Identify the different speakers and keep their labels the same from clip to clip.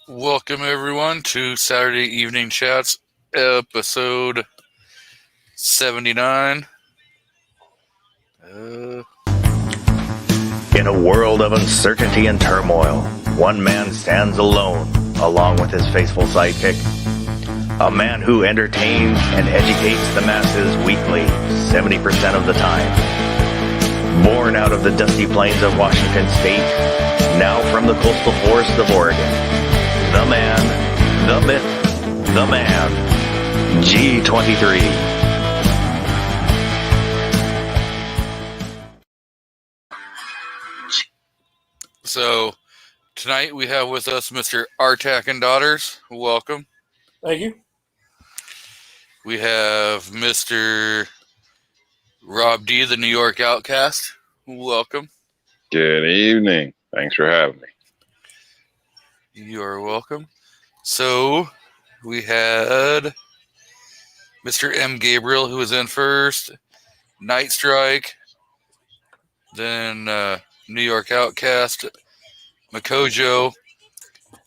Speaker 1: Welcome everyone to Saturday Evening Chats, episode 79.
Speaker 2: In a world of uncertainty and turmoil, one man stands alone, along with his faithful sidekick. A man who entertains and educates the masses weekly, 70% of the time. Born out of the dusty plains of Washington State, now from the coastal forests of Oregon. The man, the myth, the man, G23.
Speaker 1: So, tonight we have with us Mr. Artak and Daughters. Welcome.
Speaker 3: Thank you.
Speaker 1: We have Mr. Rob D, the New York Outcast. Welcome.
Speaker 4: Good evening. Thanks for having me.
Speaker 1: You are welcome. So, we had Mr. M. Gabriel, who was in first, Night Strike, then New York Outcast, Makojo,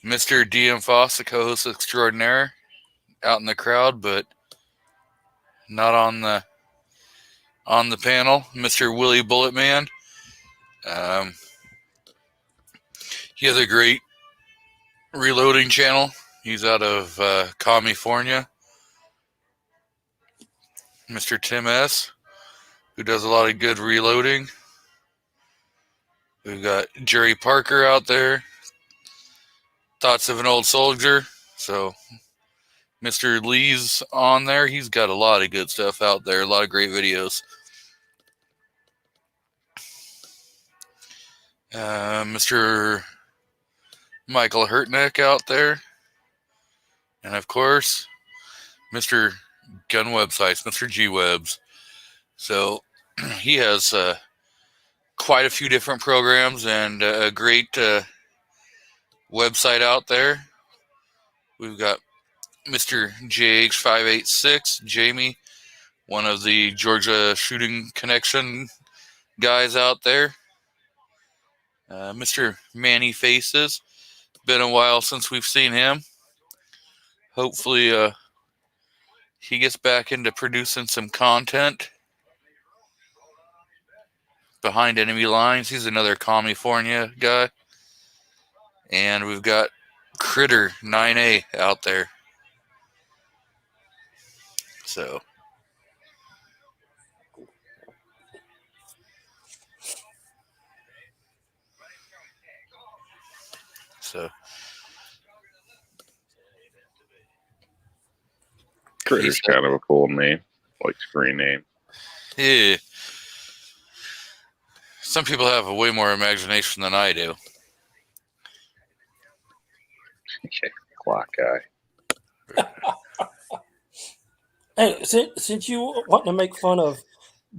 Speaker 1: Mr. DM Foss, the co-host extraordinaire, out in the crowd, but not on the panel. Mr. Willie Bulletman. He has a great reloading channel. He's out of California. Mr. Tim S., who does a lot of good reloading. We've got Jerry Parker out there. Thoughts of an Old Soldier. So Mr. Lee's on there. He's got a lot of good stuff out there. A lot of great videos. Mr. Michael Hurtneck out there. And of course, Mr. Gun Websites, Mr. G Webs. So he has quite a few different programs and a great website out there. We've got Mr. JH586, Jamie, one of the Georgia Shooting Connection guys out there. Mr. Manny Faces. Been a while since we've seen him. Hopefully he gets back into producing some content. Behind Enemy Lines, he's another California guy. And we've got Critter 9A out there. So
Speaker 4: Critter's kind of a cool name, like screen name.
Speaker 1: yeah. Some people have a way more imagination than I do.
Speaker 4: Clock guy.
Speaker 3: Hey, since you want to make fun of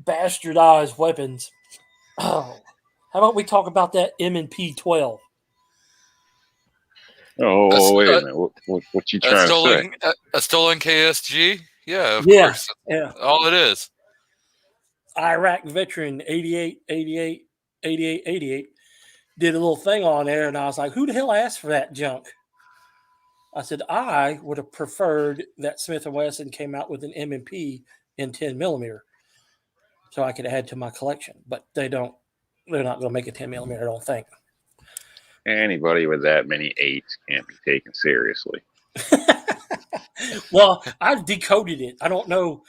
Speaker 3: bastardized weapons, how about we talk about that M&P 12?
Speaker 4: Oh, wait a minute. What you trying to say?
Speaker 1: A stolen KSG? Yeah, of
Speaker 3: Yeah,
Speaker 1: course.
Speaker 3: yeah.
Speaker 1: All it is.
Speaker 3: Iraq veteran 88 did a little thing on there, and I was like, who the hell asked for that junk? I said, I would have preferred that Smith & Wesson came out with an M&P in 10 millimeter so I could add to my collection, but they're not going to make a 10 millimeter, I don't think.
Speaker 4: Anybody with that many eights can't be taken seriously.
Speaker 3: Well, I've decoded it. I don't know,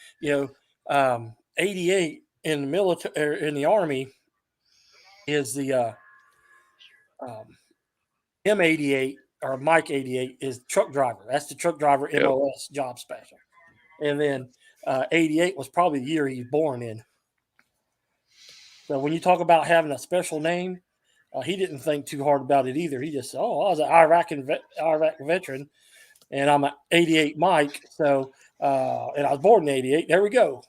Speaker 3: 88 in the military, in the Army, is the M88 or Mike 88 is truck driver. That's the truck driver MOS job special. And then 88 was probably the year he was born in. So when you talk about having a special name, he didn't think too hard about it either. He just said, I was an Iraq veteran, and I'm an 88 Mike. So, and I was born in 88. There we go.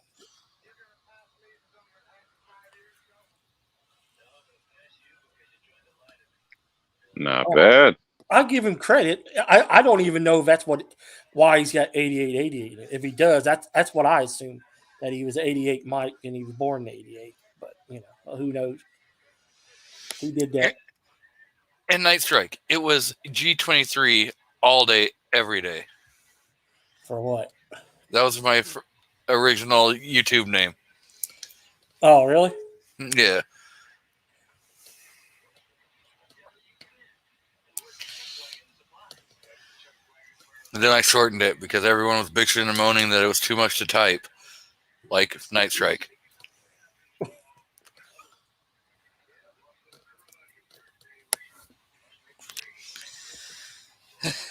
Speaker 4: Not bad.
Speaker 3: I'll give him credit. I don't even know if that's why he's got 88. If he does, that's what I assume, that he was 88 Mike and he was born in 88. But, who knows? Who did that?
Speaker 1: And Night Strike. It was G23 all day, every day.
Speaker 3: For what?
Speaker 1: That was my original YouTube name.
Speaker 3: Oh, really?
Speaker 1: Yeah. And then I shortened it because everyone was bitching and moaning that it was too much to type, like Night Strike.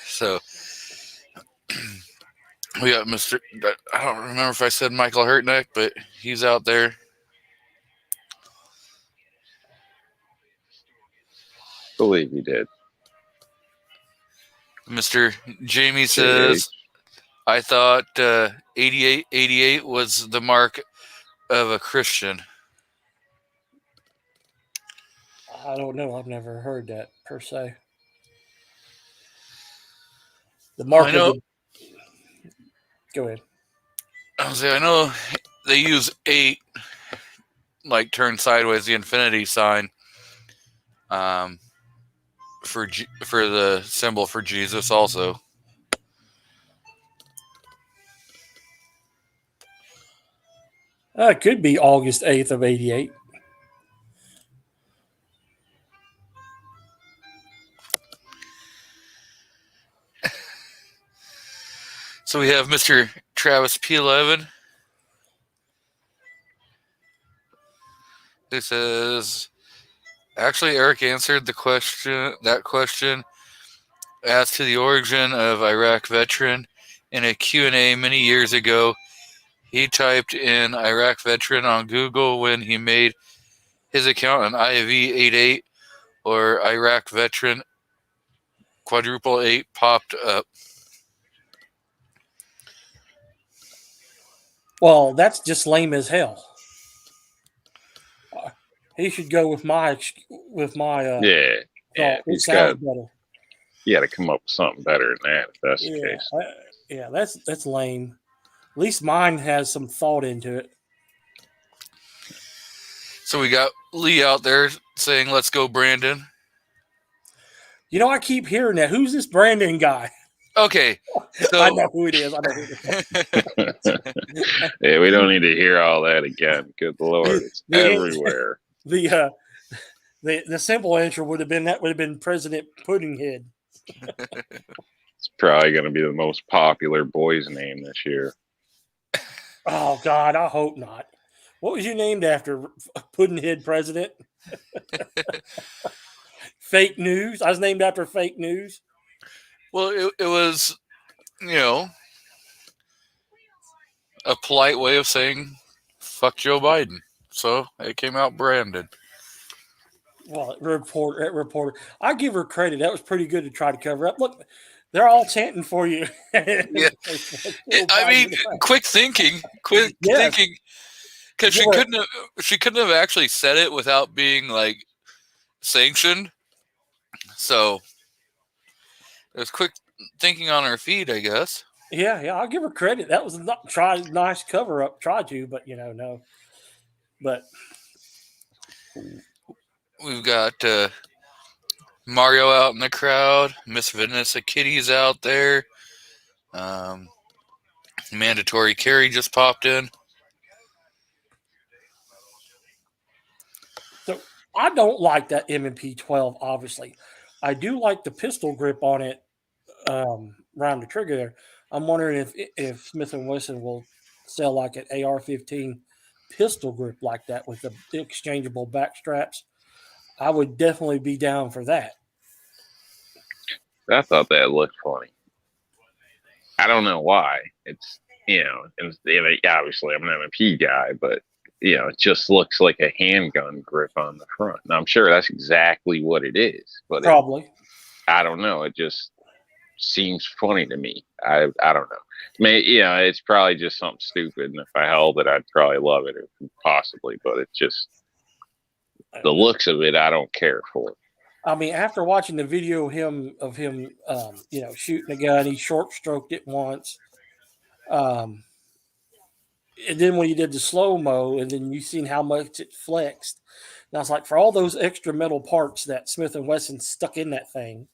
Speaker 1: So we got Mr. I don't remember if I said Michael Hurtneck, but he's out there.
Speaker 4: Believe you did.
Speaker 1: Mr. Jamie says, I thought 88 was the mark of a Christian.
Speaker 3: I don't know. I've never heard that per se. The mark
Speaker 1: I know.
Speaker 3: of the... Go ahead.
Speaker 1: I know they use 8, like turn sideways, the infinity sign, for the symbol for Jesus also.
Speaker 3: It could be August 8th of 88.
Speaker 1: So we have Mr. Travis P11, who says, actually, Eric answered that question as to the origin of Iraq veteran in a Q&A many years ago. He typed in Iraq veteran on Google when he made his account on IV88 or Iraq veteran quadruple 8 popped up.
Speaker 3: Well, that's just lame as hell. He should go with my
Speaker 4: Yeah.
Speaker 3: It sounds better.
Speaker 4: You got to come up with something better than that if that's the case.
Speaker 3: That's lame. At least mine has some thought into it.
Speaker 1: So we got Lee out there saying, let's go, Brandon.
Speaker 3: You know, I keep hearing that. Who's this Brandon guy?
Speaker 1: Okay. So,
Speaker 3: I know who it is.
Speaker 4: Yeah, we don't need to hear all that again. Good Lord. It's everywhere.
Speaker 3: The simple answer would have been President Puddinghead.
Speaker 4: It's probably going to be the most popular boy's name this year.
Speaker 3: Oh, God, I hope not. What was you named after, Puddinghead President? Fake news? I was named after fake news.
Speaker 1: Well, it was, a polite way of saying, fuck Joe Biden. So it came out Brandon.
Speaker 3: Well, reporter. I give her credit. That was pretty good to try to cover up. Look, they're all chanting for you.
Speaker 1: Yeah. I mean, quick thinking, because she couldn't have actually said it without being like sanctioned. So it was quick thinking on her feet, I guess.
Speaker 3: Yeah, I'll give her credit. That was nice cover up. Tried to, but no. But
Speaker 1: we've got Mario out in the crowd. Miss Vanessa Kitty's out there. Mandatory Carry just popped in.
Speaker 3: So I don't like that M&P 12, obviously. I do like the pistol grip on it around the trigger there. I'm wondering if Smith & Wesson will sell like an AR-15 pistol grip like that with the exchangeable back straps. I would definitely be down for that.
Speaker 4: I thought that looked funny. I don't know why. It's, obviously I'm an M&P guy, but, it just looks like a handgun grip on the front. And I'm sure that's exactly what it is. But
Speaker 3: probably.
Speaker 4: I don't know. It just seems funny to me. I don't know. It's probably just something stupid. And if I held it, I'd probably love it, possibly. But it's just the looks of it, I don't care for.
Speaker 3: I mean, after watching the video of him, shooting a gun, he short stroked it once. And then when he did the slow-mo, and then you seen how much it flexed. Now it's like for all those extra metal parts that Smith & Wesson stuck in that thing,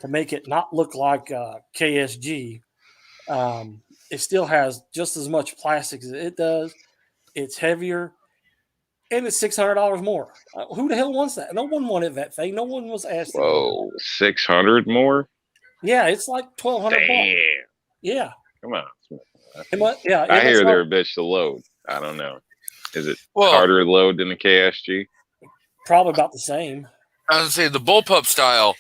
Speaker 3: to make it not look like KSG. It still has just as much plastic as it does. It's heavier, and it's $600 more. Who the hell wants that? No one wanted that thing. No one was asked.
Speaker 4: Whoa, 600 more?
Speaker 3: Yeah, it's like $1,200.
Speaker 4: Damn.
Speaker 3: Yeah.
Speaker 4: Come on.
Speaker 3: I
Speaker 4: hear they're a bitch to load. I don't know. Is it
Speaker 1: Well,
Speaker 4: harder to load than the KSG?
Speaker 3: probably about the same.
Speaker 1: I would say the bullpup style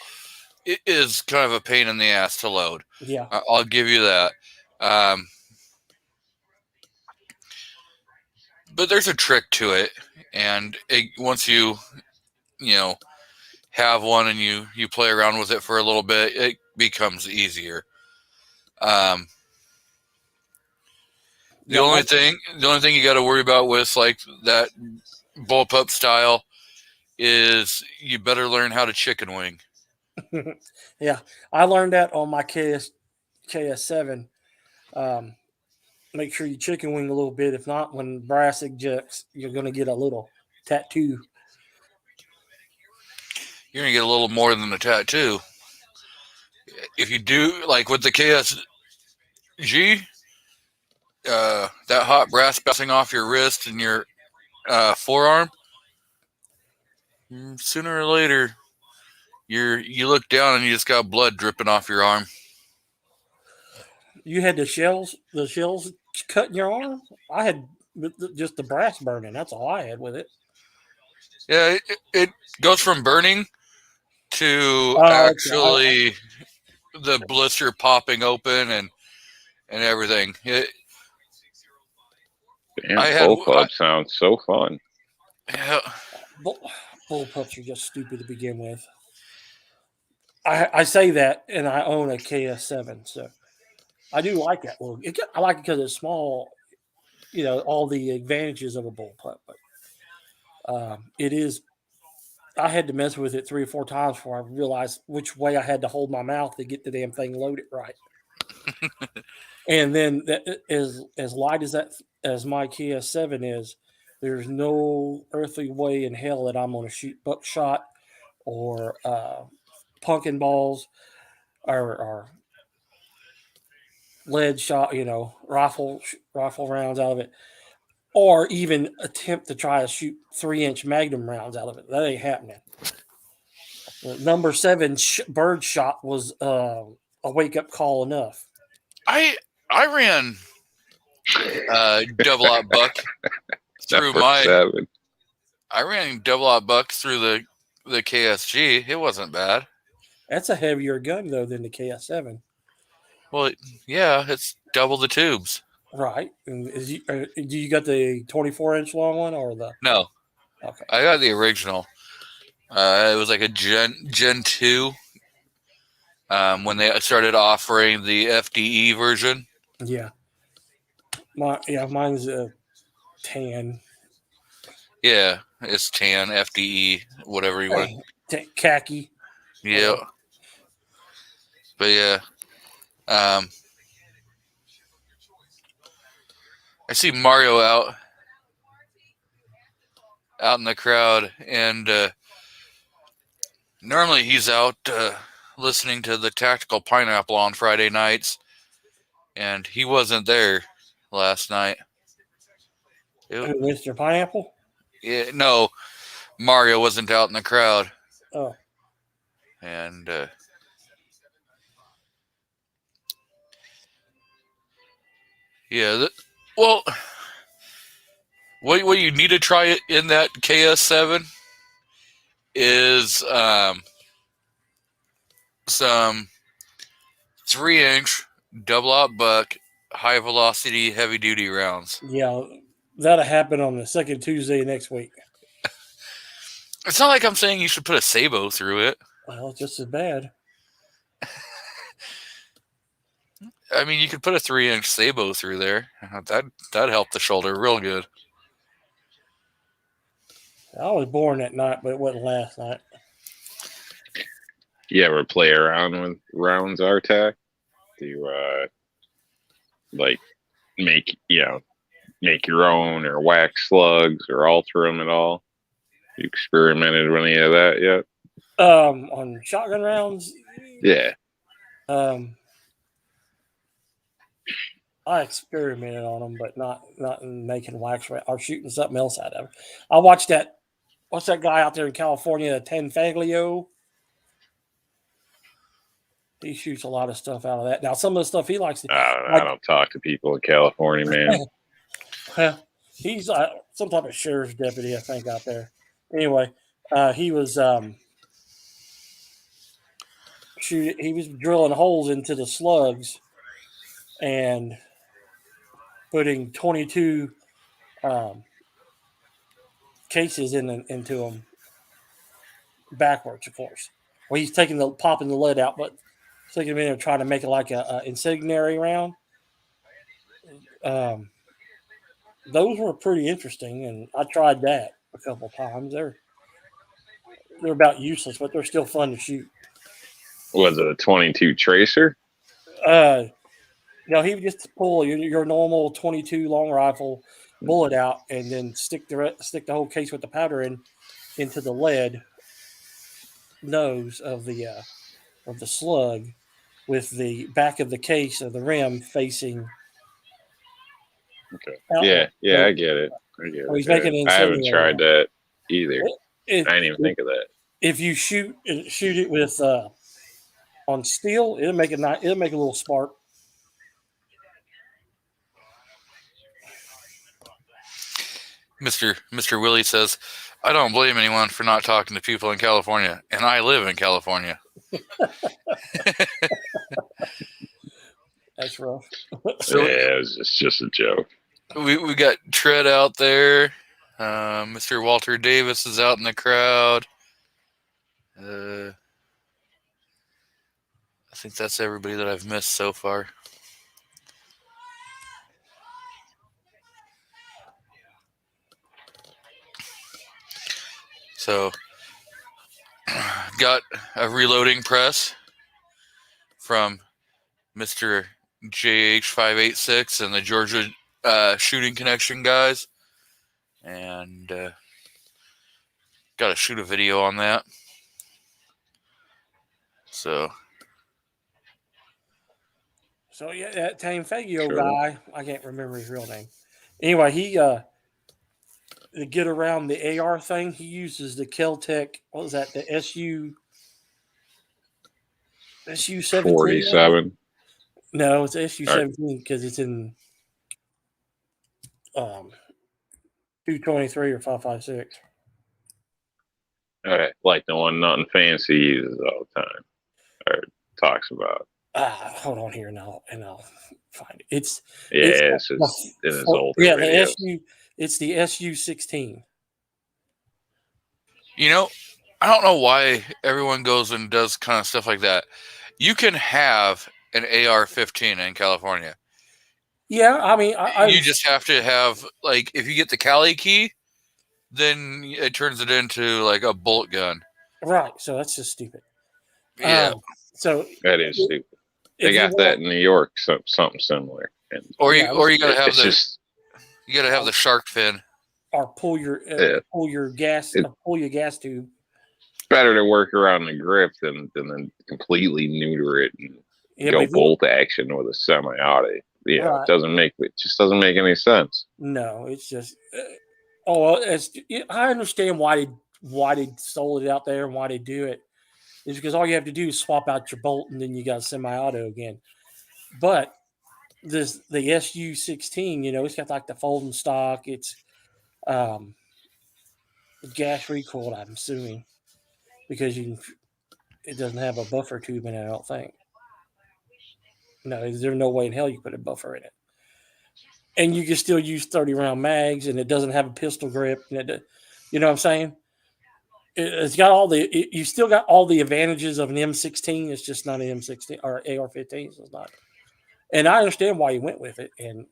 Speaker 1: is kind of a pain in the ass to load.
Speaker 3: Yeah.
Speaker 1: I'll give you that. But there's a trick to it, and once you have one and you play around with it for a little bit, it becomes easier. The only thing you got to worry about with like that bullpup style is you better learn how to chicken wing.
Speaker 3: Yeah, I learned that on my KS7. Make sure you chicken wing a little bit. If not, when brass ejects, you're going to get a little tattoo.
Speaker 1: You're going to get a little more than a tattoo. If you do, like with the KSG, that hot brass bouncing off your wrist and your forearm, sooner or later, you look down and you just got blood dripping off your arm.
Speaker 3: You had the shells cut in your arm? I had just the brass burning. That's all I had with it.
Speaker 1: Yeah, it goes from burning to actually the blister popping open and everything.
Speaker 4: Damn, bullpup sounds so fun.
Speaker 1: Yeah.
Speaker 3: Bullpups are just stupid to begin with. I say that, and I own a KS7, so I do like that. Well, I like it because it's small. All the advantages of a bullpup, but it is. I had to mess with it 3 or 4 times before I realized which way I had to hold my mouth to get the damn thing loaded right. And then that is as light as my KS7 is. There's no earthly way in hell that I'm going to shoot buckshot or pumpkin balls or lead shot, rifle rounds out of it, or even attempt to try to shoot 3-inch Magnum rounds out of it. That ain't happening. The number 7 bird shot was a wake-up call enough.
Speaker 1: I ran double out buck through I ran double out buck through the KSG. It wasn't bad.
Speaker 3: That's a heavier gun though than the KS7.
Speaker 1: Well, yeah, it's double the tubes.
Speaker 3: Right. And do you got the 24-inch long one or the?
Speaker 1: No.
Speaker 3: Okay.
Speaker 1: I got the original. It was like a Gen 2 when they started offering the FDE version.
Speaker 3: Yeah. Mine's a tan.
Speaker 1: Yeah, it's tan, FDE, whatever you want.
Speaker 3: Khaki.
Speaker 1: Yeah. But yeah. I see Mario out in the crowd, and normally he's out listening to the Tactical Pineapple on Friday nights, and he wasn't there last night.
Speaker 3: Mr. Pineapple?
Speaker 1: Yeah, no, Mario wasn't out in the crowd.
Speaker 3: Oh.
Speaker 1: And yeah, well, what you need to try in that KS7 is some 3-inch double out buck high velocity heavy duty rounds.
Speaker 3: Yeah, that'll happen on the second Tuesday next week.
Speaker 1: It's not like I'm saying you should put a Sabo through it.
Speaker 3: Well, just as bad.
Speaker 1: I mean, you could put a 3-inch Sabo through there. That'd help the shoulder real good.
Speaker 3: I was born that night, but it wasn't last night.
Speaker 4: You ever play around with rounds, Artac? Do you like make your own or wax slugs or alter them at all? You experimented with any of that yet?
Speaker 3: On shotgun rounds,
Speaker 4: Yeah.
Speaker 3: I experimented on them, but not in making wax or shooting something else out of it. I watched that. What's that guy out there in California, Tanfaglio? He shoots a lot of stuff out of that. Now, some of the stuff he likes to.
Speaker 4: I don't talk to people in California, man.
Speaker 3: He's some type of sheriff's deputy, I think, out there. Anyway, he was he was drilling holes into the slugs and putting 22 cases into them backwards, of course. Well, he's popping the lead out, but sticking them in there trying to make it like a incendiary round. Those were pretty interesting, and I tried that a couple of times. They're about useless, but they're still fun to shoot.
Speaker 4: Was it a 22 tracer?
Speaker 3: No, he would just pull your normal 22 long rifle bullet out, and then stick the whole case with the powder into the lead nose of the slug, with the back of the case of the rim facing.
Speaker 4: Okay. Yeah, I get it.
Speaker 3: He's making
Speaker 4: I haven't tried that either. I didn't even think of that.
Speaker 3: If you shoot it with on steel, it'll make a little spark.
Speaker 1: Mr. Willie says, I don't blame anyone for not talking to people in California, and I live in California.
Speaker 3: That's rough.
Speaker 4: So, yeah, it's just a joke.
Speaker 1: We got Tread out there. Mr. Walter Davis is out in the crowd. I think that's everybody that I've missed so far. So, got a reloading press from Mr. JH586 and the Georgia Shooting Connection guys. And got to shoot a video on that. So
Speaker 3: yeah, that Tanfaglio guy, I can't remember his real name. Anyway, he to get around the AR thing, he uses the Keltec. What was that? The SU-17.
Speaker 4: 47.
Speaker 3: No, it's SU-17 because it's in 223 or 5.56.
Speaker 4: All right, like the one Nothing Fancy uses all the time or talks about.
Speaker 3: Hold on here, and I'll find it. It's
Speaker 4: in his older videos.
Speaker 3: It's the SU-16.
Speaker 1: You know, I don't know why everyone goes and does kind of stuff like that. You can have an AR-15 in California.
Speaker 3: Yeah, I mean,
Speaker 1: you just have to have, like, if you get the Cali key, then it turns it into like a bolt gun.
Speaker 3: Right. So that's just stupid.
Speaker 1: Yeah.
Speaker 3: So
Speaker 4: that is stupid. They got that in New York, something similar. And,
Speaker 1: or you gotta have you gotta have the shark fin.
Speaker 3: Or pull your gas tube.
Speaker 4: It's better to work around the grip than completely neuter it and go bolt action with a semi-auto. Yeah, right. It just doesn't make any sense.
Speaker 3: No, it's just I understand why they sold it out there and why they do it. Is because all you have to do is swap out your bolt and then you got semi-auto again. But the SU-16, it's got like the folding stock. It's gas recoiled, I'm assuming, because it doesn't have a buffer tube in it, I don't think. No, there's no way in hell you put a buffer in it. And you can still use 30-round mags, and it doesn't have a pistol grip. And you know what I'm saying? It's got you still got all the advantages of an M16. It's just not an M16 or AR-15. So it's not. And I understand why you went with it. And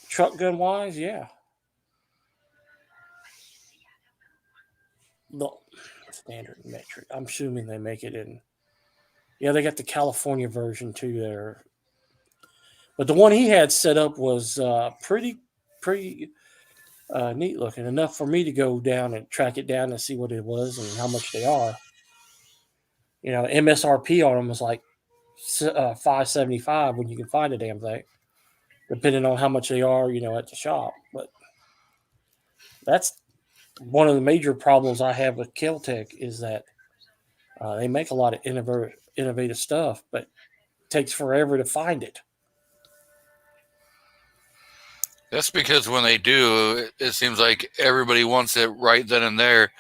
Speaker 3: truck gun wise, yeah. The standard metric. I'm assuming they make it in. Yeah, they got the California version too there. But the one he had set up was pretty neat looking, enough for me to go down and track it down and see what it was and how much they are. MSRP on them was like $575 when you can find a damn thing, depending on how much they are, at the shop. But that's one of the major problems I have with Kel-Tec is that they make a lot of innovative stuff, but it takes forever to find it.
Speaker 1: That's because when they do, it seems like everybody wants it right then and there,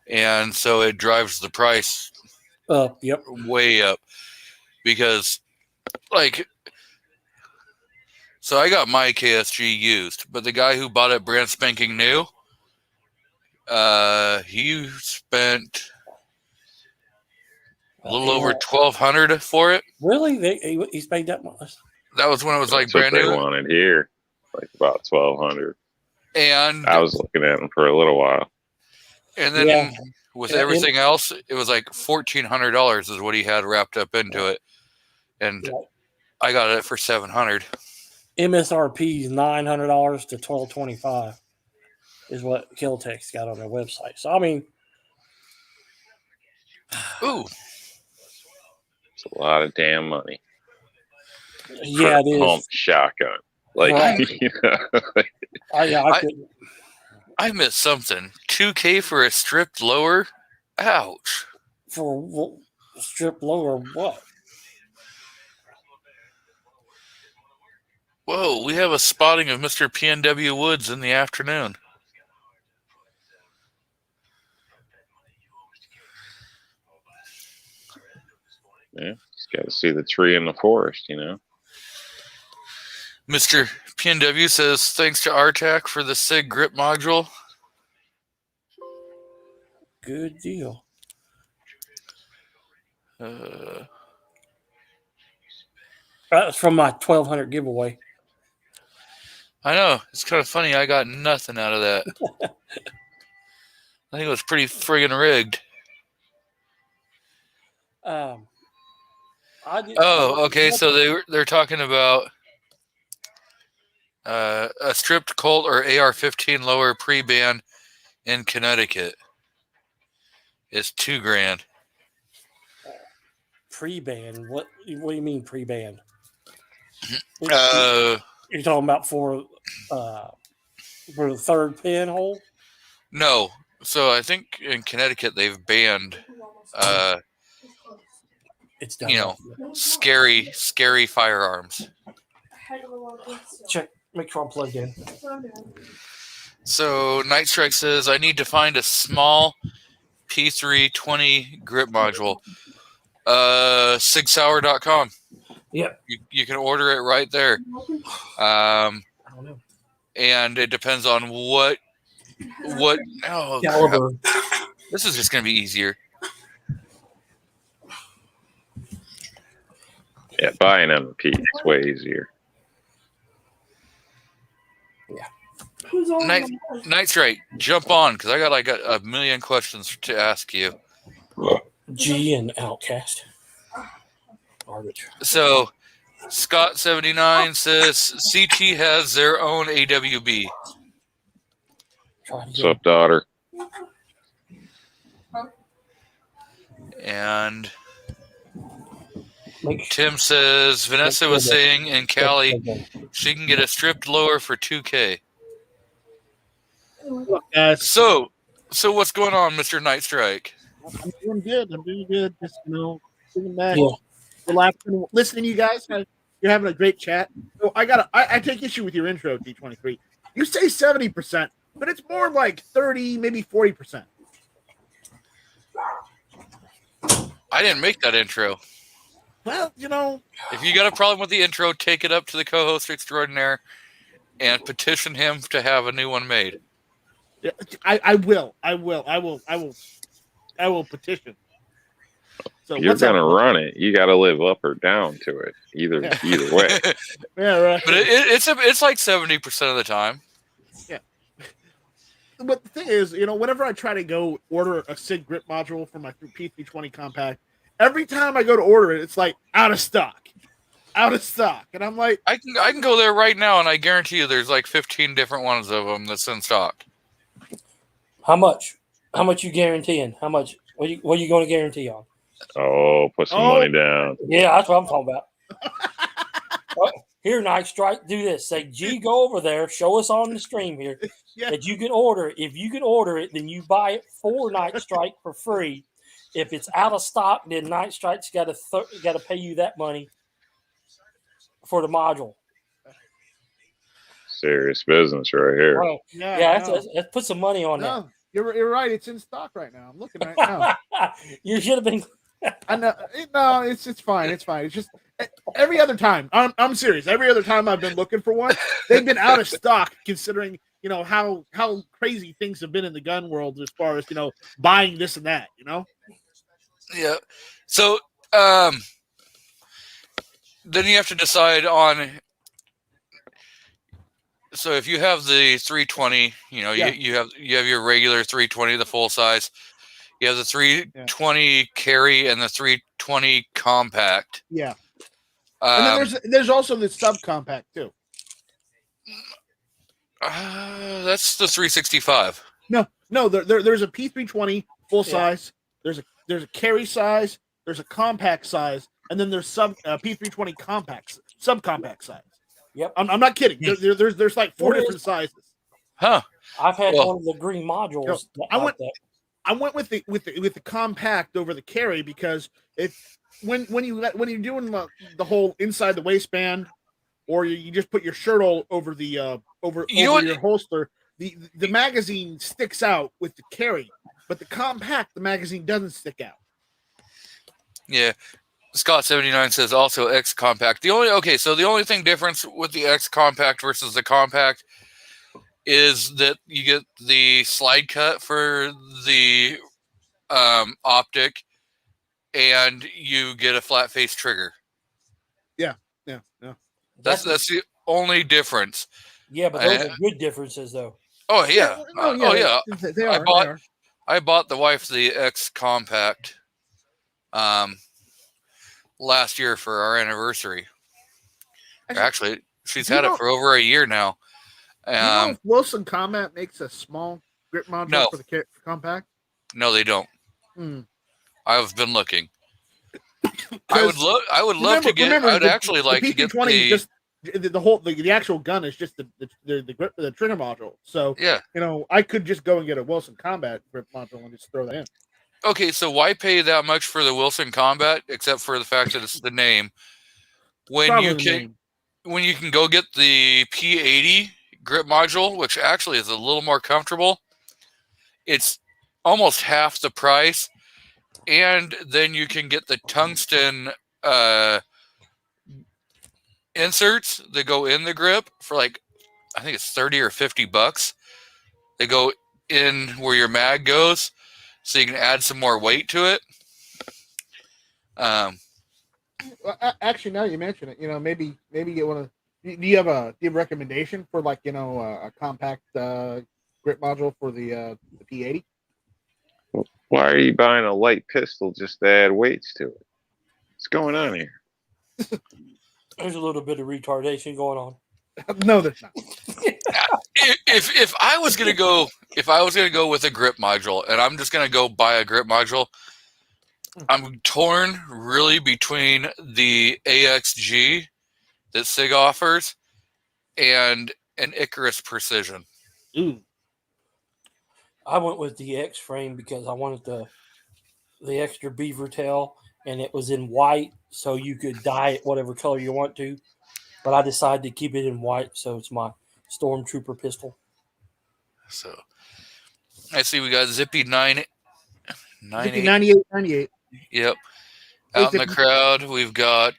Speaker 1: and so it drives the price
Speaker 3: Yep.
Speaker 1: way up. Because, so I got my KSG used, but the guy who bought it brand spanking new, he spent a little over $1,200 for it.
Speaker 3: Really? He's paid that much?
Speaker 1: That was when it was
Speaker 4: That's
Speaker 1: brand
Speaker 4: what
Speaker 1: new.
Speaker 4: they wanted here, like about 1,200.
Speaker 1: And
Speaker 4: I was looking at them for a little while.
Speaker 1: And then with everything else, it was like $1,400 is what he had wrapped up into it, and I got it for $700.
Speaker 3: MSRP is $900 to $1,225 is what Kel-Tec's got on their website. So I mean,
Speaker 1: ooh,
Speaker 4: it's a lot of damn money.
Speaker 3: Yeah, it is.
Speaker 4: Pump shotgun,
Speaker 3: Right.
Speaker 1: I missed something. $2K for a stripped lower. Ouch.
Speaker 3: For strip lower, what?
Speaker 1: Whoa, we have a spotting of Mr. PNW Woods in the afternoon.
Speaker 4: Yeah, just got to see the tree in the forest,
Speaker 1: Mr. PNW says, thanks to RTAC for the SIG grip module.
Speaker 3: Good deal. That's from my 1,200 giveaway.
Speaker 1: I know. It's kind of funny. I got nothing out of that. I think it was pretty friggin' rigged. Okay. So they're talking about a stripped Colt or AR-15 lower pre-ban in Connecticut. It's $2,000.
Speaker 3: Pre-ban? What do you mean pre-ban? You're talking about for the third pinhole?
Speaker 1: No. So I think in Connecticut they've banned
Speaker 3: it's done.
Speaker 1: Scary firearms.
Speaker 3: Check, make sure I'm plugged in.
Speaker 1: So Night Strike says, I need to find a small P320 grip module. SigSauer.com.
Speaker 3: Yep.
Speaker 1: You can order it right there.
Speaker 3: I don't know.
Speaker 1: And it depends on what
Speaker 3: caliber.
Speaker 1: This is just going to be easier.
Speaker 4: Yeah, buying M&P is way easier.
Speaker 1: Yeah. Night Strike, jump on, because I got like a million questions to ask you.
Speaker 3: G and Outcast.
Speaker 1: So, Scott79 says CT has their own AWB.
Speaker 4: What's up, daughter?
Speaker 1: And Tim says Vanessa was saying in Cali she can get a stripped lower for $2K. So what's going on, Mr. Night Strike?
Speaker 5: I'm doing good. Just sitting back, relaxing, listening to you guys. You're having a great chat. So I take issue with your intro, D23. You say 70%, but it's more like 30, maybe 40%.
Speaker 1: I didn't make that intro.
Speaker 5: Well,
Speaker 1: if you got a problem with the intro, take it up to the co-host extraordinaire and petition him to have a new one made.
Speaker 5: I will petition. So
Speaker 4: you're gonna run it. You got to live up or down to it. Either way.
Speaker 5: Yeah, right.
Speaker 1: But it's like 70% of the time.
Speaker 5: Yeah. But the thing is, whenever I try to go order a SIG grip module for my P320 compact, every time I go to order it, it's like out of stock, and I'm like,
Speaker 1: I can go there right now, and I guarantee you, there's like 15 different ones of them that's in stock.
Speaker 3: How much? How much you guaranteeing? How much? What are you going to guarantee on?
Speaker 4: Oh, put some money down.
Speaker 3: Yeah, that's what I'm talking about. Here, Night Strike, do this. Say, G, go over there. Show us on the stream here
Speaker 5: Yeah.
Speaker 3: that you can order. If you can order it, then you buy it for Night Strike for free. If it's out of stock, then Night Strike's got to pay you that money for the module.
Speaker 4: Serious business right here.
Speaker 3: Well,
Speaker 5: Yeah,
Speaker 3: let's put some money on
Speaker 5: no, you're right. It's in stock right now. I'm looking right now.
Speaker 3: that. You should have been.
Speaker 5: I know. No, it's fine. It's fine. It's just every other time. I'm serious. Every other time I've been looking for one, they've been out of stock. Considering how crazy things have been in the gun world as far as buying this and that.
Speaker 1: Yeah. So then you have to decide on. So if you have the 320,
Speaker 5: Yeah.
Speaker 1: you have your regular 320, the full size. You have the 320 carry and the 320 compact.
Speaker 5: Yeah. And then there's also the subcompact too.
Speaker 1: That's the 365.
Speaker 5: No. There's a P320 full size. There's a carry size. There's a compact size, and then there's P320 subcompact size.
Speaker 3: Yep.
Speaker 5: I'm not kidding. There's like 4 different sizes.
Speaker 1: Huh.
Speaker 3: I've had one of the green modules.
Speaker 5: I went with the compact over the carry because when you're doing the whole inside the waistband, or you just put your shirt all over the over your holster, the magazine sticks out with the carry, but the compact, the magazine doesn't stick out.
Speaker 1: Yeah. Scott79 says also X compact. The only thing difference with the X compact versus the compact is that you get the slide cut for the optic, and you get a flat face trigger.
Speaker 5: Yeah.
Speaker 1: That's the only difference.
Speaker 3: Yeah, but those are good differences, though.
Speaker 1: Oh yeah.
Speaker 5: They are.
Speaker 1: I bought the wife the X compact last year for our anniversary. Actually, she's had it for over a year now.
Speaker 5: Do you know if Wilson Combat makes a small grip module for the compact?
Speaker 1: No, they don't. I've been looking. I would love to get. I'd actually like to get
Speaker 5: the actual gun is just the grip, the trigger module. So
Speaker 1: yeah,
Speaker 5: I could just go and get a Wilson Combat grip module and just throw that in.
Speaker 1: Okay, so why pay that much for the Wilson Combat, except for the fact that it's the name, when you can go get the P80 grip module, which actually is a little more comfortable. It's almost half the price, and then you can get the tungsten inserts that go in the grip for I think it's $30 or $50. They go in where your mag goes, so you can add some more weight to it.
Speaker 5: Actually, now you mention it, maybe get one of. Do you have a recommendation for a compact grip module for the P80?
Speaker 4: Why are you buying a light pistol just to add weights to it? What's going on here?
Speaker 3: There's a little bit of retardation going on.
Speaker 5: No, there's not.
Speaker 1: If I was gonna go with a grip module, and I'm just gonna go buy a grip module, I'm torn really between the AXG that SIG offers and an Icarus Precision.
Speaker 5: Ooh.
Speaker 3: I went with the X frame because I wanted the extra beaver tail, and it was in white, so you could dye it whatever color you want to. But I decided to keep it in white, so it's my Stormtrooper pistol.
Speaker 1: So I see we got Zippy 98.
Speaker 5: 98.
Speaker 1: Yep. Out in the crowd, we've got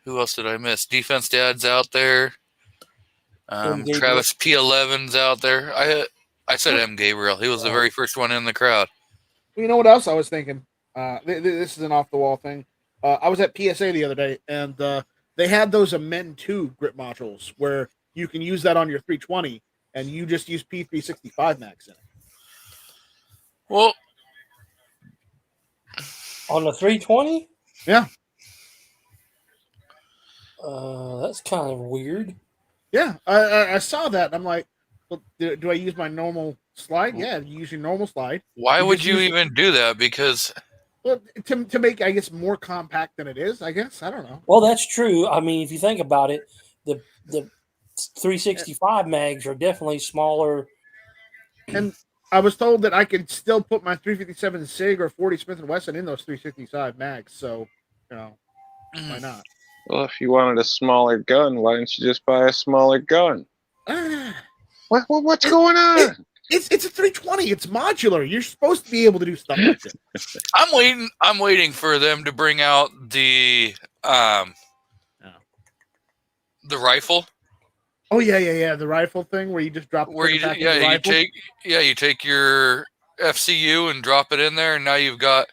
Speaker 1: who else did I miss? Defense Dad's out there. Travis P11's out there. I said M. Gabriel. He was the very first one in the crowd.
Speaker 5: You know what else I was thinking? This is an off the wall thing. I was at PSA the other day, and they had those Amend 2 grip modules where you can use that on your 320, and you just use P365 max in it.
Speaker 1: Well,
Speaker 3: on the 320?
Speaker 5: Yeah.
Speaker 3: That's kind of weird.
Speaker 5: Yeah, I saw that. And I'm like, well, do I use my normal Slide, yeah. You use your normal slide.
Speaker 1: Why
Speaker 5: You
Speaker 1: would
Speaker 5: just
Speaker 1: you
Speaker 5: use-
Speaker 1: even do that? Because
Speaker 5: Well, to make, I guess, more compact than it is. I guess I don't know.
Speaker 3: Well, that's true. I mean, if you think about it, the 365 mags are definitely smaller.
Speaker 5: And I was told that I could still put my 357 Sig or 40 Smith and Wesson in those 365 mags. So, why not?
Speaker 4: Well, if you wanted a smaller gun, why didn't you just buy a smaller gun? What's going on?
Speaker 5: It's a 320. It's modular. You're supposed to be able to do stuff like this.
Speaker 1: I'm waiting for them to bring out the rifle.
Speaker 5: Oh yeah. The rifle thing where you just drop the
Speaker 1: Where you
Speaker 5: trigger pack in the rifle.
Speaker 1: you take your FCU and drop it in there, and now you've got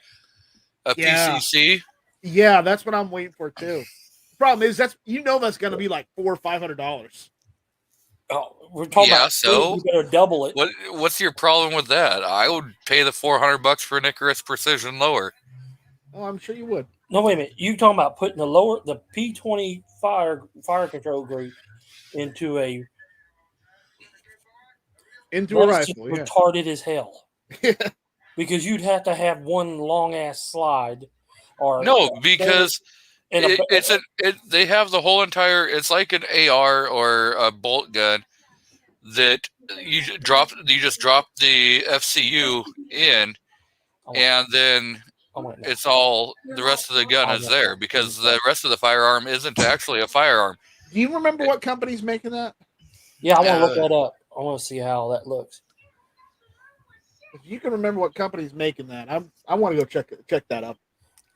Speaker 1: a
Speaker 5: Yeah.
Speaker 1: PCC.
Speaker 5: Yeah, that's what I'm waiting for too. The problem is that's going to be like $400 or $500.
Speaker 3: Oh, we're talking
Speaker 1: Yeah,
Speaker 3: about
Speaker 1: so?
Speaker 3: you better double it.
Speaker 1: What's your problem with that? I would pay the $400 for an Icarus Precision lower.
Speaker 5: Oh, I'm sure you would.
Speaker 3: No, wait a minute. You talking about putting the P20 fire control group into a
Speaker 5: Into a
Speaker 3: that's
Speaker 5: rifle, yeah.
Speaker 3: retarded as hell. Because you'd have to have one long ass slide, or
Speaker 1: No, because
Speaker 3: and
Speaker 1: they have the whole entire. It's like an AR or a bolt gun that you just drop the FCU in, and then it's all the rest of the gun is there because the rest of the firearm isn't actually a firearm.
Speaker 5: Do you remember what company's making that?
Speaker 3: Yeah, I want to look that up. I want to see how that looks.
Speaker 5: If you can remember what company's making that, I want to go check that up.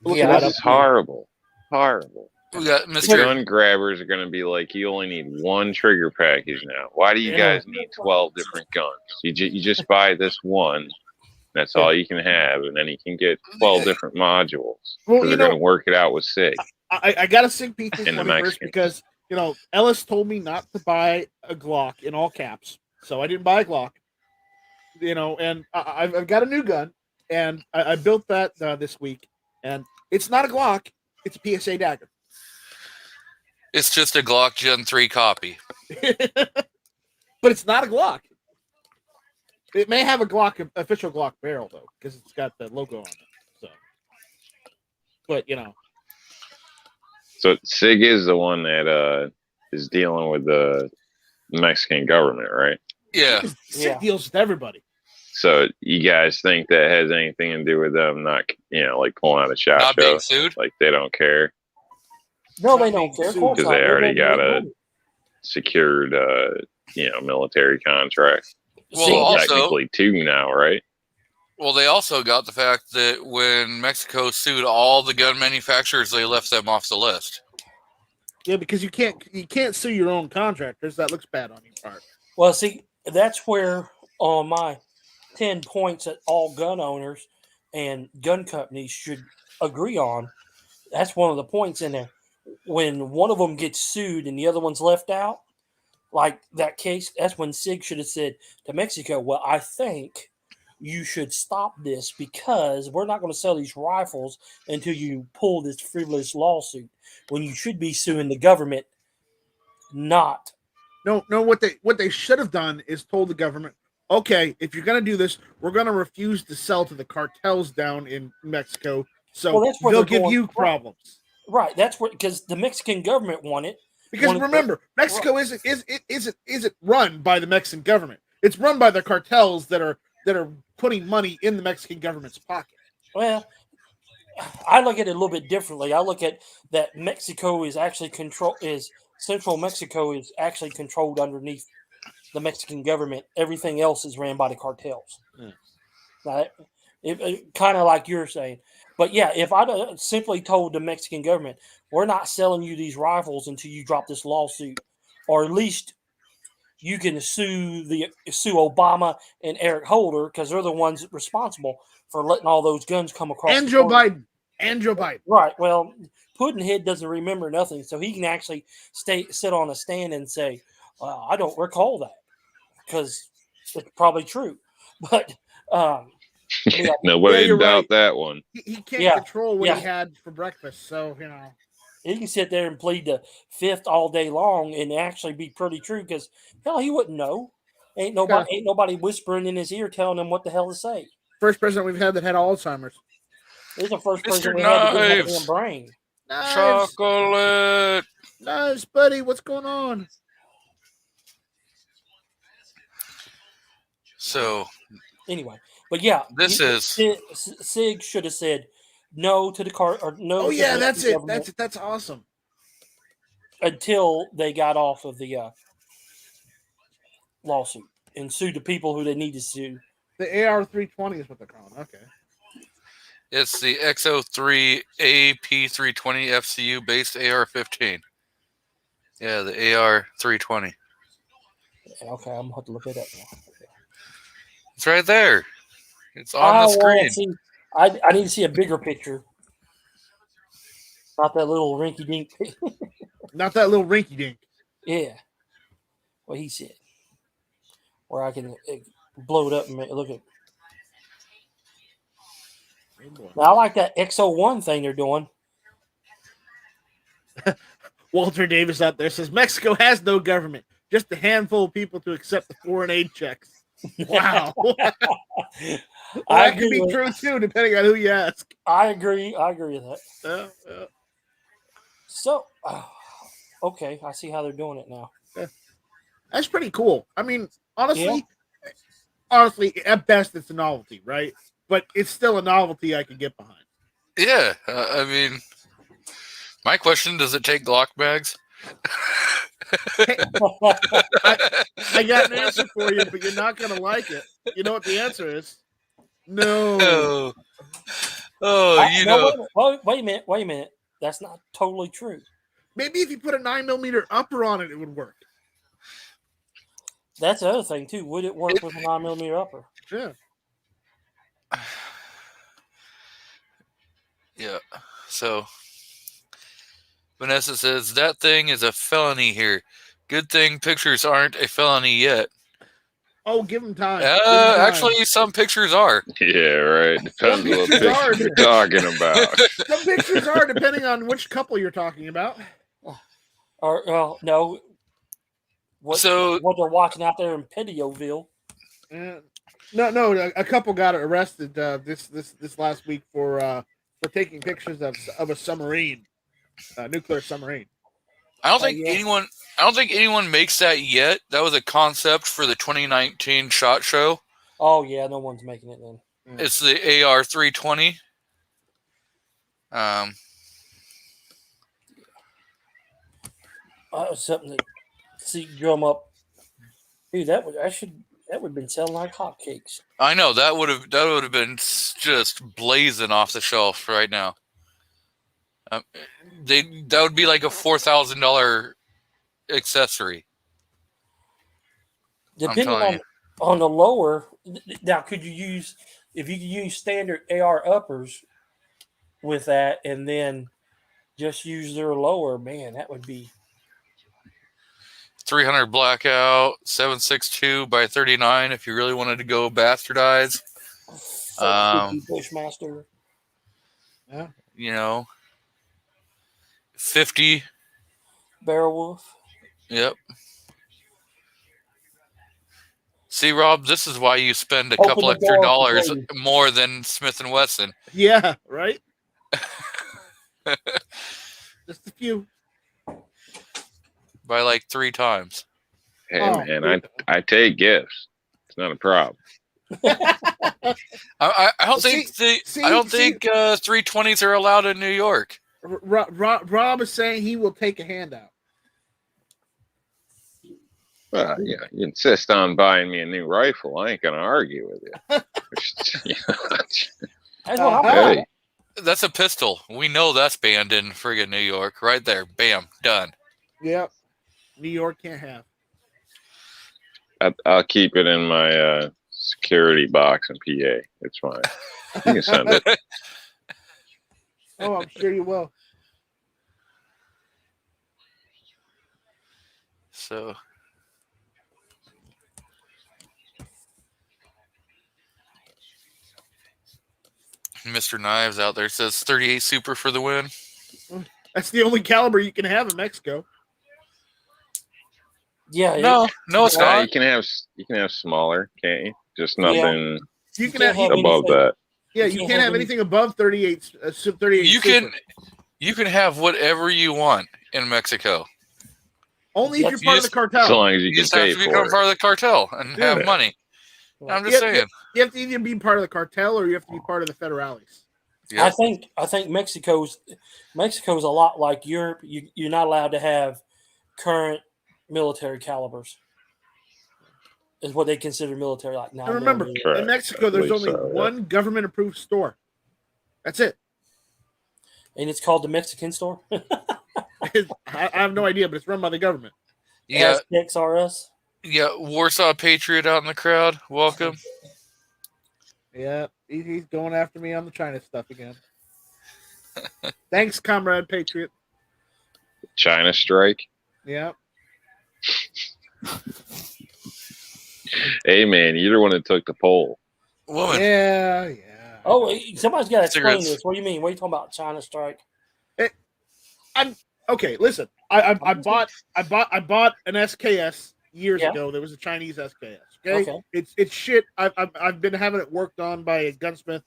Speaker 3: Yeah,
Speaker 4: This is horrible. Horrible.
Speaker 1: We got
Speaker 4: The
Speaker 1: Mr.
Speaker 4: gun grabbers are going to be like, you only need one trigger package now. Why do you guys need 12 different guns? You just buy this one. That's all you can have, and then you can get 12 different modules.
Speaker 5: Well,
Speaker 4: They're going to work it out with SIG.
Speaker 5: I got a SIG
Speaker 4: In the
Speaker 5: P220 first
Speaker 4: Mexican.
Speaker 5: because Ellis told me not to buy a Glock in all caps, so I didn't buy a Glock. And I've got a new gun, and I built that this week, and it's not a Glock, it's a PSA dagger.
Speaker 1: It's just a Glock Gen 3 copy.
Speaker 5: But it's not a Glock. It may have a official Glock barrel though, because it's got the logo on it. So, but
Speaker 4: So SIG is the one that is dealing with the Mexican government, right?
Speaker 1: Yeah.
Speaker 5: SIG deals with everybody.
Speaker 4: So you guys think that has anything to do with them not, like pulling out a shot
Speaker 1: Not
Speaker 4: show?
Speaker 1: being sued?
Speaker 4: Like they don't care
Speaker 3: No, they don't care.
Speaker 5: Because
Speaker 4: because they already got a secured, military contract.
Speaker 1: Well,
Speaker 3: See,
Speaker 1: also,
Speaker 4: Technically two now, right?
Speaker 1: well, they also got the fact that when Mexico sued all the gun manufacturers, they left them off the list.
Speaker 5: Yeah, because you can't sue your own contractors. That looks bad on your part.
Speaker 3: Well, see, that's where on my 10 points that all gun owners and gun companies should agree on. That's one of the points in there. When one of them gets sued and the other one's left out, like that case, that's when SIG should have said to Mexico, well, I think you should stop this because we're not going to sell these rifles until you pull this frivolous lawsuit, when you should be suing the government, not.
Speaker 5: No, what they should have done is told the government, okay, if you're going to do this, we're going to refuse to sell to the cartels down in Mexico, so
Speaker 3: Well, that's where
Speaker 5: they'll
Speaker 3: they're
Speaker 5: give
Speaker 3: going-
Speaker 5: you problems.
Speaker 3: Right, that's where, because the Mexican government won it.
Speaker 5: Because remember, Mexico isn't run by the Mexican government. It's run by the cartels that are putting money in the Mexican government's pocket.
Speaker 3: Well, I look at it a little bit differently. I look at that Mexico is actually Central Mexico is actually controlled underneath the Mexican government. Everything else is ran by the cartels. Right? It kind of like you're saying. But yeah, if I'd simply told the Mexican government, we're not selling you these rifles until you drop this lawsuit, or at least you can sue Obama and Eric Holder because they're the ones responsible for letting all those guns come across.
Speaker 5: And
Speaker 3: the
Speaker 5: Joe
Speaker 3: border.
Speaker 5: Biden.
Speaker 3: Right. Well, Puddinhead doesn't remember nothing, so he can actually sit on a stand and say, I don't recall that, because it's probably true. But yeah.
Speaker 4: Nobody
Speaker 5: you're
Speaker 4: doubt
Speaker 5: right.
Speaker 4: that one.
Speaker 5: He can't control what
Speaker 3: Yeah.
Speaker 5: he had for breakfast, so
Speaker 3: He can sit there and plead the fifth all day long and actually be pretty true because, hell, he wouldn't know. Ain't nobody whispering in his ear telling him what the hell to say.
Speaker 5: First president we've had that had Alzheimer's.
Speaker 3: He's the first
Speaker 1: Mr.
Speaker 3: person we had that didn't have a damn
Speaker 1: Knives.
Speaker 3: brain.
Speaker 5: Knives,
Speaker 1: Chocolate.
Speaker 5: Knives, buddy, what's going on?
Speaker 1: So
Speaker 3: Anyway, but yeah,
Speaker 1: this is
Speaker 3: Sig should have said no to the car or no.
Speaker 5: Oh
Speaker 3: to
Speaker 5: yeah,
Speaker 3: the
Speaker 5: that's it.
Speaker 3: government
Speaker 5: That's awesome.
Speaker 3: until they got off of the lawsuit and sued the people who they need to sue.
Speaker 5: The AR-320 is what they're calling. Okay.
Speaker 1: it's the XO3 AP320 FCU based AR-15. Yeah, the AR-320.
Speaker 3: Okay, I'm gonna have to look it up now.
Speaker 1: It's right there. It's on the screen.
Speaker 3: See, I need to see a bigger picture. Not that little rinky dink.
Speaker 5: Not that little rinky dink.
Speaker 3: Yeah. What he said. Where I can blow it up and look at. Now, I like that XO1 thing they're doing.
Speaker 5: Walter Davis out there says Mexico has no government, just a handful of people to accept the foreign aid checks. Wow. That could be true too, depending on who you ask.
Speaker 3: I agree with that.
Speaker 5: Yeah.
Speaker 3: So, okay, I see how they're doing it now.
Speaker 5: That's pretty cool. I mean, honestly, at best, it's a novelty, right? But it's still a novelty I can get behind.
Speaker 1: Yeah, I mean, my question: does it take Glock bags?
Speaker 5: I got an answer for you, but you're not going to like it. You know what the answer is? No.
Speaker 1: You know.
Speaker 3: Wait a minute. That's not totally true.
Speaker 5: Maybe if you put a 9mm upper on it, it would work.
Speaker 3: That's the other thing too. Would it work with a 9mm upper?
Speaker 5: Yeah.
Speaker 1: Yeah. So Vanessa says that thing is a felony here. Good thing pictures aren't a felony yet.
Speaker 5: Oh, give them time. Give 'em time.
Speaker 1: Actually, some pictures are.
Speaker 4: Yeah, right. Depends what picture you're talking about.
Speaker 5: Some pictures are, depending on which couple you're talking about.
Speaker 3: Or no. What they're watching out there in Pettioville.
Speaker 5: No. A couple got arrested this last week for taking pictures of a submarine, a nuclear submarine.
Speaker 1: I don't think anyone makes that yet. That was a concept for the 2019 SHOT Show.
Speaker 3: Oh yeah, no one's making it then.
Speaker 1: It's the AR-320.
Speaker 3: Something to see drum up. Dude, that would have been selling like hotcakes.
Speaker 1: I know that would have been just blazing off the shelf right now. That would be like a $4,000 accessory.
Speaker 3: Depending on the lower. Now, could you use if you could use standard AR uppers with that, and then just use their lower? Man, that would be
Speaker 1: 300 blackout, 7.62 by 39. If you really wanted to go bastardize,
Speaker 3: Bushmaster.
Speaker 5: Yeah,
Speaker 1: 50
Speaker 3: Beowulf.
Speaker 1: Yep. See, Rob, this is why you spend a couple extra dollars more than Smith & Wesson.
Speaker 5: Yeah, right? Just a few.
Speaker 1: By like 3 times.
Speaker 4: Hey, man, I take gifts. It's not a problem.
Speaker 1: I don't think 320s are allowed in New York.
Speaker 5: Rob is saying he will take a handout.
Speaker 4: Well, yeah, you insist on buying me a new rifle. I ain't gonna argue with you.
Speaker 1: Hey. That's a pistol. We know that's banned in friggin' New York. Right there. Bam. Done.
Speaker 5: Yep. New York can't have.
Speaker 4: I'll keep it in my security box in PA. It's fine. You can send it.
Speaker 5: Oh, I'm sure you will.
Speaker 1: So, Mr. Knives out there says 38 Super for the win.
Speaker 5: That's the only caliber you can have in Mexico.
Speaker 3: Yeah.
Speaker 1: No, it's
Speaker 4: Nah,
Speaker 1: not.
Speaker 4: you can have smaller, can't you? Just
Speaker 3: Yeah.
Speaker 4: nothing
Speaker 5: You can
Speaker 3: can't
Speaker 5: have,
Speaker 3: have
Speaker 4: above
Speaker 3: anything.
Speaker 4: that.
Speaker 5: yeah,
Speaker 3: you
Speaker 5: you
Speaker 3: can't
Speaker 5: can't
Speaker 3: have
Speaker 5: have
Speaker 3: any-
Speaker 5: anything above 38. 38
Speaker 1: You
Speaker 5: super.
Speaker 1: can have whatever you want in Mexico.
Speaker 5: Only if
Speaker 3: Yes,
Speaker 5: you're
Speaker 1: you
Speaker 5: part of the
Speaker 1: just-
Speaker 4: As
Speaker 5: cartel.
Speaker 4: long as you
Speaker 1: You
Speaker 4: can
Speaker 1: just have
Speaker 4: pay
Speaker 1: to
Speaker 4: for
Speaker 1: become
Speaker 4: it.
Speaker 1: part of the cartel and have
Speaker 4: Yeah.
Speaker 1: money. I'm just
Speaker 5: Yeah,
Speaker 1: saying.
Speaker 5: You have to either be part of the cartel or you have to be part of the federales.
Speaker 3: I
Speaker 1: Yep.
Speaker 3: think Mexico's a lot like Europe. You're not allowed to have current military calibers. Is what they consider military, like 9
Speaker 5: And remember,
Speaker 3: millimeter.
Speaker 4: Correct.
Speaker 5: in Mexico,
Speaker 4: I
Speaker 5: there's
Speaker 4: believe
Speaker 5: only
Speaker 4: so, yeah.
Speaker 5: one government-approved store. That's it.
Speaker 3: And it's called the Mexican store.
Speaker 5: I have no idea, but it's run by the government.
Speaker 1: You got
Speaker 3: Aztecs R Us.
Speaker 1: Warsaw Patriot out in the crowd. Welcome.
Speaker 5: Yeah, he's going after me on the China stuff again. Thanks, Comrade Patriot.
Speaker 4: China strike.
Speaker 5: Yeah.
Speaker 4: Hey man, you're the one that took the poll.
Speaker 1: Woman.
Speaker 5: Yeah.
Speaker 3: Oh, somebody's got to explain
Speaker 1: Cigarettes.
Speaker 3: this. What do you mean? What are you talking about? China strike?
Speaker 5: Okay, listen. I bought an SKS years
Speaker 3: Yeah.
Speaker 5: ago. There was a Chinese SKS. Okay,
Speaker 3: Okay.
Speaker 5: it's shit. I've been having it worked on by a gunsmith,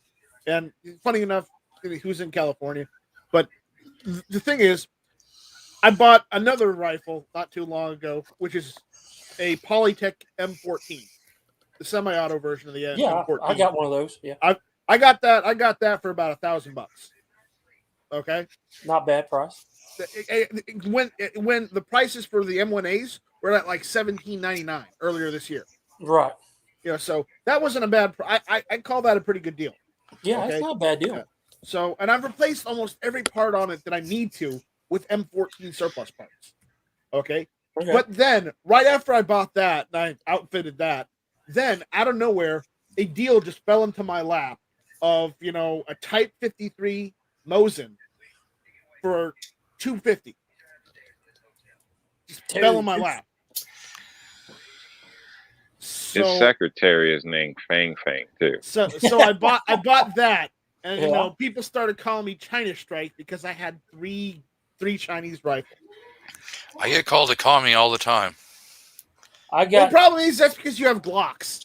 Speaker 5: and funny enough, who's in California. But the thing is, I bought another rifle not too long ago, which is a Polytech M14, the semi-auto version of the
Speaker 3: Yeah,
Speaker 5: M14.
Speaker 3: I got one of those. Yeah,
Speaker 5: I got that for about $1,000. Okay.
Speaker 3: not bad price.
Speaker 5: When the prices for the M1As were at like $17.99 earlier this year,
Speaker 3: Right.
Speaker 5: so that wasn't a bad. I call that a pretty good deal.
Speaker 3: Yeah,
Speaker 5: Okay.
Speaker 3: it's not a bad deal.
Speaker 5: Yeah. So, and I've replaced almost every part on it that I need to with M14 surplus parts. Okay.
Speaker 3: Okay.
Speaker 5: But then, right after I bought that and I outfitted that, then out of nowhere, a deal just fell into my lap of a Type 53 Mosin for $250. Just fell in my lap.
Speaker 4: His secretary is named Fang Fang too.
Speaker 5: So I bought that, and
Speaker 3: Yeah.
Speaker 5: people started calling me China Strike because I had three Chinese rifles.
Speaker 1: I get called a commie all the time.
Speaker 3: I
Speaker 5: The
Speaker 3: got.
Speaker 5: problem is that's because you have Glocks.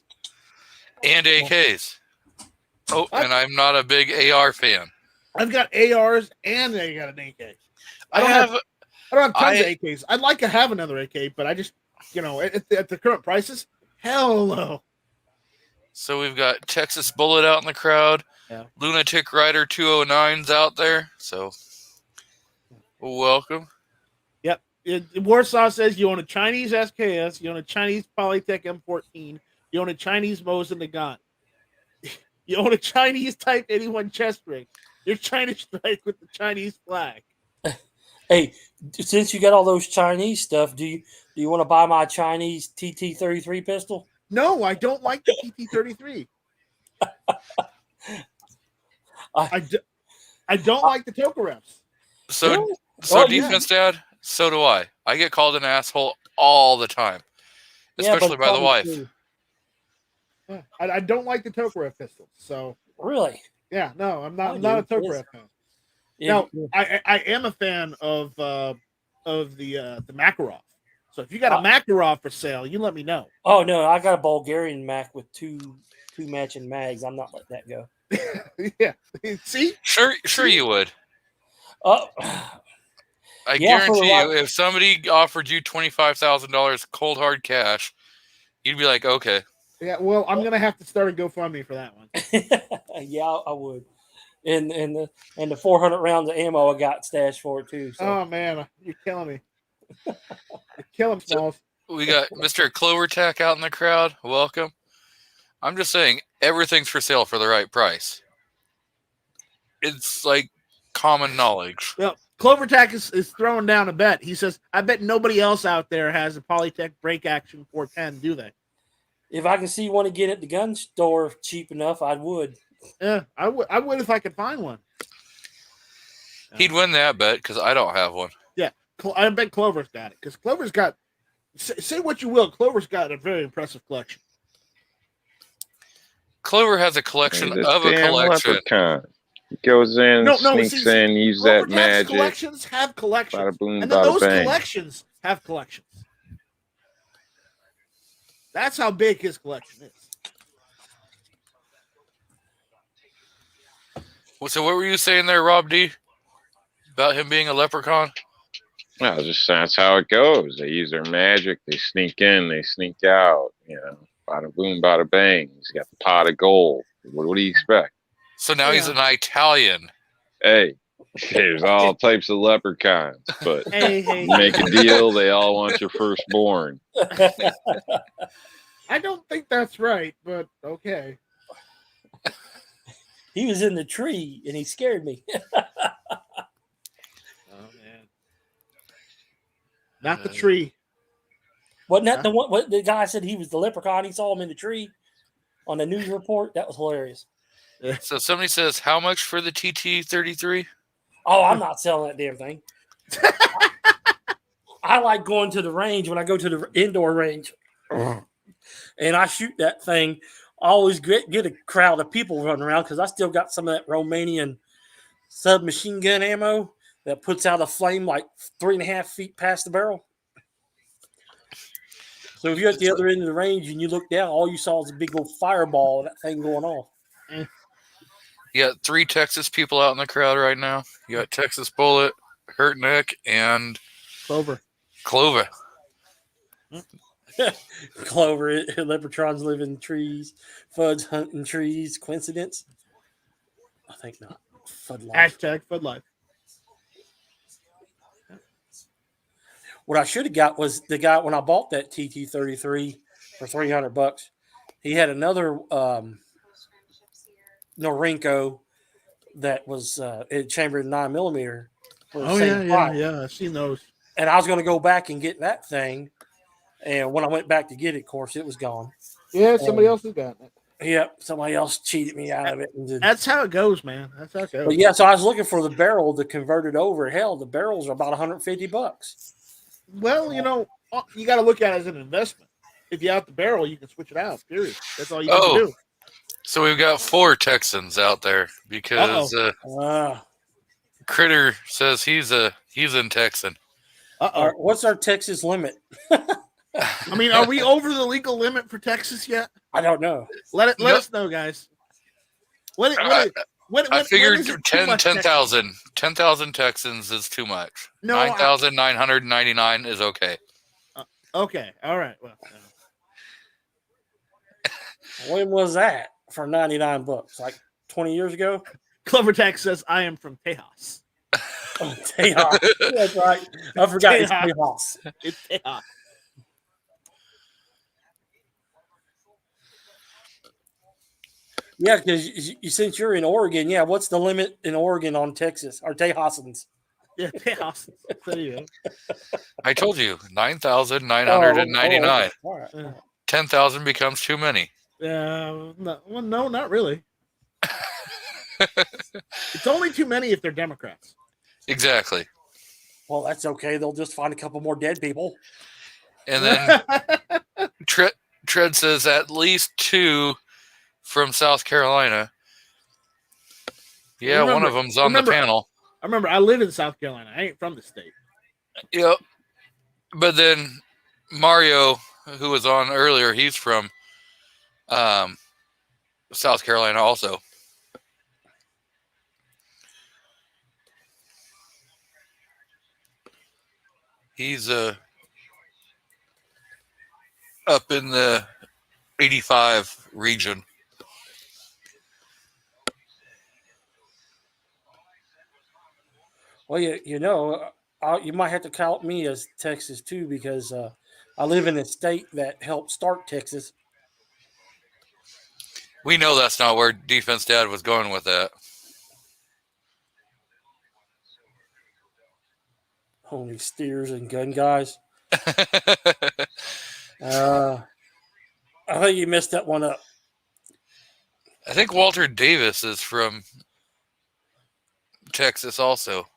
Speaker 1: And AKs. Oh,
Speaker 5: What?
Speaker 1: and I'm not a big AR fan.
Speaker 5: I've got ARs and I got an AK.
Speaker 1: I don't have
Speaker 5: I don't have tons of AKs. I'd like to have another AK, but I just at the current prices, hell no.
Speaker 1: So we've got Texas Bullet out in the crowd.
Speaker 5: Yeah.
Speaker 1: Lunatic Rider 209's out there. So welcome.
Speaker 5: Warsaw says you own a Chinese SKS, you own a Chinese Polytech M14, you own a Chinese Mosin Nagant, you own a Chinese Type 81 chest rig. You're China Strike with the Chinese flag.
Speaker 3: Hey, since you got all those Chinese stuff, do you want to buy my Chinese TT-33 pistol?
Speaker 5: No, I don't like the TT-33. I don't like the Tokarevs.
Speaker 1: So
Speaker 3: Really?
Speaker 1: so
Speaker 3: Well, yeah.
Speaker 1: defense dad, so do I. I get called an asshole all the time.
Speaker 3: Yeah, but
Speaker 1: Especially by the
Speaker 3: probably
Speaker 1: wife.
Speaker 3: too.
Speaker 5: I don't like the Tokarev pistols. So
Speaker 3: Really?
Speaker 5: yeah, no, I'm
Speaker 3: I
Speaker 5: not a
Speaker 3: do.
Speaker 5: Tokarev fan.
Speaker 3: Yeah.
Speaker 5: Now, I am a fan of the Makarov. So if you got a Makarov for sale, you let me know.
Speaker 3: Oh no, I got a Bulgarian Mac with two matching mags. I'm not letting that go.
Speaker 5: Yeah. See?
Speaker 1: Sure you would.
Speaker 3: Oh,
Speaker 1: I
Speaker 3: Yeah, for
Speaker 1: guarantee
Speaker 3: a
Speaker 1: you, if somebody offered you $25,000 cold hard cash, you'd be like, okay.
Speaker 5: Yeah, well, I'm gonna have to start a GoFundMe for that one.
Speaker 3: yeah, I would. And the 400 rounds of ammo I got stashed for it too. So.
Speaker 5: Oh man, you're killing me. You're killing Smalls.
Speaker 1: We got Mr. Clovertack out in the crowd. Welcome. I'm just saying, everything's for sale for the right price. It's like common knowledge.
Speaker 5: Well, Clovertack is throwing down a bet. He says, "I bet nobody else out there has a Polytech break action 410, do they?"
Speaker 3: If I can see one again at the gun store cheap enough, I would.
Speaker 5: Yeah, I would if I could find one.
Speaker 1: He'd win that bet because I don't have one.
Speaker 5: Yeah, I bet Clover's got it because Clover's got. Say what you will, Clover's got a very impressive collection.
Speaker 1: Clover has a collection
Speaker 4: He's
Speaker 1: of a
Speaker 4: damn
Speaker 1: collection.
Speaker 4: leprechaun. He goes in, sneaks in, use that
Speaker 5: Clovertax's
Speaker 4: magic.
Speaker 5: collections have collections,
Speaker 4: Bada boom,
Speaker 5: and then
Speaker 4: bada
Speaker 5: those
Speaker 4: bang.
Speaker 5: collections have collections. That's how big his collection is.
Speaker 1: So what were you saying there, Rob D? About him being a leprechaun?
Speaker 4: Well, just that's how it goes. They use their magic. They sneak in. They sneak out. You know, bada boom, bada bang. He's got the pot of gold. What do you expect?
Speaker 1: So now he's an Italian.
Speaker 4: Hey, there's all types of leprechauns, but
Speaker 5: Hey.
Speaker 4: make a deal. They all want your firstborn.
Speaker 5: I don't think that's right, but okay.
Speaker 3: He was in the tree and he scared me.
Speaker 5: Oh man. Not the tree.
Speaker 3: Wasn't that the one? What the guy said he was the leprechaun? He saw him in the tree on the news report. That was hilarious.
Speaker 1: So somebody says, how much for the TT-33?
Speaker 3: Oh, I'm not selling that damn thing. I like going to the range when I go to the indoor range, and I shoot that thing. I always get a crowd of people running around because I still got some of that Romanian submachine gun ammo that puts out a flame like 3.5 feet past the barrel. So if you're at the other end of the range and you look down, all you saw is a big old fireball of that thing going off.
Speaker 1: You got 3 Texas people out in the crowd right now. You got Texas Bullet, Hurt Nick, and
Speaker 5: Clover.
Speaker 1: Clover.
Speaker 3: Clover, leprechauns live in trees, Fuds hunt in trees. Coincidence? I think not. Fud life.
Speaker 5: Hashtag Fud Life.
Speaker 3: What I should have got was the guy when I bought that TT-33 for $300. He had another Norinco that was chambered 9mm.
Speaker 5: Oh yeah. I've seen those.
Speaker 3: And I was going to go back and get that thing. And when I went back to get it, of course, it was gone.
Speaker 5: Yeah, somebody else has gotten it.
Speaker 3: Yep, somebody else cheated me out of it.
Speaker 5: That's how it goes, man. That's how it goes.
Speaker 3: But yeah, so I was looking for the barrel to convert it over. Hell, the barrels are about $150.
Speaker 5: Well, you know, you got to look at it as an investment. If you out the barrel, you can switch it out. Period. That's all you can do.
Speaker 1: So we've got 4 Texans out there because Critter says he's in Texan.
Speaker 3: What's our Texas limit?
Speaker 5: I mean, are we over the legal limit for Texas yet?
Speaker 3: I don't know.
Speaker 5: Let us know, guys.
Speaker 1: I figured
Speaker 5: when is it too much
Speaker 1: 10,000 Texans is too much.
Speaker 5: No,
Speaker 1: 9,999 is okay.
Speaker 5: Okay, all right. Well,
Speaker 3: When was that for $99? Like 20 years ago?
Speaker 5: Clover Tech says, "I am from Tejas."
Speaker 3: Oh, Tejas. That's right. I forgot it's Tejas.
Speaker 5: It's Tejas.
Speaker 3: Yeah, because since you're in Oregon, what's the limit in Oregon on Texas or Tejasans?
Speaker 5: Yeah, Tejas. There you go.
Speaker 1: I told you 9,999.
Speaker 3: All right.
Speaker 1: 10,000 becomes too many.
Speaker 5: No, not really. It's only too many if they're Democrats.
Speaker 1: Exactly.
Speaker 3: Well, that's okay. They'll just find a couple more dead people.
Speaker 1: And then Tread says at least 2 from South Carolina. Yeah, one of them's on the panel.
Speaker 5: I remember I live in South Carolina. I ain't from the state.
Speaker 1: Yep. But then Mario, who was on earlier, he's from South Carolina also. He's up in the 85 region.
Speaker 3: Well, you might have to count me as Texas too because I live in a state that helped start Texas.
Speaker 1: We know that's not where Defense Dad was going with that.
Speaker 3: Only steers and gun guys. I think you messed that one up.
Speaker 1: I think Walter Davis is from Texas also.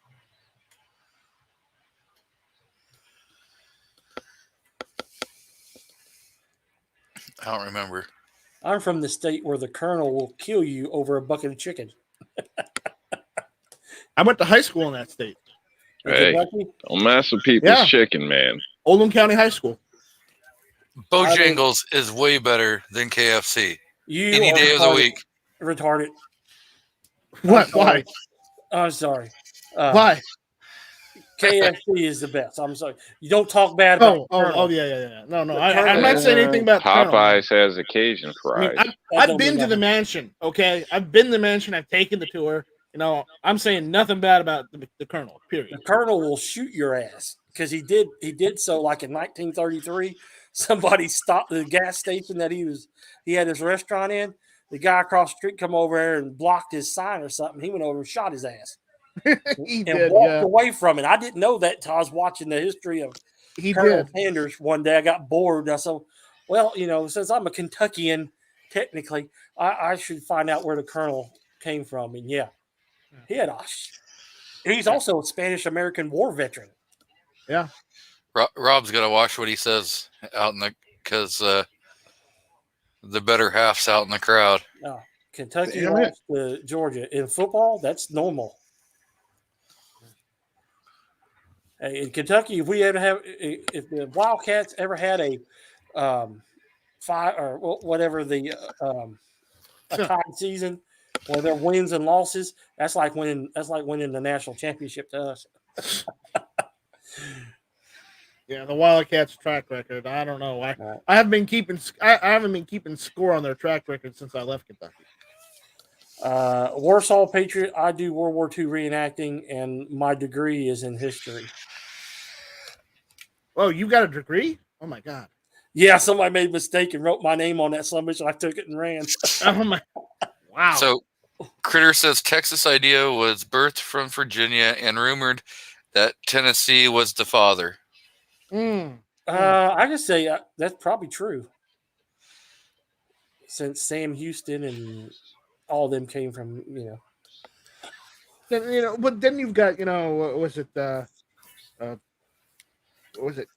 Speaker 1: I don't remember.
Speaker 3: I'm from the state where the colonel will kill you over a bucket of chicken.
Speaker 5: I went to high school in that state.
Speaker 4: Hey, don't mess with people's chicken, man.
Speaker 5: Oldham County High School.
Speaker 1: Bojangles is way better than KFC.
Speaker 3: You
Speaker 1: Any
Speaker 3: are
Speaker 1: day of the
Speaker 3: retarded.
Speaker 1: week.
Speaker 3: Retarded.
Speaker 5: What?
Speaker 3: sorry.
Speaker 5: Why?
Speaker 3: I'm sorry.
Speaker 5: Why?
Speaker 3: KFC is the best. I'm sorry. You don't talk bad about
Speaker 5: Yeah. No.
Speaker 3: The
Speaker 5: I'm
Speaker 3: Colonel-
Speaker 5: not saying anything about the Colonel.
Speaker 4: Popeyes has occasion
Speaker 5: I mean,
Speaker 4: fries.
Speaker 5: I've been to the mansion. Okay, I've been to the mansion. I've taken the tour. You know, I'm saying nothing bad about the Colonel. Period.
Speaker 3: The Colonel will shoot your ass because he did so like in 1933. Somebody stopped the gas station that he had his restaurant in. The guy across the street come over there and blocked his sign or something. He went over and shot his ass.
Speaker 5: He
Speaker 3: and
Speaker 5: did,
Speaker 3: walked
Speaker 5: yeah.
Speaker 3: away from it. I didn't know that until I was watching the history of
Speaker 5: He
Speaker 3: Colonel
Speaker 5: did.
Speaker 3: Sanders one day. I got bored. I said, well, you know, since I'm a Kentuckian, technically, I should find out where the Colonel came from. And yeah, he's also a Spanish American war veteran.
Speaker 5: Yeah.
Speaker 1: Rob's got to watch what he says out in because the better half's out in the crowd.
Speaker 3: Kentucky
Speaker 5: Damn it.
Speaker 3: lost to Georgia. In football, that's normal. Hey, in Kentucky, if the Wildcats ever had a whatever the a tied season where there wins and losses, that's like winning the national championship to us.
Speaker 5: Yeah, the Wildcats track record. I don't know. I haven't been keeping score on their track record since I left Kentucky.
Speaker 3: Warsaw Patriot. I do World War II reenacting, and my degree is in history.
Speaker 5: Oh, you got a degree? Oh my god.
Speaker 3: Yeah, somebody made a mistake and wrote my name on that summit, and I took it and ran.
Speaker 5: Oh my. Wow.
Speaker 1: So, Critter says Texas idea was birthed from Virginia and rumored that Tennessee was the father.
Speaker 3: I just say that's probably true. Since Sam Houston and all of them came from,
Speaker 5: Then, but then you've got, what was it? What was it?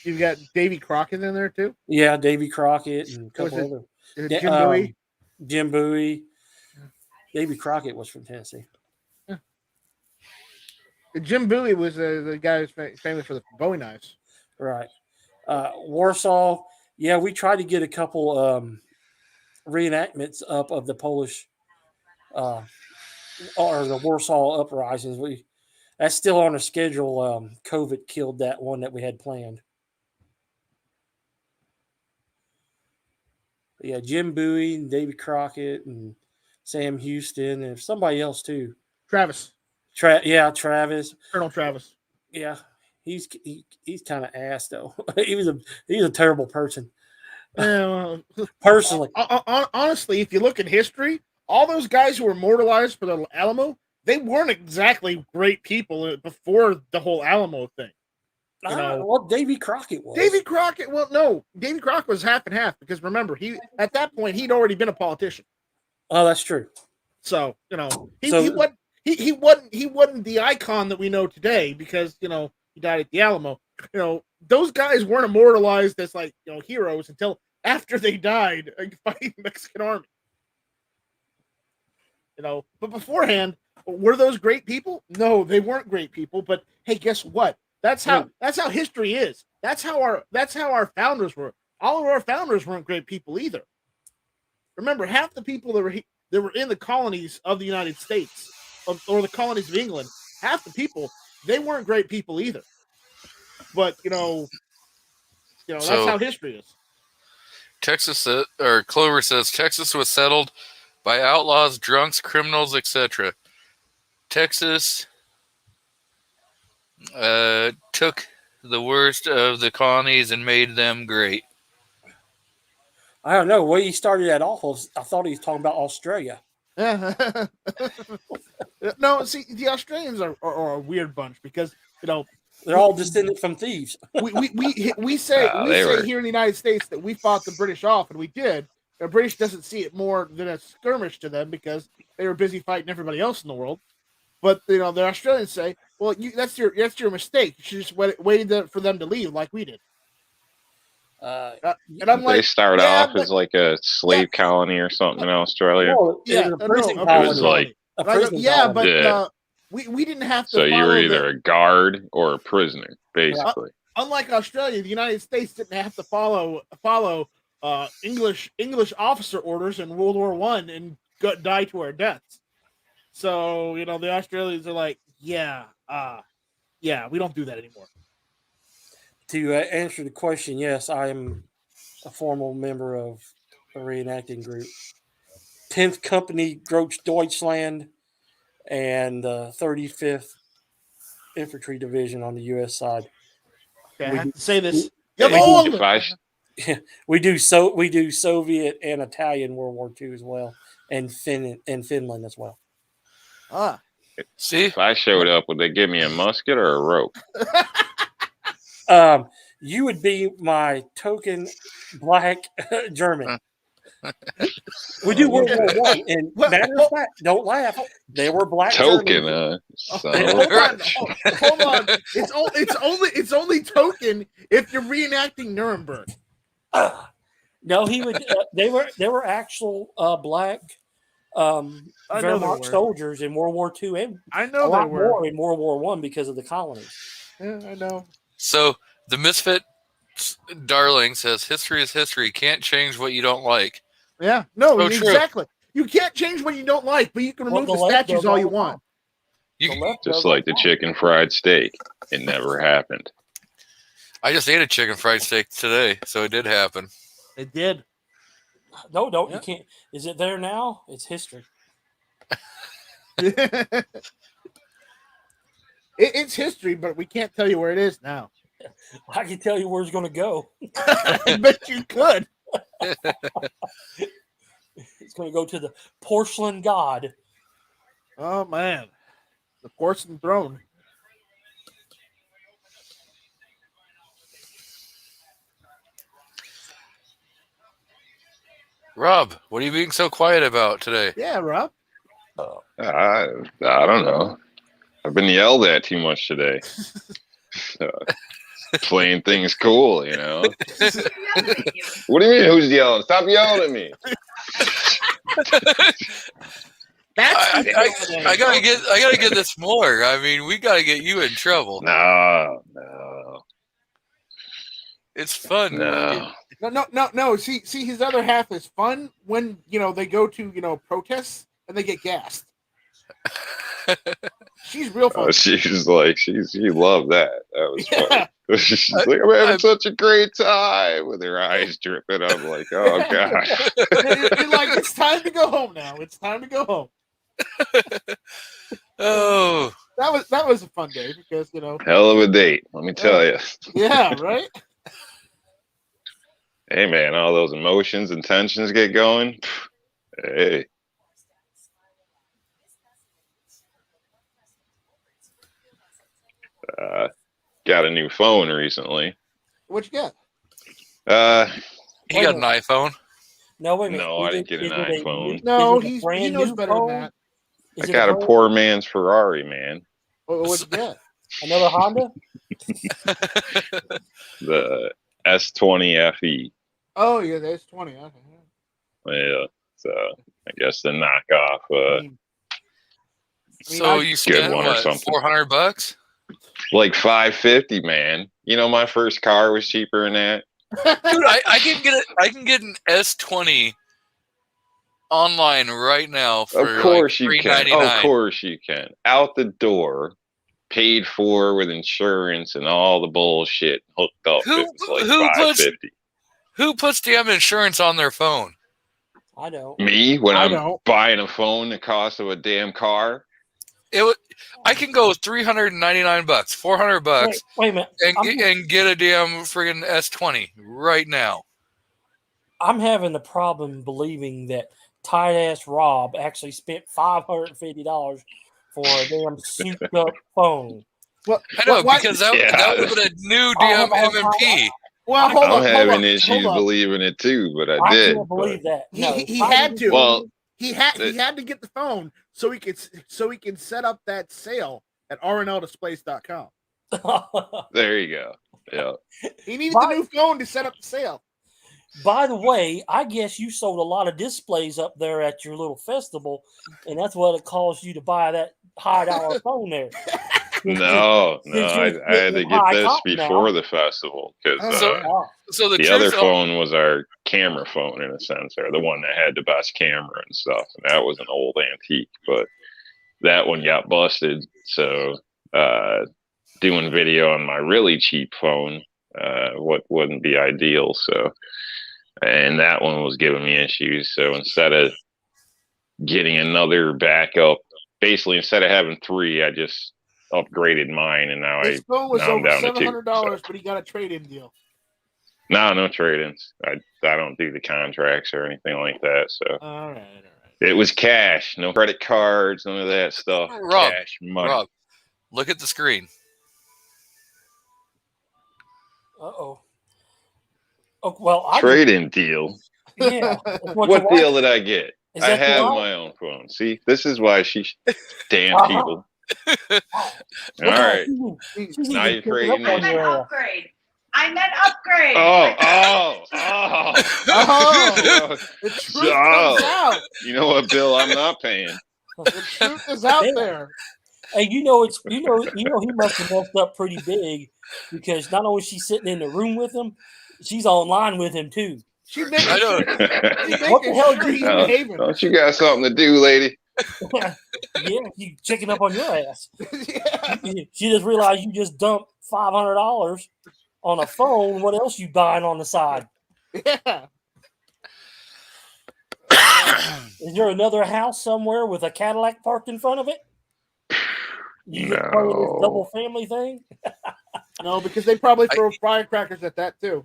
Speaker 5: You've got Davy Crockett in there too.
Speaker 3: Yeah, Davy Crockett and a couple other
Speaker 5: Jim Bowie.
Speaker 3: Jim Bowie. Davy Crockett was from Tennessee.
Speaker 5: Yeah. Jim Bowie was the guy who's famous for the Bowie knives.
Speaker 3: Right. Warsaw. Yeah, we tried to get a couple reenactments up of the Polish or the Warsaw uprisings. That's still on the schedule. COVID killed that one that we had planned. Yeah, Jim Bowie and Davy Crockett and Sam Houston and somebody else too.
Speaker 5: Travis.
Speaker 3: Travis.
Speaker 5: Colonel Travis.
Speaker 3: Yeah, he's kind of ass though. He's a terrible person. Personally,
Speaker 5: honestly, if you look at history, all those guys who were immortalized for the Alamo, they weren't exactly great people before the whole Alamo thing.
Speaker 3: Well, Davy Crockett was.
Speaker 5: Davy Crockett was half and half because remember, at that point he'd already been a politician.
Speaker 3: Oh, that's true.
Speaker 5: So he wasn't the icon that we know today because he died at the Alamo. Those guys weren't immortalized as heroes until after they died fighting the Mexican army. But beforehand, were those great people? No, they weren't great people. But hey, guess what? That's how history is. That's how our founders were. All of our founders weren't great people either. Remember, half the people that were in the colonies of the United States or the colonies of England, half the people, they weren't great people either. But that's how history is.
Speaker 1: Clover says Texas was settled by outlaws, drunks, criminals, etc. Texas took the worst of the colonies and made them great.
Speaker 3: I don't know. Where he started that off, I thought he was talking about Australia.
Speaker 5: No, see, the Australians are a weird bunch because
Speaker 3: they're all descended from thieves.
Speaker 5: we say here in the United States that we fought the British off, and we did. The British doesn't see it more than a skirmish to them because they were busy fighting everybody else in the world. But the Australians say, "Well, that's your mistake. You should just waited for them to leave like we did." And I'm like,
Speaker 4: they start off as like a slave colony or something in Australia.
Speaker 3: It was
Speaker 4: like
Speaker 3: a prison
Speaker 5: but we didn't have to.
Speaker 4: So you were either a guard or a prisoner, basically.
Speaker 5: unlike Australia, the United States didn't have to follow English officer orders in World War One and die to our deaths. So the Australians are like, yeah, we don't do that anymore.
Speaker 3: To answer the question, yes, I am a formal member of a reenacting group. 10th Company Groß Deutschland and 35th Infantry Division on the U.S. side.
Speaker 5: Okay, I
Speaker 3: We
Speaker 5: have
Speaker 3: do-
Speaker 5: to say this.
Speaker 4: If I
Speaker 3: We do Soviet and Italian World War II as well, and Finland as well.
Speaker 1: See,
Speaker 4: if I showed up, would they give me a musket or a rope?
Speaker 3: You would be my token black German. We do World War One, and matter of fact, don't laugh. They were black
Speaker 4: Token,
Speaker 3: Germans.
Speaker 5: Hold on. It's only token if you're reenacting Nuremberg.
Speaker 3: No, he would. They were actual black
Speaker 5: I know they
Speaker 3: Wehrmacht
Speaker 5: were.
Speaker 3: soldiers in World War II, and
Speaker 5: I
Speaker 3: a
Speaker 5: know they
Speaker 3: lot
Speaker 5: were.
Speaker 3: more in World War One because of the colonies.
Speaker 5: Yeah, I know.
Speaker 1: so the Misfit Darling says, "History is history. Can't change what you don't like."
Speaker 5: Yeah, no,
Speaker 1: So true.
Speaker 5: exactly. You can't change what you don't like, but you can remove
Speaker 3: Well,
Speaker 5: the
Speaker 3: the left
Speaker 5: statues
Speaker 3: does
Speaker 5: all
Speaker 3: all
Speaker 5: you
Speaker 3: the
Speaker 5: want.
Speaker 1: You,
Speaker 3: The left
Speaker 4: Just
Speaker 3: does
Speaker 4: like the
Speaker 3: all-
Speaker 4: chicken fried steak. It never happened.
Speaker 1: I just ate a chicken fried steak today, so it did happen.
Speaker 5: It did.
Speaker 3: No, don't.
Speaker 5: Yeah.
Speaker 3: You can't. Is it there now? It's history.
Speaker 5: It's history, but we can't tell you where it is now.
Speaker 3: I can tell you where it's going to go.
Speaker 5: I bet you could.
Speaker 3: It's going to go to the porcelain god.
Speaker 5: Oh man, the porcelain throne.
Speaker 1: Rob, what are you being so quiet about today?
Speaker 5: Yeah, Rob.
Speaker 4: I don't know. I've been yelled at too much today. Playing things cool, you know. What do you mean? Who's yelling? Stop yelling at me!
Speaker 5: That's
Speaker 1: I gotta get this more. I mean, we gotta get you in trouble.
Speaker 4: No.
Speaker 1: It's fun.
Speaker 5: No. See, his other half is fun when they go to protests and they get gassed. She's real fun.
Speaker 4: Oh, she loved that. That was
Speaker 5: Yeah.
Speaker 4: funny. She's like, I'm having such a great time with her eyes dripping. I'm like, oh gosh.
Speaker 5: You're like, it's time to go home now. It's time to go home.
Speaker 1: Oh,
Speaker 5: That was a fun day because
Speaker 4: Hell of a date, let me tell you.
Speaker 5: yeah, right.
Speaker 4: Hey man, all those emotions and tensions get going. Hey. Got a new phone recently.
Speaker 5: What you got?
Speaker 1: he got an iPhone.
Speaker 3: No, wait a minute.
Speaker 4: No, I didn't get an iPhone.
Speaker 5: No,
Speaker 3: is it a
Speaker 5: he
Speaker 3: brand
Speaker 5: knows
Speaker 3: new
Speaker 5: better than
Speaker 3: phone?
Speaker 5: that.
Speaker 3: Is
Speaker 4: I
Speaker 3: it
Speaker 4: got a
Speaker 3: brand-
Speaker 4: poor man's Ferrari, man.
Speaker 5: What you got?
Speaker 3: Another Honda?
Speaker 4: The S20 FE.
Speaker 5: Oh yeah, there's 20. Okay.
Speaker 4: Yeah, so I guess the knockoff.
Speaker 1: So you spent
Speaker 4: one or
Speaker 1: what,
Speaker 4: something.
Speaker 1: $400?
Speaker 4: Like $550, man. You know, my first car was cheaper than that.
Speaker 1: Dude, I can get it. I can get an S20 online right now for
Speaker 4: Of course
Speaker 1: like
Speaker 4: you can.
Speaker 1: $399.
Speaker 4: Of course you can. Out the door, paid for with insurance and all the bullshit hooked up.
Speaker 1: Who-
Speaker 4: It was like
Speaker 1: who puts-
Speaker 4: $550.
Speaker 1: Who puts damn insurance on their phone?
Speaker 3: I don't.
Speaker 4: Me when
Speaker 5: I
Speaker 4: I'm
Speaker 5: don't.
Speaker 4: buying a phone the cost of a damn car.
Speaker 1: I can go $399, $400,
Speaker 3: Wait a minute.
Speaker 1: and get a damn friggin' S20 right now.
Speaker 3: I'm having the problem believing that tight ass Rob actually spent $550 for a damn souped up phone.
Speaker 5: Well,
Speaker 1: I know
Speaker 5: why-
Speaker 1: because that
Speaker 4: Yeah.
Speaker 1: would have been a new damn MMP.
Speaker 5: well, hold
Speaker 4: I'm
Speaker 5: on,
Speaker 4: having
Speaker 5: hold on,
Speaker 4: issues
Speaker 5: hold on.
Speaker 4: believing it too, but I
Speaker 3: I
Speaker 4: did.
Speaker 3: can't believe that.
Speaker 5: He-
Speaker 3: No,
Speaker 5: he had to.
Speaker 4: Well,
Speaker 5: He had to get the phone so he could set up that sale at rnldisplays.com.
Speaker 4: There you go. Yeah.
Speaker 5: He needed
Speaker 3: But-
Speaker 5: the new phone to set up the sale.
Speaker 3: By the way, I guess you sold a lot of displays up there at your little festival, and that's what it caused you to buy that high dollar phone there.
Speaker 4: No,
Speaker 3: Since
Speaker 4: I
Speaker 3: you're
Speaker 4: had to
Speaker 3: sitting
Speaker 4: get
Speaker 3: high
Speaker 4: this
Speaker 3: top now.
Speaker 4: before the festival because
Speaker 1: So-
Speaker 3: Oh,
Speaker 1: So the
Speaker 4: the other
Speaker 1: truth,
Speaker 4: phone was our camera phone in a sense, or the one that had the best camera and stuff. And that was an old antique, but that one got busted. So doing video on my really cheap phone, what wouldn't be ideal. So, and that one was giving me issues. So instead of getting another backup, basically instead of having three, I just upgraded mine, and now
Speaker 5: His phone was
Speaker 4: now I'm
Speaker 5: over
Speaker 4: down to two,
Speaker 5: $700, but he got a trade-in deal.
Speaker 4: no trade-ins. I don't do the contracts or anything like that. So
Speaker 5: All right.
Speaker 4: it was cash, no credit cards, none of that stuff.
Speaker 1: Rob,
Speaker 4: Cash money.
Speaker 1: Rob, look at the screen.
Speaker 3: oh. Oh, well, I
Speaker 4: Trade-in deal.
Speaker 3: yeah.
Speaker 4: What deal did I get?
Speaker 3: Is
Speaker 4: I
Speaker 3: that the
Speaker 4: have
Speaker 3: one?
Speaker 4: my own phone. See, this is why damn
Speaker 3: Uh-huh.
Speaker 4: people.
Speaker 3: Look
Speaker 4: All
Speaker 3: at
Speaker 4: right.
Speaker 3: her. She's
Speaker 4: Now
Speaker 3: even
Speaker 4: you're
Speaker 3: picking up
Speaker 4: trading
Speaker 3: on
Speaker 4: in.
Speaker 3: your ass.
Speaker 6: upgrade. I meant upgrade.
Speaker 4: Oh.
Speaker 5: Oh, the truth comes out.
Speaker 4: You know what, Bill? I'm not paying.
Speaker 5: The truth is out
Speaker 3: Yeah.
Speaker 5: there.
Speaker 3: Hey, you know he must have messed up pretty big because not only is she sitting in the room with him, she's online with him too.
Speaker 5: She making
Speaker 1: I know.
Speaker 5: sure, she's
Speaker 3: What the
Speaker 5: making
Speaker 3: hell
Speaker 5: sure
Speaker 3: did
Speaker 5: he's
Speaker 3: you
Speaker 4: Oh,
Speaker 5: behaving.
Speaker 4: don't you got something to do, lady?
Speaker 3: Yeah, you checking up on your ass.
Speaker 5: Yeah.
Speaker 3: She just realized you just dumped $500 on a phone. What else you buying on the side?
Speaker 5: Yeah.
Speaker 3: Is there another house somewhere with a Cadillac parked in front of it? You just playing this
Speaker 4: No.
Speaker 3: double family thing?
Speaker 5: No, because they probably throw firecrackers at that too.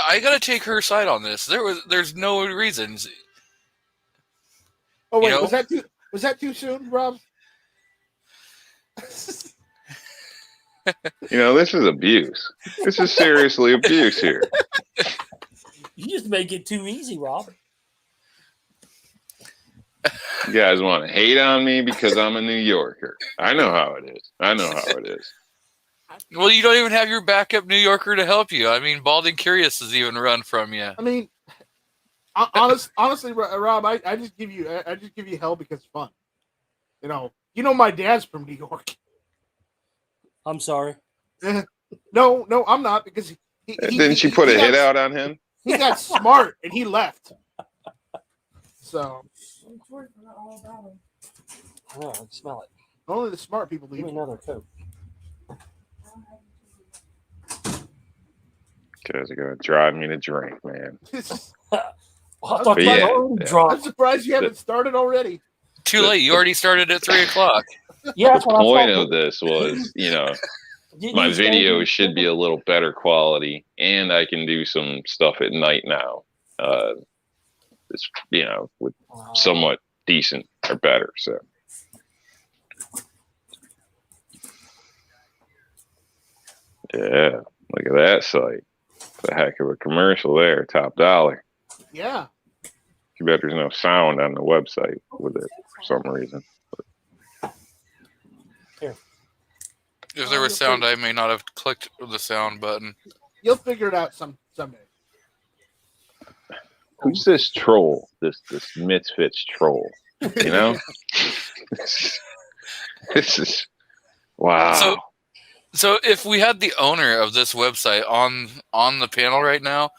Speaker 1: I gotta take her side on this. There's no reasons.
Speaker 5: Oh wait,
Speaker 1: You know?
Speaker 5: was that too soon, Rob?
Speaker 4: You know, this is abuse. This is seriously abuse here.
Speaker 3: You just make it too easy, Rob.
Speaker 4: You guys want to hate on me because I'm a New Yorker. I know how it is.
Speaker 1: Well, you don't even have your backup New Yorker to help you. I mean, Balding Curious has even run from you.
Speaker 5: I mean, honestly, Rob, I just give you hell because it's fun. You know, my dad's from New York.
Speaker 3: I'm sorry.
Speaker 5: No, I'm not because he
Speaker 4: Didn't she put a hit out on him?
Speaker 5: He got smart and he left. So
Speaker 3: Oh, I can smell it.
Speaker 5: only the smart people
Speaker 3: Give me
Speaker 5: leave.
Speaker 3: another Coke.
Speaker 4: Guys are gonna drive me to drink, man.
Speaker 3: Well, I thought
Speaker 4: But
Speaker 3: you were
Speaker 4: yeah,
Speaker 3: already
Speaker 4: yeah.
Speaker 3: drunk.
Speaker 5: I'm surprised you haven't started already.
Speaker 1: Too late. You already started at 3:00.
Speaker 3: Yeah,
Speaker 4: The
Speaker 3: that's what I
Speaker 4: point
Speaker 3: thought.
Speaker 4: of this was, you know,
Speaker 3: Didn't
Speaker 4: my
Speaker 3: you say
Speaker 4: video
Speaker 3: you-
Speaker 4: should be a little better quality, and I can do some stuff at night now. It's, you know, with somewhat decent or better. So yeah, look at that site. It's a heck of a commercial there, top dollar.
Speaker 5: Yeah.
Speaker 4: Too bad there's no sound on the website with it for some reason.
Speaker 1: If there was sound, I may not have clicked the sound button.
Speaker 5: You'll figure it out someday.
Speaker 4: Who's this troll? This Misfits troll? You know, this is wow.
Speaker 1: So if we had the owner of this website on the panel right now,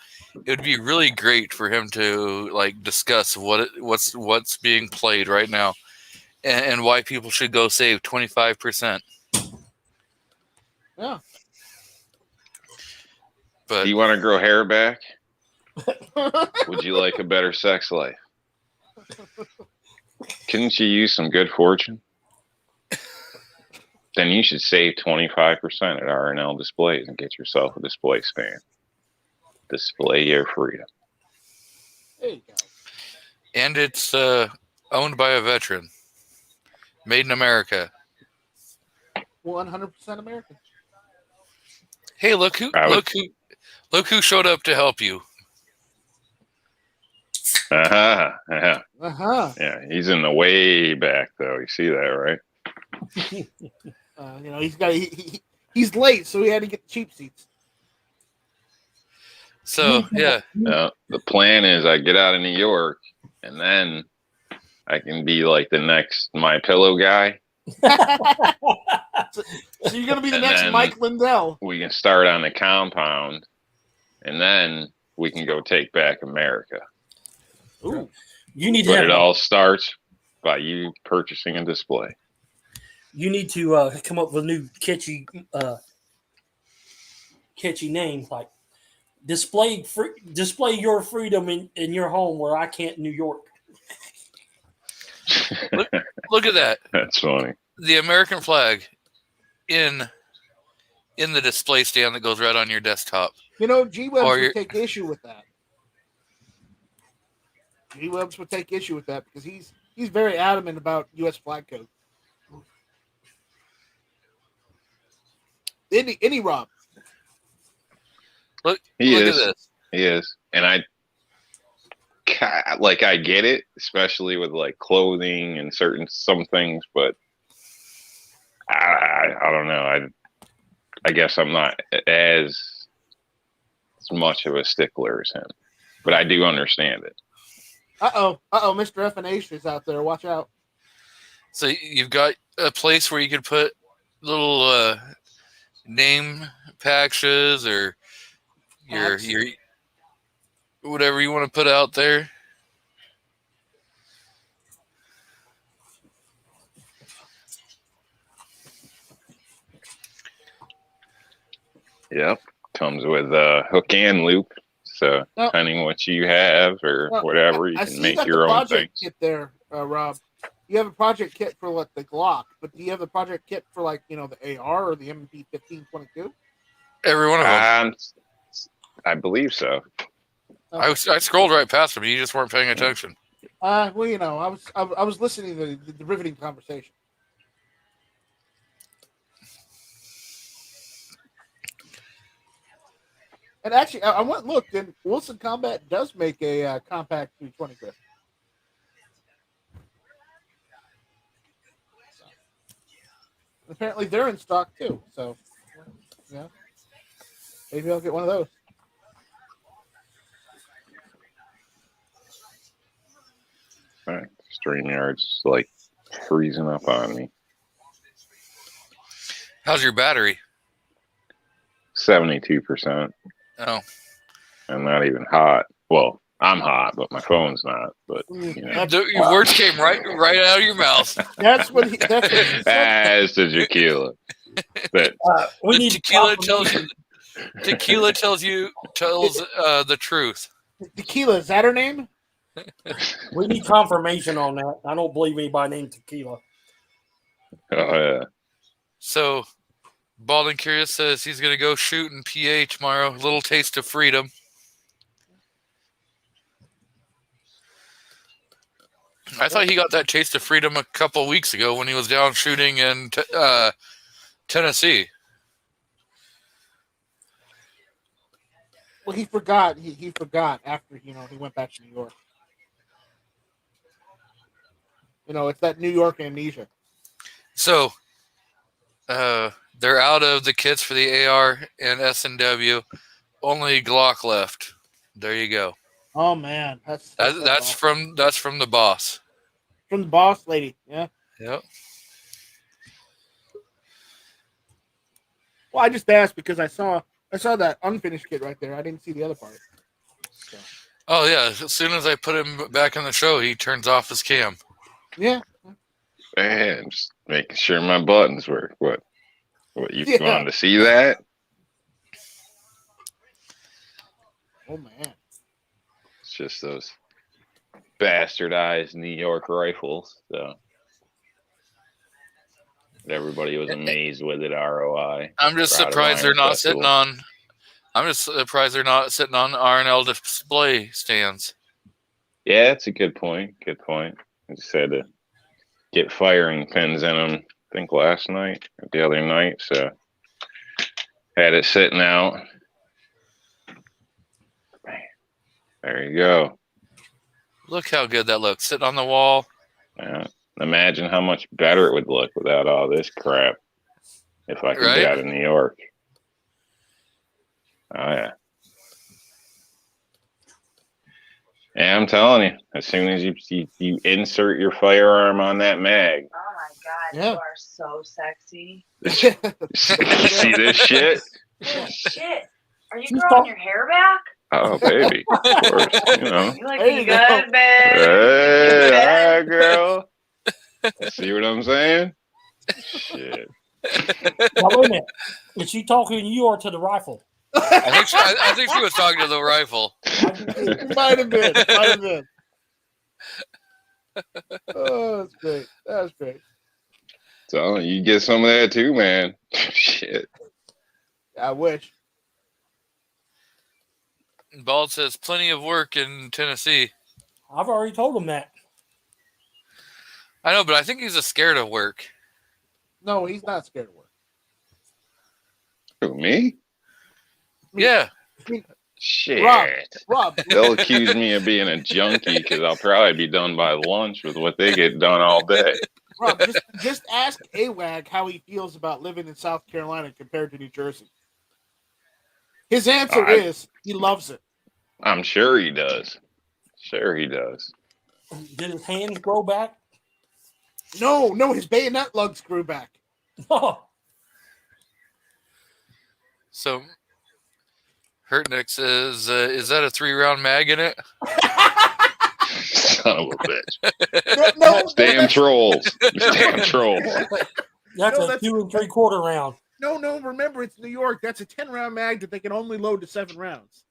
Speaker 1: it would be really great for him to like discuss what's being played right now, and why people should go save 25%.
Speaker 5: Yeah.
Speaker 1: But
Speaker 4: Do you want to grow hair back? Would you like a better sex life? Couldn't you use some good fortune? Then you should save 25% at RNL Displays and get yourself a display stand. Display your freedom.
Speaker 5: There you go.
Speaker 1: and it's owned by a veteran, made in America.
Speaker 5: 100% American.
Speaker 1: Hey, look who showed up to help you.
Speaker 4: Yeah.
Speaker 5: Uh-huh.
Speaker 4: Yeah, he's in the way back though. You see that, right?
Speaker 5: He's late, so he had to get the cheap seats.
Speaker 1: So yeah,
Speaker 4: The plan is I get out of New York, and then I can be like the next My Pillow guy,
Speaker 5: So you're going to be the
Speaker 4: And
Speaker 5: next
Speaker 4: then-
Speaker 5: Mike Lindell.
Speaker 4: We can start on the compound, and then we can go take back America.
Speaker 5: Ooh.
Speaker 3: You need to
Speaker 4: But
Speaker 3: have
Speaker 4: it all starts by you purchasing a display.
Speaker 3: you need to come up with a new catchy name like display your freedom in your home where I can't in New York.
Speaker 1: Look at that.
Speaker 4: That's funny.
Speaker 1: The American flag in the display stand that goes right on your desktop.
Speaker 5: You know, G-Webs
Speaker 1: Or
Speaker 5: would
Speaker 1: you're-
Speaker 5: take issue with that. G-Webs would take issue with that because he's very adamant about U.S. flag code. Any Rob.
Speaker 1: Look
Speaker 4: He
Speaker 1: at
Speaker 4: is.
Speaker 1: this.
Speaker 4: He is. And I get it, especially with like clothing and some things, but I don't know. I guess I'm not as much of a stickler as him, but I do understand it.
Speaker 5: Uh-oh, Mr. FNH is out there. Watch out.
Speaker 1: So you've got a place where you could put little name patches or your
Speaker 5: Hats.
Speaker 1: your whatever you want to put out there.
Speaker 4: Yep. Comes with a hook and loop. So
Speaker 5: No.
Speaker 4: depending on what you have or
Speaker 5: Well,
Speaker 4: whatever, you
Speaker 5: I
Speaker 4: can
Speaker 5: see
Speaker 4: make
Speaker 5: that
Speaker 4: your
Speaker 5: the
Speaker 4: own
Speaker 5: project
Speaker 4: things.
Speaker 5: kit there, Rob. You have a project kit for like the Glock, but do you have the project kit for like the AR or the MP 1522?
Speaker 1: Every one of them.
Speaker 4: I believe so.
Speaker 1: I scrolled right past them. You just weren't paying attention.
Speaker 5: Well, I was listening to the riveting conversation. And actually, I went and looked, and Wilson Combat does make a compact 320 grip. Apparently, they're in stock too. So, yeah, maybe I'll get one of those.
Speaker 4: All right. StreamYard's like freezing up on me.
Speaker 1: How's your battery?
Speaker 4: 72%.
Speaker 1: Oh,
Speaker 4: I'm not even hot. Well, I'm hot, but my phone's not. But you know,
Speaker 1: your words came right out of your mouth.
Speaker 5: That's what he said.
Speaker 4: as the tequila. But
Speaker 3: We
Speaker 1: The
Speaker 3: need
Speaker 1: tequila
Speaker 3: confirmation.
Speaker 1: tells the truth.
Speaker 5: Tequila, is that her name?
Speaker 3: We need confirmation on that. I don't believe anybody named Tequila.
Speaker 4: oh yeah,
Speaker 1: So, Bald and Curious says he's going to go shoot in PA tomorrow. A little taste of freedom. I thought he got that taste of freedom a couple weeks ago when he was down shooting in Tennessee.
Speaker 5: Well, he forgot. He forgot after he went back to New York. It's that New York amnesia.
Speaker 1: So, they're out of the kits for the AR and S&W. Only Glock left. There you go.
Speaker 5: Oh man, that's awesome.
Speaker 1: That's from the boss.
Speaker 5: From the boss lady. Yeah.
Speaker 1: Yep.
Speaker 5: Well, I just asked because I saw that unfinished kit right there. I didn't see the other part. So,
Speaker 1: Oh yeah. As soon as I put him back in the show, he turns off his cam.
Speaker 5: yeah.
Speaker 4: man, just making sure my buttons work. What you
Speaker 5: Yeah.
Speaker 4: wanted to see that?
Speaker 5: Oh man.
Speaker 4: It's just those bastardized New York rifles. So everybody was amazed with it. ROI.
Speaker 1: I'm just
Speaker 4: Rod of
Speaker 1: surprised they're
Speaker 4: Iron
Speaker 1: not
Speaker 4: Festival.
Speaker 1: sitting on. I'm just surprised they're not sitting on R&L display stands.
Speaker 4: Yeah, it's a good point. Good point. I just had to get firing pins in them, I think last night or the other night. So had it sitting out. There you go.
Speaker 1: Look how good that looks, sitting on the wall.
Speaker 4: Yeah. Imagine how much better it would look without all this crap if I could
Speaker 1: Right?
Speaker 4: get out of New York. Oh, yeah. Yeah, I'm telling you, as soon as you insert your firearm on that mag,
Speaker 6: Oh my God,
Speaker 5: Yeah.
Speaker 6: you are so sexy.
Speaker 4: see this shit?
Speaker 6: Holy shit. Are you
Speaker 3: She's
Speaker 6: growing
Speaker 3: talk-
Speaker 6: your hair back?
Speaker 4: Oh, baby, of course, you know.
Speaker 6: You
Speaker 5: There
Speaker 6: looking
Speaker 5: you
Speaker 6: good,
Speaker 5: go.
Speaker 6: babe.
Speaker 4: Hey,
Speaker 6: You
Speaker 4: all right,
Speaker 6: looking good.
Speaker 4: girl. See what I'm saying? Shit.
Speaker 3: Now, wait a minute. Is she talking to you or to the rifle?
Speaker 1: I think she was talking to the rifle.
Speaker 5: Might have been. Might have been. Oh, that's great. That's great.
Speaker 4: So you get some of that too, man. Shit.
Speaker 5: I wish.
Speaker 1: Bald says plenty of work in Tennessee.
Speaker 3: I've already told him that.
Speaker 1: I know, but I think he's just scared of work.
Speaker 5: No, he's not scared of work.
Speaker 4: Who, me?
Speaker 1: Yeah.
Speaker 4: Shit.
Speaker 5: Rob.
Speaker 4: They'll accuse me of being a junkie because I'll probably be done by lunch with what they get done all day.
Speaker 5: Rob, just ask AWAG how he feels about living in South Carolina compared to New Jersey. His answer is he loves it.
Speaker 4: I'm sure he does. Sure he does.
Speaker 3: Did his hands grow back?
Speaker 5: No, his bayonet lugs grew back.
Speaker 3: Oh,
Speaker 1: So, Hurtnick says, is that a 3-round mag in it?
Speaker 4: Son of a bitch.
Speaker 5: No,
Speaker 4: Damn trolls. Damn trolls.
Speaker 3: that's
Speaker 5: No,
Speaker 3: a
Speaker 5: that's-
Speaker 3: 2 3/4 round.
Speaker 5: No, remember, it's New York. That's a 10-round mag that they can only load to 7 rounds.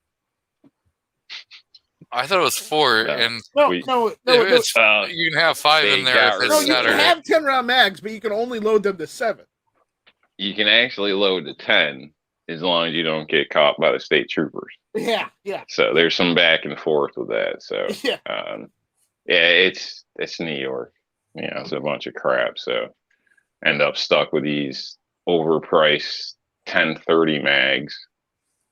Speaker 1: I thought it was 4,
Speaker 4: Yeah.
Speaker 1: and
Speaker 5: No,
Speaker 4: We-
Speaker 1: it's, you can have 5
Speaker 4: They
Speaker 1: in there
Speaker 4: got
Speaker 1: if
Speaker 4: rid
Speaker 1: it's
Speaker 4: of
Speaker 5: you
Speaker 4: that.
Speaker 5: can
Speaker 1: Saturday.
Speaker 5: have 10-round mags, but you can only load them to 7.
Speaker 4: You can actually load to 10 as long as you don't get caught by the state troopers.
Speaker 5: Yeah.
Speaker 4: So there's some back and forth with that. So
Speaker 5: Yeah.
Speaker 4: it's New York. You know, it's a bunch of crap. So end up stuck with these overpriced 1030 mags.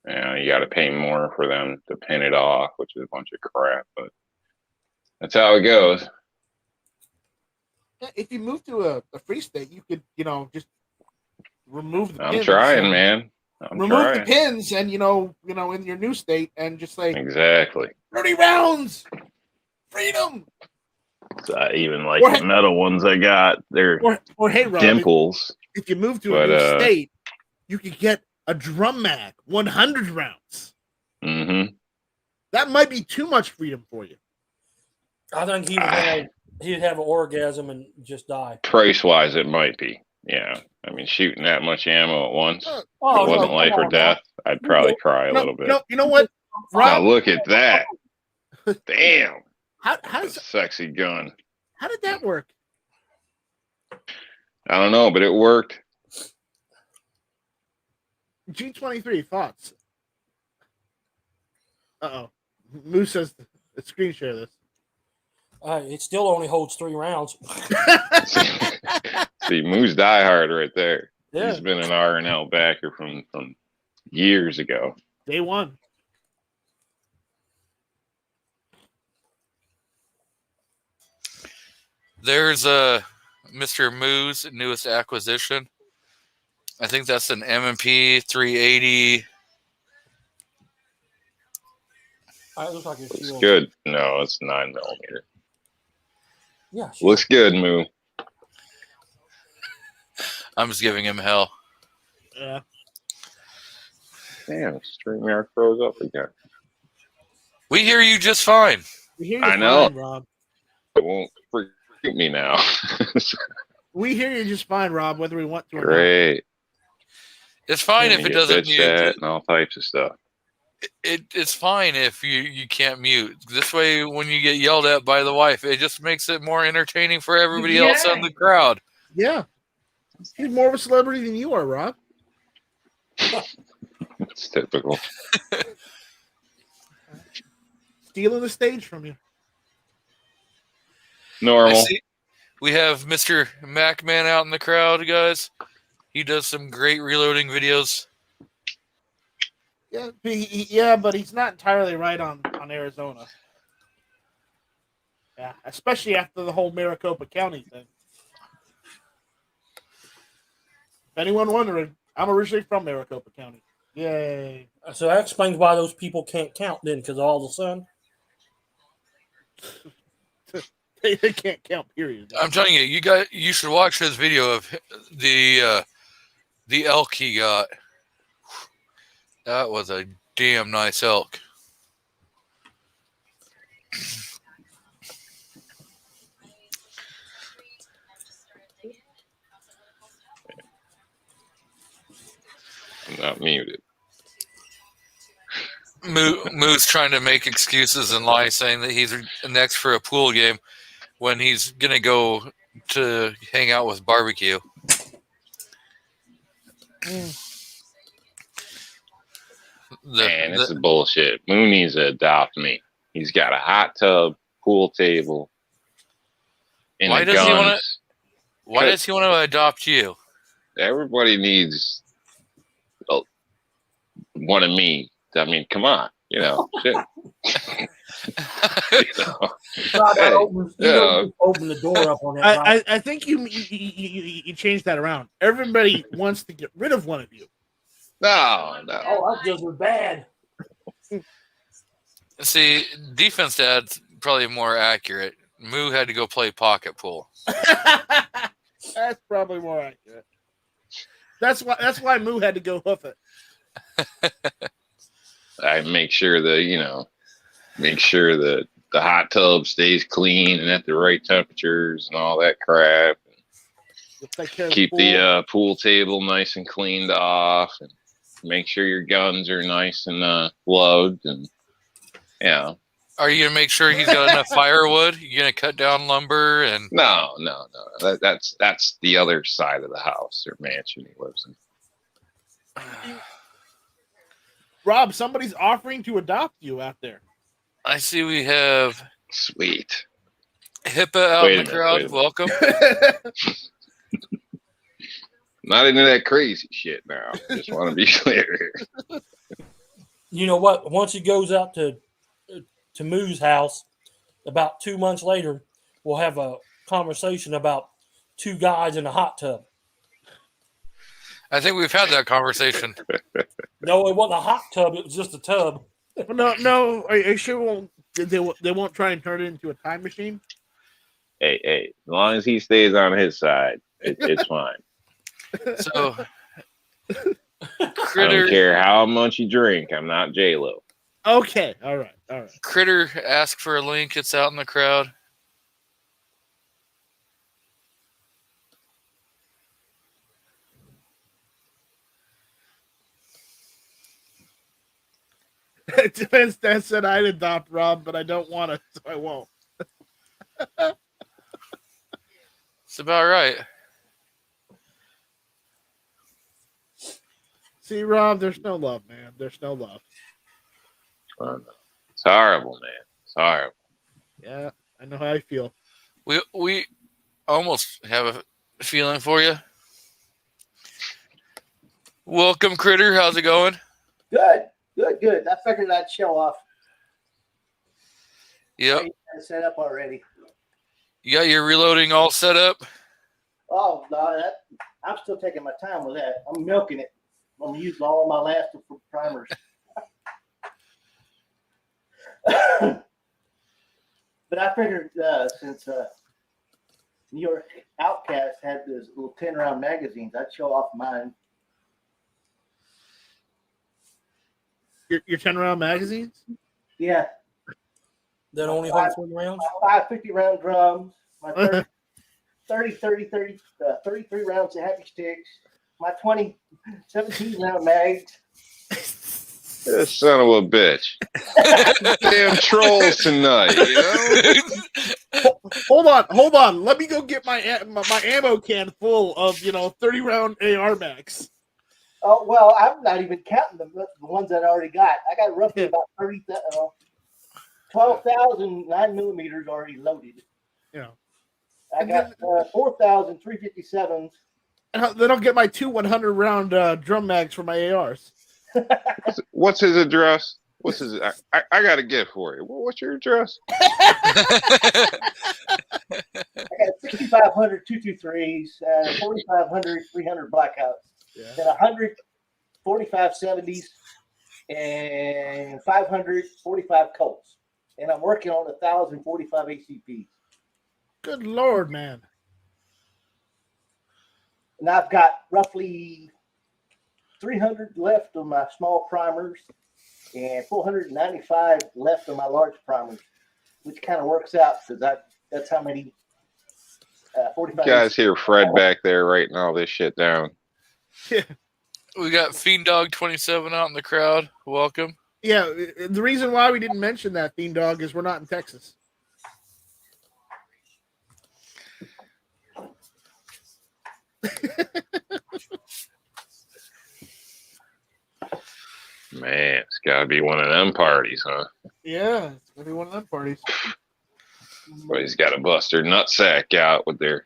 Speaker 4: You know, you got to pay more for them to pin it off, which is a bunch of crap. But that's how it goes.
Speaker 5: Yeah, if you move to a free state, you could, just remove the
Speaker 4: I'm
Speaker 5: pins.
Speaker 4: trying,
Speaker 5: and-
Speaker 4: man. I'm
Speaker 5: remove
Speaker 4: trying.
Speaker 5: the pins and in your new state and just say
Speaker 4: Exactly.
Speaker 5: 30 rounds, freedom.
Speaker 2: Even like
Speaker 5: Or-
Speaker 2: the metal ones I got, they're
Speaker 5: Or hey, Rob,
Speaker 2: dimples.
Speaker 5: if you move to
Speaker 4: But,
Speaker 5: a new state, you could get a drum mag, 100 rounds.
Speaker 4: Mm-hmm.
Speaker 5: That might be too much freedom for you.
Speaker 3: I think he'd have an orgasm and just die.
Speaker 4: Price wise, it might be. Yeah. I mean, shooting that much ammo at once. If
Speaker 3: Oh,
Speaker 4: it wasn't
Speaker 3: no,
Speaker 4: life
Speaker 3: come
Speaker 4: or
Speaker 3: on,
Speaker 4: death, I'd probably cry a little bit.
Speaker 5: You know what,
Speaker 4: Now
Speaker 5: Rob?
Speaker 4: look at that. Damn.
Speaker 5: How
Speaker 4: That's a sexy gun.
Speaker 5: did that work?
Speaker 4: I don't know, but it worked.
Speaker 5: G23 thoughts. Moose says, screen share this.
Speaker 3: It still only holds 3 rounds.
Speaker 4: See, Moose Die Hard right there.
Speaker 3: Yeah.
Speaker 4: He's been an R&L backer from years ago.
Speaker 5: Day one.
Speaker 1: There's Mr. Moo's newest acquisition. I think that's an M&P 380.
Speaker 3: It looks like it's
Speaker 4: Looks
Speaker 3: shield.
Speaker 4: good. No, it's 9mm.
Speaker 3: Yeah, shield.
Speaker 4: Looks good, Moo.
Speaker 1: I'm just giving him hell.
Speaker 5: Yeah.
Speaker 4: Damn, StreamYard froze up again.
Speaker 1: We hear you just fine.
Speaker 5: We hear you
Speaker 4: I know.
Speaker 5: fine, Rob.
Speaker 4: It won't freak me now.
Speaker 5: We hear you just fine, Rob, whether we want to or not.
Speaker 4: Great.
Speaker 1: It's fine if
Speaker 4: You
Speaker 1: it
Speaker 4: get
Speaker 1: doesn't
Speaker 4: bitch
Speaker 1: mute.
Speaker 4: at and all types of stuff.
Speaker 1: It's fine if you can't mute. This way, when you get yelled at by the wife, it just makes it more entertaining for everybody else in the crowd.
Speaker 5: Yeah. He's more of a celebrity than you are, Rob.
Speaker 4: It's typical.
Speaker 5: Stealing the stage from you.
Speaker 1: I
Speaker 4: Normal.
Speaker 1: see we have Mr. Macman out in the crowd, guys. He does some great reloading videos.
Speaker 5: Yeah, but he's not entirely right on Arizona. Yeah, especially after the whole Maricopa County thing. If anyone wondering, I'm originally from Maricopa County. Yay.
Speaker 3: So that explains why those people can't count then, because of all the sun.
Speaker 5: They can't count. Period.
Speaker 1: I'm telling you, you should watch his video of the elk he got. That was a damn nice elk.
Speaker 4: I'm not muted.
Speaker 1: Moo's trying to make excuses and lie, saying that he's next for a pool game when he's going to go to hang out with barbecue.
Speaker 4: Man, this is bullshit. Moo needs to adopt me. He's got a hot tub, pool table, and
Speaker 1: Why
Speaker 4: the
Speaker 1: does he wanna-
Speaker 4: guns.
Speaker 1: Why does he want to adopt you?
Speaker 4: Everybody needs one of me. I mean, come on, shit.
Speaker 3: God,
Speaker 4: Hey,
Speaker 3: open the door up on that.
Speaker 5: I think you changed that around. Everybody wants to get rid of one of you.
Speaker 4: No.
Speaker 3: Oh, that just was bad.
Speaker 1: See, defense dad's probably more accurate. Moo had to go play pocket pool.
Speaker 5: That's probably more accurate. That's why Moo had to go hoof it.
Speaker 4: I make sure the hot tub stays clean and at the right temperatures and all that crap.
Speaker 5: Take care of
Speaker 4: Keep
Speaker 5: pool.
Speaker 4: the pool table nice and cleaned off, and make sure your guns are nice and loaded. And
Speaker 1: Are you gonna make sure he's got enough firewood? You gonna cut down lumber and?
Speaker 4: no. That's the other side of the house or mansion he lives in.
Speaker 5: Rob, somebody's offering to adopt you out there.
Speaker 1: I see we have
Speaker 4: Sweet.
Speaker 1: HIPAA out
Speaker 4: Wait
Speaker 1: in
Speaker 4: a
Speaker 1: the
Speaker 4: minute,
Speaker 1: crowd.
Speaker 4: wait a
Speaker 1: Welcome.
Speaker 4: Not into that crazy shit now. Just want to be clear here.
Speaker 3: You know what? Once he goes out to Moo's house, about 2 months later, we'll have a conversation about two guys in a hot tub.
Speaker 1: I think we've had that conversation.
Speaker 3: No, it wasn't a hot tub; it was just a tub.
Speaker 5: No. Are you sure they won't try and turn it into a time machine?
Speaker 4: Hey, as long as he stays on his side, it's fine.
Speaker 1: So,
Speaker 4: I
Speaker 1: Critter
Speaker 4: don't care how much you drink. I'm not J-Lo.
Speaker 5: Okay, all right.
Speaker 1: Critter asked for a link. It's out in the crowd.
Speaker 5: Defense Dad said I'd adopt Rob, but I don't want to, so I won't.
Speaker 1: It's about right.
Speaker 5: See, Rob, there's no love, man. There's no love.
Speaker 4: It's horrible, man. It's horrible.
Speaker 5: Yeah, I know how I feel.
Speaker 1: We almost have a feeling for you. Welcome, Critter. How's it going?
Speaker 7: Good. I figured I'd show off.
Speaker 1: Yep.
Speaker 7: Set up already.
Speaker 1: You got your reloading all set up?
Speaker 7: Oh no, I'm still taking my time with that. I'm milking it. I'm using all my last primers. But I figured since New York Outcast had those little 10-round magazines, I'd show off mine.
Speaker 5: Your 10-round magazines?
Speaker 7: Yeah,
Speaker 3: That only hold 40 rounds.
Speaker 7: 5 50-round drums, my 33 rounds of happy sticks, my 17-round mags.
Speaker 4: This son of a bitch. Damn trolls tonight,
Speaker 5: Hold on. Let me go get my ammo can full of 30-round AR mags.
Speaker 7: Oh, well, I'm not even counting the ones that I already got. I got roughly about 12,000 9mm already loaded.
Speaker 5: Yeah.
Speaker 7: I got 4,000 357s.
Speaker 5: And then I'll get my 2 100-round drum mags for my ARs.
Speaker 4: What's his address? What's his? I got a gift for you. What's your address?
Speaker 7: I got 6,500 223s, 4,500 300 blackouts, then 100 45 70s, and 500 45 Colts. and I'm working on 1,045 ACPs.
Speaker 5: Good Lord, man.
Speaker 7: And I've got roughly 300 left of my small primers and 495 left of my large primers, which kind of works out because that's how many 45.
Speaker 4: You guys hear Fred back there writing all this shit down.
Speaker 1: We got Fiend Dog 27 out in the crowd. Welcome.
Speaker 5: Yeah, the reason why we didn't mention that, Fiend Dog, is we're not in Texas.
Speaker 4: Man, it's got to be one of them parties, huh?
Speaker 5: Yeah, it's gonna be one of them parties.
Speaker 4: Everybody's got to bust their nutsack out with their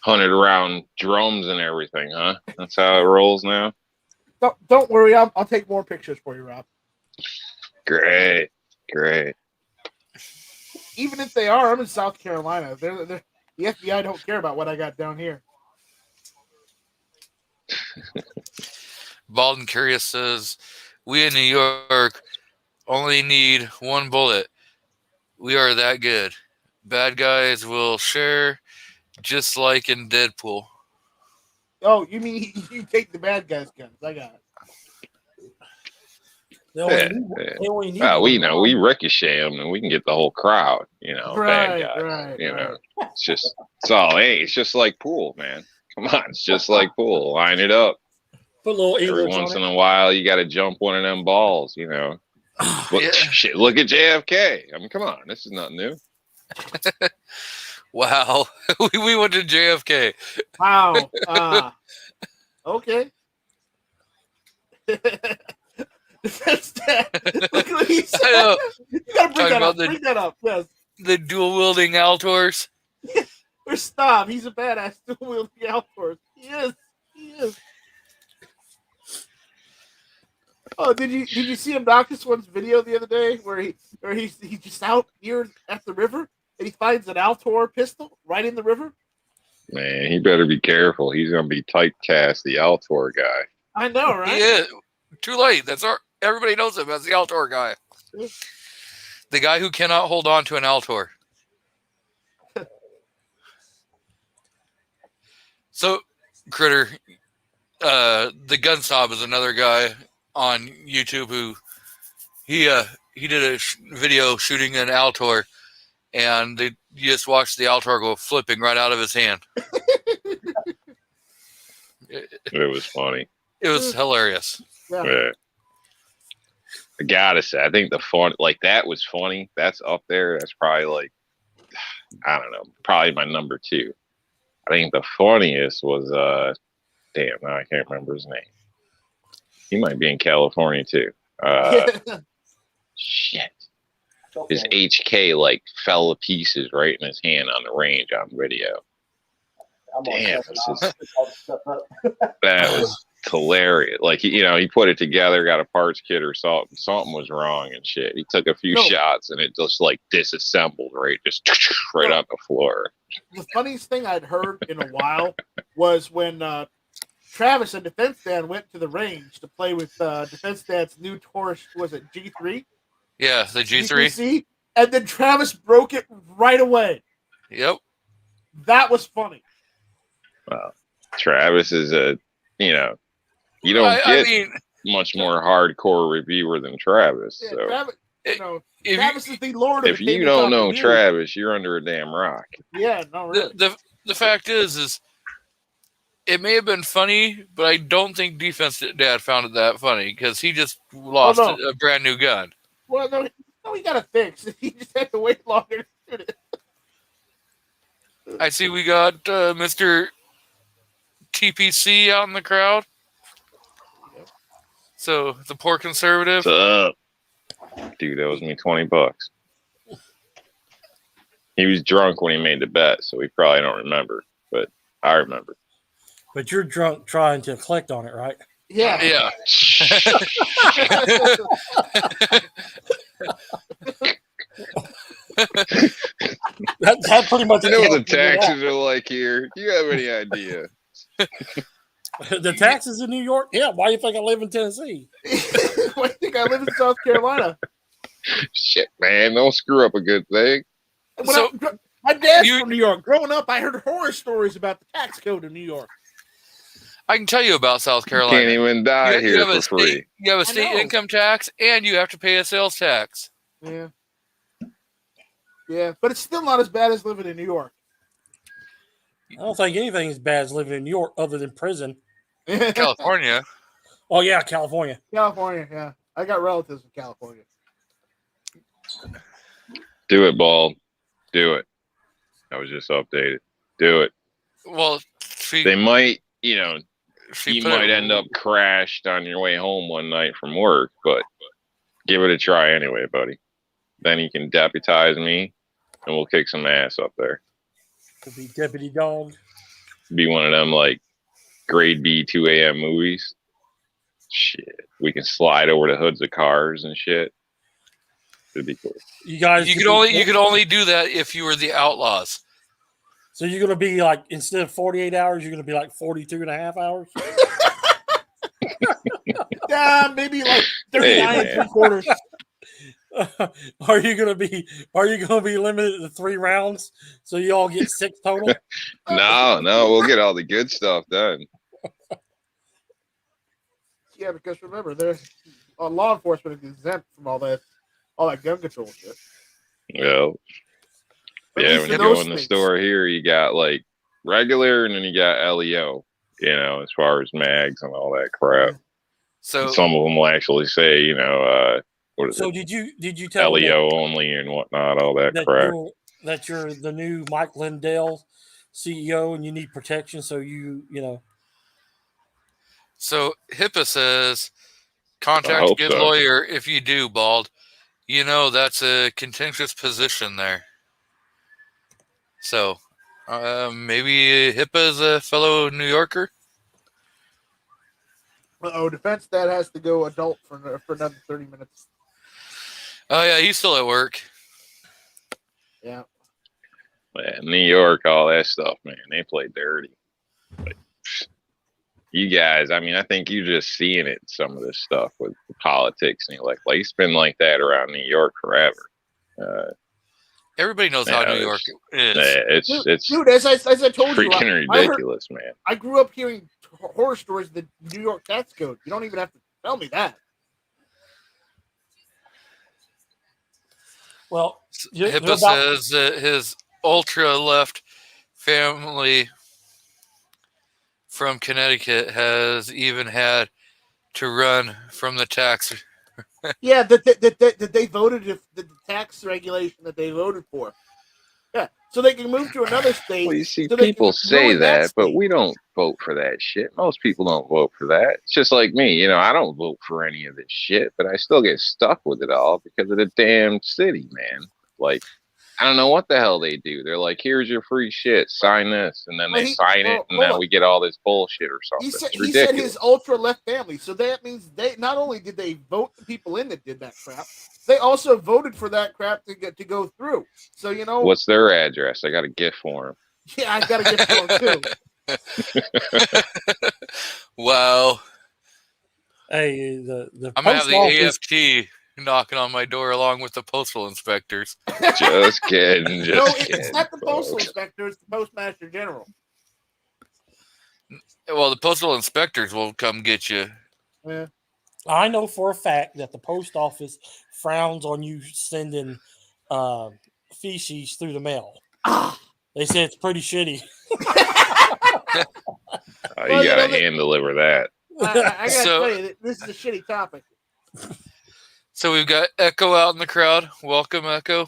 Speaker 4: 100-round drums and everything, huh? That's how it rolls now.
Speaker 5: Don't worry, I'll take more pictures for you, Rob.
Speaker 4: Great.
Speaker 5: Even if they are, I'm in South Carolina. They're the FBI don't care about what I got down here.
Speaker 1: Bald and Curious says, we in New York only need one bullet. We are that good. Bad guys will share just like in Deadpool.
Speaker 5: Oh, you mean you take the bad guys' guns? I got it.
Speaker 4: We know we ricochet them and we can get the whole crowd, bad guys.
Speaker 5: Right.
Speaker 4: It's all, hey, it's just like pool, man. Come on, it's just like pool. Line it up.
Speaker 3: Put a little
Speaker 4: Every
Speaker 3: English
Speaker 4: once
Speaker 3: on
Speaker 4: in
Speaker 3: it.
Speaker 4: a while, you got to jump one of them balls, Look,
Speaker 1: Yeah.
Speaker 4: shit, look at JFK. I mean, come on, this is nothing new.
Speaker 1: Wow. we went to JFK.
Speaker 5: Wow. Okay. That's that. Look what he said.
Speaker 1: I know.
Speaker 5: You gotta bring
Speaker 1: Talking
Speaker 5: that
Speaker 1: about
Speaker 5: up. Bring that up. Yes.
Speaker 1: The dual-wielding Altors.
Speaker 5: Or stop. He's a badass dual wielding outdoors. He is. Oh, did you see him knock this one's video the other day where he's just out here at the river and he finds an Altor pistol right in the river?
Speaker 4: Man, he better be careful. He's gonna be typecast, the Altor guy.
Speaker 5: I know, right?
Speaker 1: He is. Too late. Everybody knows him as the Altor guy. The guy who cannot hold on to an Altor. So, Critter, the Gun Snob is another guy on YouTube who he did a video shooting an Altor, and you just watched the Altor go flipping right out of his hand.
Speaker 4: It was funny.
Speaker 1: It was hilarious.
Speaker 4: Yeah. I gotta say, I think the fun, like that was funny. That's up there. That's probably like, I don't know, probably my number 2. I think the funniest was, damn, now I can't remember his name. He might be in California too. Shit. His HK like fell to pieces right in his hand on the range on video. Damn, that was hilarious. Like he put it together, got a parts kit or something. Something was wrong and shit. He took a few shots and it just like disassembled right on the floor.
Speaker 5: The funniest thing I'd heard in a while was when Travis and Defense Dan went to the range to play with Defense Dan's new Taurus. Was it G3?
Speaker 1: Yeah, the G3.
Speaker 5: GTC, and then Travis broke it right away.
Speaker 1: Yep.
Speaker 5: That was funny.
Speaker 4: Well, Travis is you don't get much more hardcore reviewer than Travis.
Speaker 5: Yeah,
Speaker 4: so
Speaker 5: Travis,
Speaker 1: if
Speaker 5: Travis is the Lord of
Speaker 4: if
Speaker 5: the
Speaker 4: you
Speaker 5: tabletop
Speaker 4: don't know
Speaker 5: community.
Speaker 4: Travis, you're under a damn rock.
Speaker 5: Yeah, no, really.
Speaker 1: The fact is it may have been funny, but I don't think Defense Dad found it that funny because he just lost a brand new gun.
Speaker 5: Well, no, he got it fixed. He just had to wait longer to shoot it.
Speaker 1: I see we got Mr. TPC out in the crowd. So the poor conservative.
Speaker 4: What's up? Dude, that was me $20. He was drunk when he made the bet, so he probably don't remember, but I remember.
Speaker 3: But you're drunk trying to collect on it, right?
Speaker 5: Yeah.
Speaker 1: Yeah.
Speaker 3: That pretty much.
Speaker 4: You know what the taxes are like here? Do you have any idea?
Speaker 3: The taxes in New York? Yeah. Why do you think I live in Tennessee?
Speaker 5: Why do you think I live in South Carolina?
Speaker 4: Shit, man, don't screw up a good thing.
Speaker 1: So-
Speaker 5: My dad's
Speaker 1: You-
Speaker 5: from New York. Growing up, I heard horror stories about the tax code in New York.
Speaker 1: I can tell you about South
Speaker 4: You
Speaker 1: Carolina.
Speaker 4: can't even die
Speaker 1: You
Speaker 4: here
Speaker 1: have
Speaker 4: for
Speaker 1: a
Speaker 4: free.
Speaker 1: state, you have a
Speaker 5: I
Speaker 1: state
Speaker 5: know.
Speaker 1: income tax, and you have to pay a sales tax.
Speaker 5: Yeah. Yeah, but it's still not as bad as living in New York.
Speaker 3: I don't think anything is bad as living in New York other than prison.
Speaker 1: California.
Speaker 3: Oh yeah, California.
Speaker 5: California, yeah. I got relatives in California.
Speaker 4: Do it, Bald. Do it. I was just updated. Do it.
Speaker 1: Well,
Speaker 4: They might, you
Speaker 1: she put
Speaker 4: might
Speaker 1: it-
Speaker 4: end up crashed on your way home one night from work, but give it a try anyway, buddy. Then you can deputize me, and we'll kick some ass up there.
Speaker 3: Could be Deputy Dog.
Speaker 4: Be one of them like grade B 2 a.m. movies. Shit, we can slide over the hoods of cars and shit. It'd be cool.
Speaker 3: You guys,
Speaker 1: You could only do that if you were the Outlaws.
Speaker 3: So you're gonna be like, instead of 48 hours, you're gonna be like 42 and a half hours.
Speaker 5: Yeah, maybe like 39
Speaker 4: Hey,
Speaker 5: and
Speaker 4: man.
Speaker 5: 3/4.
Speaker 3: Are you gonna be limited to 3 rounds so you all get 6 total?
Speaker 4: No, we'll get all the good stuff done.
Speaker 5: Yeah, because remember, they're law enforcement is exempt from all that gun control shit.
Speaker 4: Well,
Speaker 5: At
Speaker 4: yeah,
Speaker 5: least
Speaker 4: when
Speaker 5: in
Speaker 4: you go
Speaker 5: those
Speaker 4: in the
Speaker 5: states.
Speaker 4: store here, you got like regular and then you got LEO, as far as mags and all that crap.
Speaker 1: So
Speaker 4: Some of them will actually say, what is
Speaker 3: So
Speaker 4: it?
Speaker 3: did you tell them
Speaker 4: LEO only and whatnot, all that
Speaker 3: that
Speaker 4: crap.
Speaker 3: you're the new Mike Lindell CEO and you need protection? So
Speaker 1: So HIPAA says
Speaker 4: I
Speaker 1: contact a
Speaker 4: hope
Speaker 1: good
Speaker 4: so.
Speaker 1: lawyer if you do, Bald. That's a contentious position there. So maybe HIPAA is a fellow New Yorker.
Speaker 5: Defense that has to go adult for another 30 minutes.
Speaker 1: Oh yeah, he's still at work.
Speaker 5: Yeah.
Speaker 4: Man, New York, all that stuff, man, they play dirty. But you guys, I think you're just seeing it, some of this stuff with the politics, and like it's been like that around New York forever.
Speaker 1: Everybody knows how
Speaker 4: Yeah,
Speaker 1: New York is.
Speaker 4: It's
Speaker 5: Dude, as I told you,
Speaker 4: freaking
Speaker 5: I heard-
Speaker 4: ridiculous, man.
Speaker 5: I grew up hearing horror stories of the New York tax code. You don't even have to tell me that.
Speaker 3: well, you're
Speaker 1: HIPAA
Speaker 3: about-
Speaker 1: says that his ultra left family from Connecticut has even had to run from the tax.
Speaker 5: Yeah, that they voted if the tax regulation that they voted for. Yeah, so they can move to another state.
Speaker 4: Well, you see,
Speaker 5: so they
Speaker 4: people
Speaker 5: can
Speaker 4: say
Speaker 5: ruin that
Speaker 4: that, but
Speaker 5: state.
Speaker 4: we don't vote for that shit. Most people don't vote for that. It's just like me, I don't vote for any of this shit, but I still get stuck with it all because of the damn city, man. Like, I don't know what the hell they do. They're like, here's your free shit, sign this, and then
Speaker 5: Well,
Speaker 4: they sign it, and
Speaker 5: hold
Speaker 4: then
Speaker 5: on.
Speaker 4: we get all this bullshit or something.
Speaker 5: He said,
Speaker 4: It's
Speaker 5: he said
Speaker 4: ridiculous.
Speaker 5: his ultra left family. So that means they not only did they vote the people in that did that crap, they also voted for that crap to go through. So
Speaker 4: What's their address? I got a gift for them.
Speaker 5: yeah, I gotta get to them too.
Speaker 1: Wow.
Speaker 3: hey, the
Speaker 1: I'm gonna have
Speaker 3: post
Speaker 1: the
Speaker 3: office-
Speaker 1: AFT knocking on my door along with the postal inspectors.
Speaker 4: Just kidding. Just
Speaker 5: No,
Speaker 4: kidding.
Speaker 5: it's not the postal
Speaker 4: folks.
Speaker 5: inspector; it's the postmaster general.
Speaker 1: Well, the postal inspectors will come get you.
Speaker 5: Yeah.
Speaker 3: I know for a fact that the post office frowns on you sending feces through the mail.
Speaker 5: Ah,
Speaker 3: They say it's pretty shitty.
Speaker 5: Well,
Speaker 4: You
Speaker 5: you
Speaker 4: gotta
Speaker 5: know,
Speaker 4: hand deliver that.
Speaker 5: I gotta
Speaker 1: So-
Speaker 5: tell you, this is a shitty topic.
Speaker 1: So we've got Echo out in the crowd. Welcome, Echo.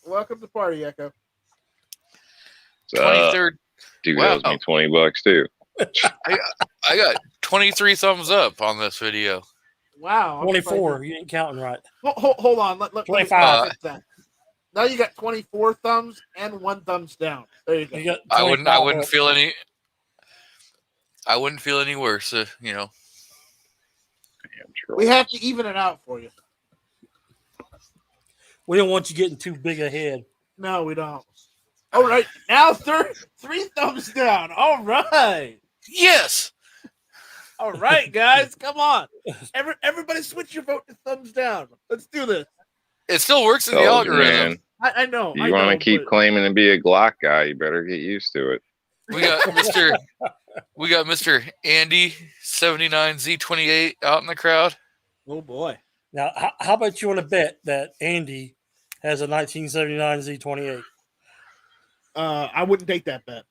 Speaker 5: Welcome to the party, Echo.
Speaker 4: So,
Speaker 1: 23rd.
Speaker 4: dude,
Speaker 1: Wow.
Speaker 4: owes me $20 too.
Speaker 1: I got 23 thumbs up on this video.
Speaker 5: Wow, I'm
Speaker 3: 24. You ain't counting right.
Speaker 5: surprised. Hold on. Let me
Speaker 3: 25.
Speaker 5: fix that. Now you got 24 thumbs and 1 thumbs down. There you go.
Speaker 3: You got
Speaker 1: I wouldn't
Speaker 3: 25.
Speaker 1: feel any. I wouldn't feel any worse.
Speaker 4: Damn
Speaker 5: We have to even it out for you.
Speaker 3: We don't want you getting too big ahead.
Speaker 5: No, we don't. All right, now 3 thumbs down. All right.
Speaker 1: Yes.
Speaker 5: All right, guys, come on. Everybody switch your vote to thumbs down. Let's do this.
Speaker 1: It still works in the
Speaker 4: Told you,
Speaker 1: algorithm.
Speaker 4: man.
Speaker 5: I know.
Speaker 4: You want to keep
Speaker 5: but-
Speaker 4: claiming to be a Glock guy, you better get used to it.
Speaker 1: We got Mr. Andy 79Z28 out in the crowd.
Speaker 5: Oh boy.
Speaker 3: Now, how about you want to bet that Andy has a 1979 Z28?
Speaker 5: I wouldn't take that bet.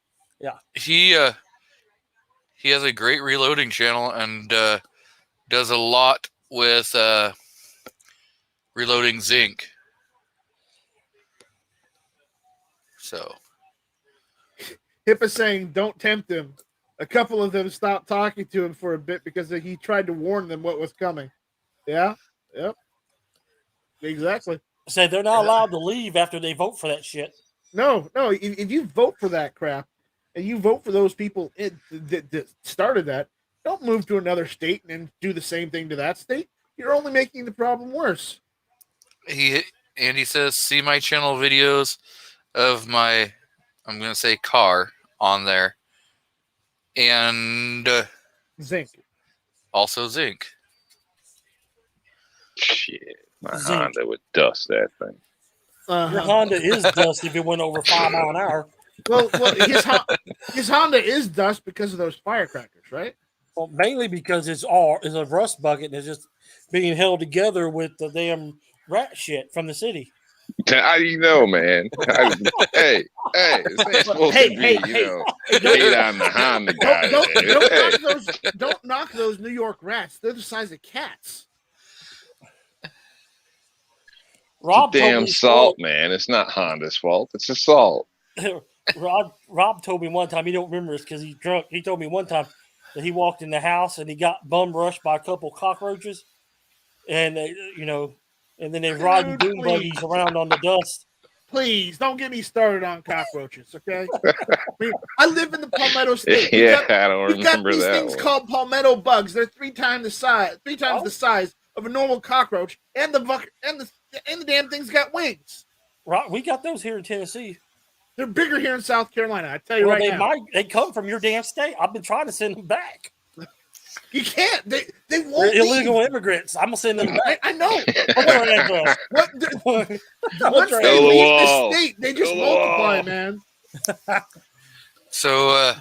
Speaker 1: He has a great reloading channel and does a lot with reloading zinc. So
Speaker 5: Hippa saying, "Don't tempt him." A couple of them stopped talking to him for a bit because he tried to warn them what was coming. Yeah. Yep. Exactly.
Speaker 3: Say they're not allowed to leave after they vote for that shit.
Speaker 5: No. If you vote for that crap, and you vote for those people that started that, don't move to another state and do the same thing to that state. You're only making the problem worse.
Speaker 1: Andy says, see my channel videos of my, I'm going to say car on there. And
Speaker 5: Zinc.
Speaker 1: also zinc.
Speaker 4: Shit, my
Speaker 3: Zinc.
Speaker 4: Honda would dust that thing.
Speaker 3: Your Honda is dust if it went over 5 miles an hour.
Speaker 5: Well, his Honda is dust because of those firecrackers, right?
Speaker 3: Well, mainly because it's a rust bucket and it's just being held together with the damn rat shit from the city.
Speaker 4: How do you know, man? Hey, this ain't supposed to be, hate on the Honda guy.
Speaker 5: Don't knock those New York rats. They're the size of cats.
Speaker 3: Rob told
Speaker 4: Damn
Speaker 3: me
Speaker 4: salt, man. It's not Honda's fault. It's the salt.
Speaker 3: Rob told me one time, he don't remember this because he's drunk. He told me one time that he walked in the house and he got bum rushed by a couple cockroaches, and they, and then they ride doom buggies around on the dust.
Speaker 5: Please don't get me started on cockroaches, okay? I live in the Palmetto State.
Speaker 4: I don't
Speaker 5: We got
Speaker 4: remember
Speaker 5: these
Speaker 4: that
Speaker 5: things
Speaker 4: one.
Speaker 5: called palmetto bugs. They're three times the size of a normal cockroach, and the damn thing's got wings.
Speaker 3: Right, we got those here in Tennessee.
Speaker 5: They're bigger here in South Carolina. I tell you right now.
Speaker 3: They come from your damn state. I've been trying to send them back.
Speaker 5: You can't. They
Speaker 3: They're
Speaker 5: won't.
Speaker 3: illegal immigrants. I'm gonna send them back.
Speaker 5: I know.
Speaker 3: What's their address?
Speaker 5: Once
Speaker 3: their
Speaker 5: they
Speaker 4: Go to
Speaker 5: leave
Speaker 4: wall.
Speaker 5: the state, they just
Speaker 4: Go to
Speaker 5: multiply,
Speaker 4: wall.
Speaker 5: man.
Speaker 1: So,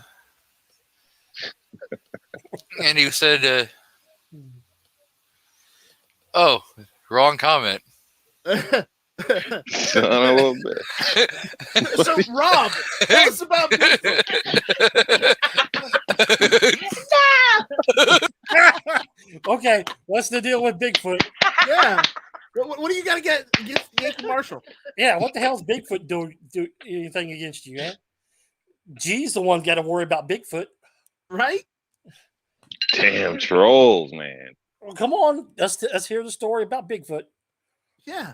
Speaker 1: Andy said, oh, wrong comment.
Speaker 4: Son of a little bit.
Speaker 5: So, Rob, tell us about Bigfoot.
Speaker 3: Okay, what's the deal with Bigfoot?
Speaker 5: Yeah. What do you got to get against Yankee Marshall?
Speaker 3: Yeah, what the hell's Bigfoot do anything against you, man? G's the one got to worry about Bigfoot.
Speaker 5: Right?
Speaker 4: Damn trolls, man.
Speaker 3: Well, come on, let's hear the story about Bigfoot.
Speaker 5: Yeah.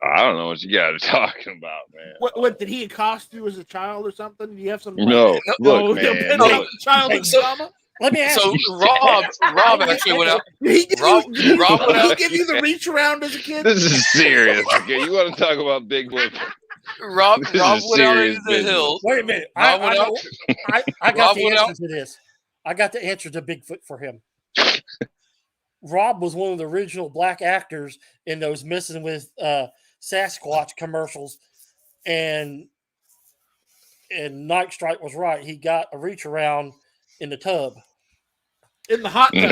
Speaker 4: I don't know what you guys are talking about, man.
Speaker 5: What did he accost you as a child or something? Do you have some?
Speaker 4: No, look,
Speaker 5: you
Speaker 4: man.
Speaker 5: know,
Speaker 4: Look.
Speaker 5: childhood
Speaker 1: So-
Speaker 5: trauma?
Speaker 3: Let me ask
Speaker 1: So
Speaker 3: you.
Speaker 1: Rob actually went out.
Speaker 5: Did he give
Speaker 1: Rob-
Speaker 5: you,
Speaker 1: Rob went
Speaker 5: did he
Speaker 1: out-
Speaker 5: give you the reach around as a kid?
Speaker 4: This is serious. Okay, you want to talk about Bigfoot?
Speaker 1: Rob
Speaker 4: This is
Speaker 1: went out
Speaker 4: serious
Speaker 1: into the
Speaker 4: business.
Speaker 1: hills.
Speaker 3: Wait a minute.
Speaker 1: Rob went out.
Speaker 3: I got
Speaker 1: Rob
Speaker 3: the
Speaker 1: went
Speaker 3: answer to this. I got the answer to Bigfoot for him. Rob was one of the original black actors in those messing with Sasquatch commercials, and Night Strike was right. He got a reach around in the tub.
Speaker 5: In the hot tub.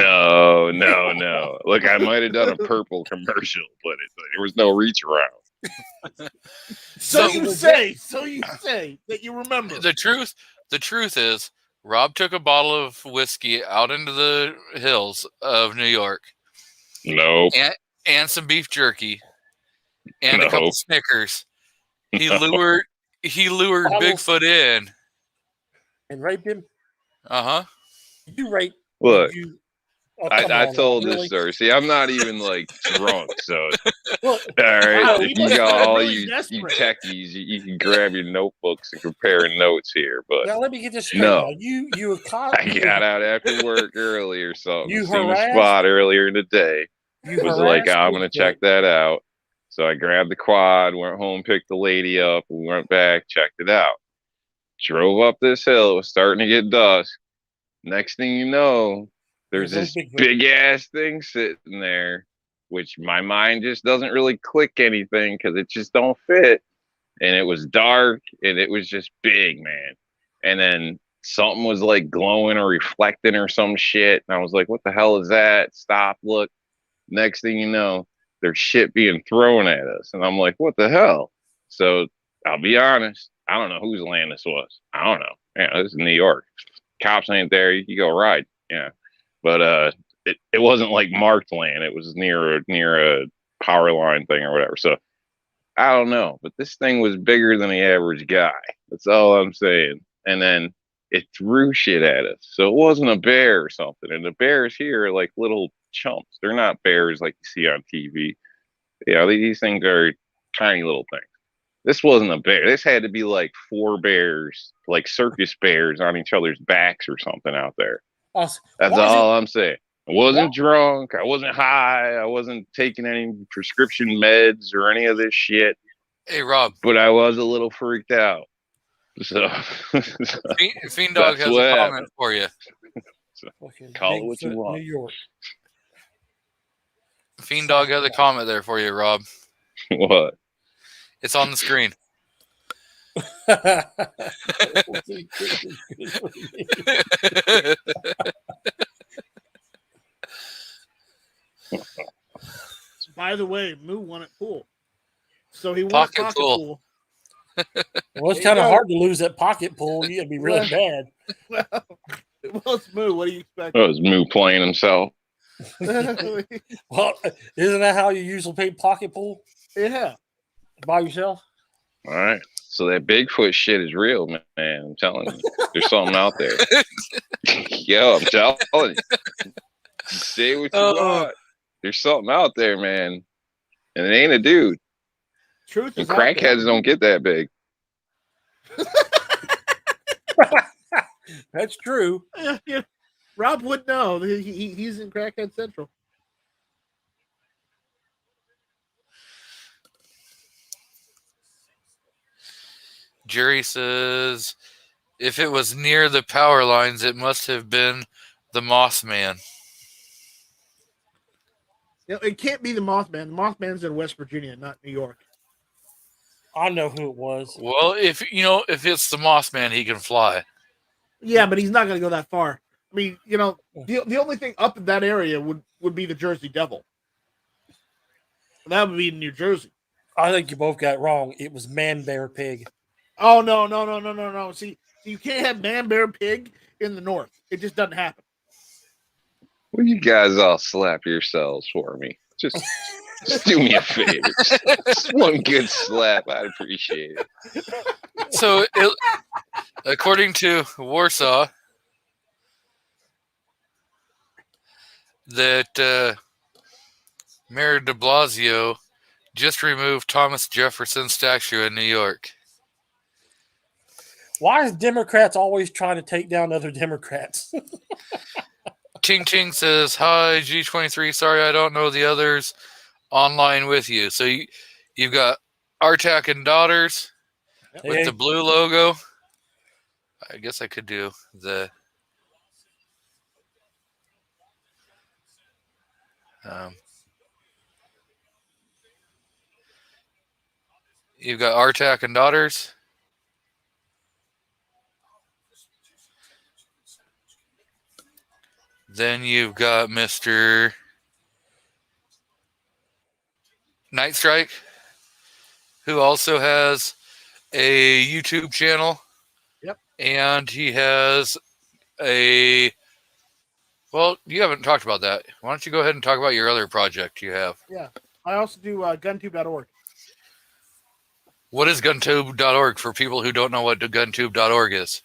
Speaker 4: No. Look, I might have done a purple commercial, but there was no reach around.
Speaker 5: So
Speaker 1: So-
Speaker 5: you say that you remember.
Speaker 1: The truth is, Rob took a bottle of whiskey out into the hills of New York
Speaker 4: Nope.
Speaker 1: and some beef jerky and a
Speaker 4: No.
Speaker 1: couple Snickers. He lured Bigfoot in.
Speaker 3: And raped him.
Speaker 1: Uh-huh.
Speaker 3: You raped.
Speaker 4: Look,
Speaker 3: You, oh, come
Speaker 4: I
Speaker 3: on,
Speaker 4: told
Speaker 3: really?
Speaker 4: this story. See, I'm not even like drunk, so
Speaker 3: Look,
Speaker 4: all right.
Speaker 5: Wow,
Speaker 4: if
Speaker 5: you
Speaker 4: you
Speaker 5: must
Speaker 4: got
Speaker 5: have been
Speaker 4: all
Speaker 5: really
Speaker 4: you
Speaker 5: desperate.
Speaker 4: techies, you can grab your notebooks and compare notes here. But
Speaker 3: now let me get this straight.
Speaker 4: No.
Speaker 3: Now. You
Speaker 4: I got out after work early or something.
Speaker 3: You
Speaker 4: Seen a
Speaker 3: harassed-
Speaker 4: spot earlier in the day.
Speaker 3: You
Speaker 4: Was like,
Speaker 3: harassed
Speaker 4: I'm gonna
Speaker 3: Bigfoot.
Speaker 4: check that out. So I grabbed the quad, went home, picked the lady up, we went back, checked it out. Drove up this hill. It was starting to get dusk. Next thing you know, there's
Speaker 3: There's
Speaker 4: this
Speaker 3: no Bigfoot.
Speaker 4: big ass thing sitting there which my mind just doesn't really click anything because it just don't fit. And it was dark and it was just big, man. And then something was like glowing or reflecting or some shit. And I was like, what the hell is that? Stop, look. Next thing you know, there's shit being thrown at us. And I'm like, what the hell? So I'll be honest. I don't know whose land this was. I don't know. Yeah, this is New York. Cops ain't there. You can go ride. Yeah. But it wasn't like marked land. It was near a power line thing or whatever. So I don't know. But this thing was bigger than the average guy. That's all I'm saying. And then it threw shit at us. So it wasn't a bear or something. And the bears here are like little chumps. They're not bears like you see on TV. Yeah, these things are tiny little things. This wasn't a bear. This had to be like 4 bears, like circus bears on each other's backs or something out there. That's all I'm saying. I wasn't drunk. I wasn't high. I wasn't taking any prescription meds or any of this shit.
Speaker 1: Hey, Rob.
Speaker 4: But I was a little freaked out. So
Speaker 1: Fiend Dog has a comment for you.
Speaker 4: So, call it what you want.
Speaker 3: New York.
Speaker 1: Fiend Dog has a comment there for you, Rob.
Speaker 4: What?
Speaker 1: It's on the screen.
Speaker 5: By the way, Moo won at pool. So he won
Speaker 1: Pocket
Speaker 5: pocket
Speaker 1: pool.
Speaker 5: pool.
Speaker 3: Well, it's kind of hard to lose that pocket pool. You got to be really bad.
Speaker 5: Well, it's Moo. What do you expect?
Speaker 4: Oh, it was Moo playing himself.
Speaker 3: Well, isn't that how you usually play pocket pool?
Speaker 5: Yeah.
Speaker 3: By yourself?
Speaker 4: All right. So that Bigfoot shit is real, man. I'm telling you. There's something out there. Yo, I'm telling you. Say what you want. There's something out there, man. And it ain't a dude.
Speaker 5: Truth is,
Speaker 4: crackheads don't get that big.
Speaker 3: That's true.
Speaker 5: Yeah. Rob would know. He's in Crackhead Central.
Speaker 1: Jerry says, if it was near the power lines, it must have been the Mothman.
Speaker 5: You know, it can't be the Mothman. The Mothman's in West Virginia, not New York.
Speaker 3: I know who it was.
Speaker 1: Well, if it's the Mothman, he can fly.
Speaker 5: Yeah, but he's not going to go that far. I mean, the only thing up in that area would be the Jersey Devil. That would be in New Jersey.
Speaker 3: I think you both got it wrong. It was Man Bear Pig.
Speaker 5: Oh, no. See, you can't have Man Bear Pig in the north. It just doesn't happen.
Speaker 4: Will you guys all slap yourselves for me? Just do me a favor. Just one good slap. I'd appreciate it.
Speaker 1: So, according to Warsaw, that Mayor de Blasio just removed Thomas Jefferson's statue in New York.
Speaker 3: Why is Democrats always trying to take down other Democrats?
Speaker 1: Ching Ching says, hi, G23. Sorry, I don't know the others online with you. So you've got Artak and Daughters with the blue logo. I guess I could do the... you've got Artak and Daughters. Then you've got Mr. Night Strike, who also has a YouTube channel.
Speaker 5: Yep.
Speaker 1: And he has well, you haven't talked about that. Why don't you go ahead and talk about your other project you have?
Speaker 5: Yeah. I also do guntube.org.
Speaker 1: What is guntube.org for people who don't know what guntube.org is?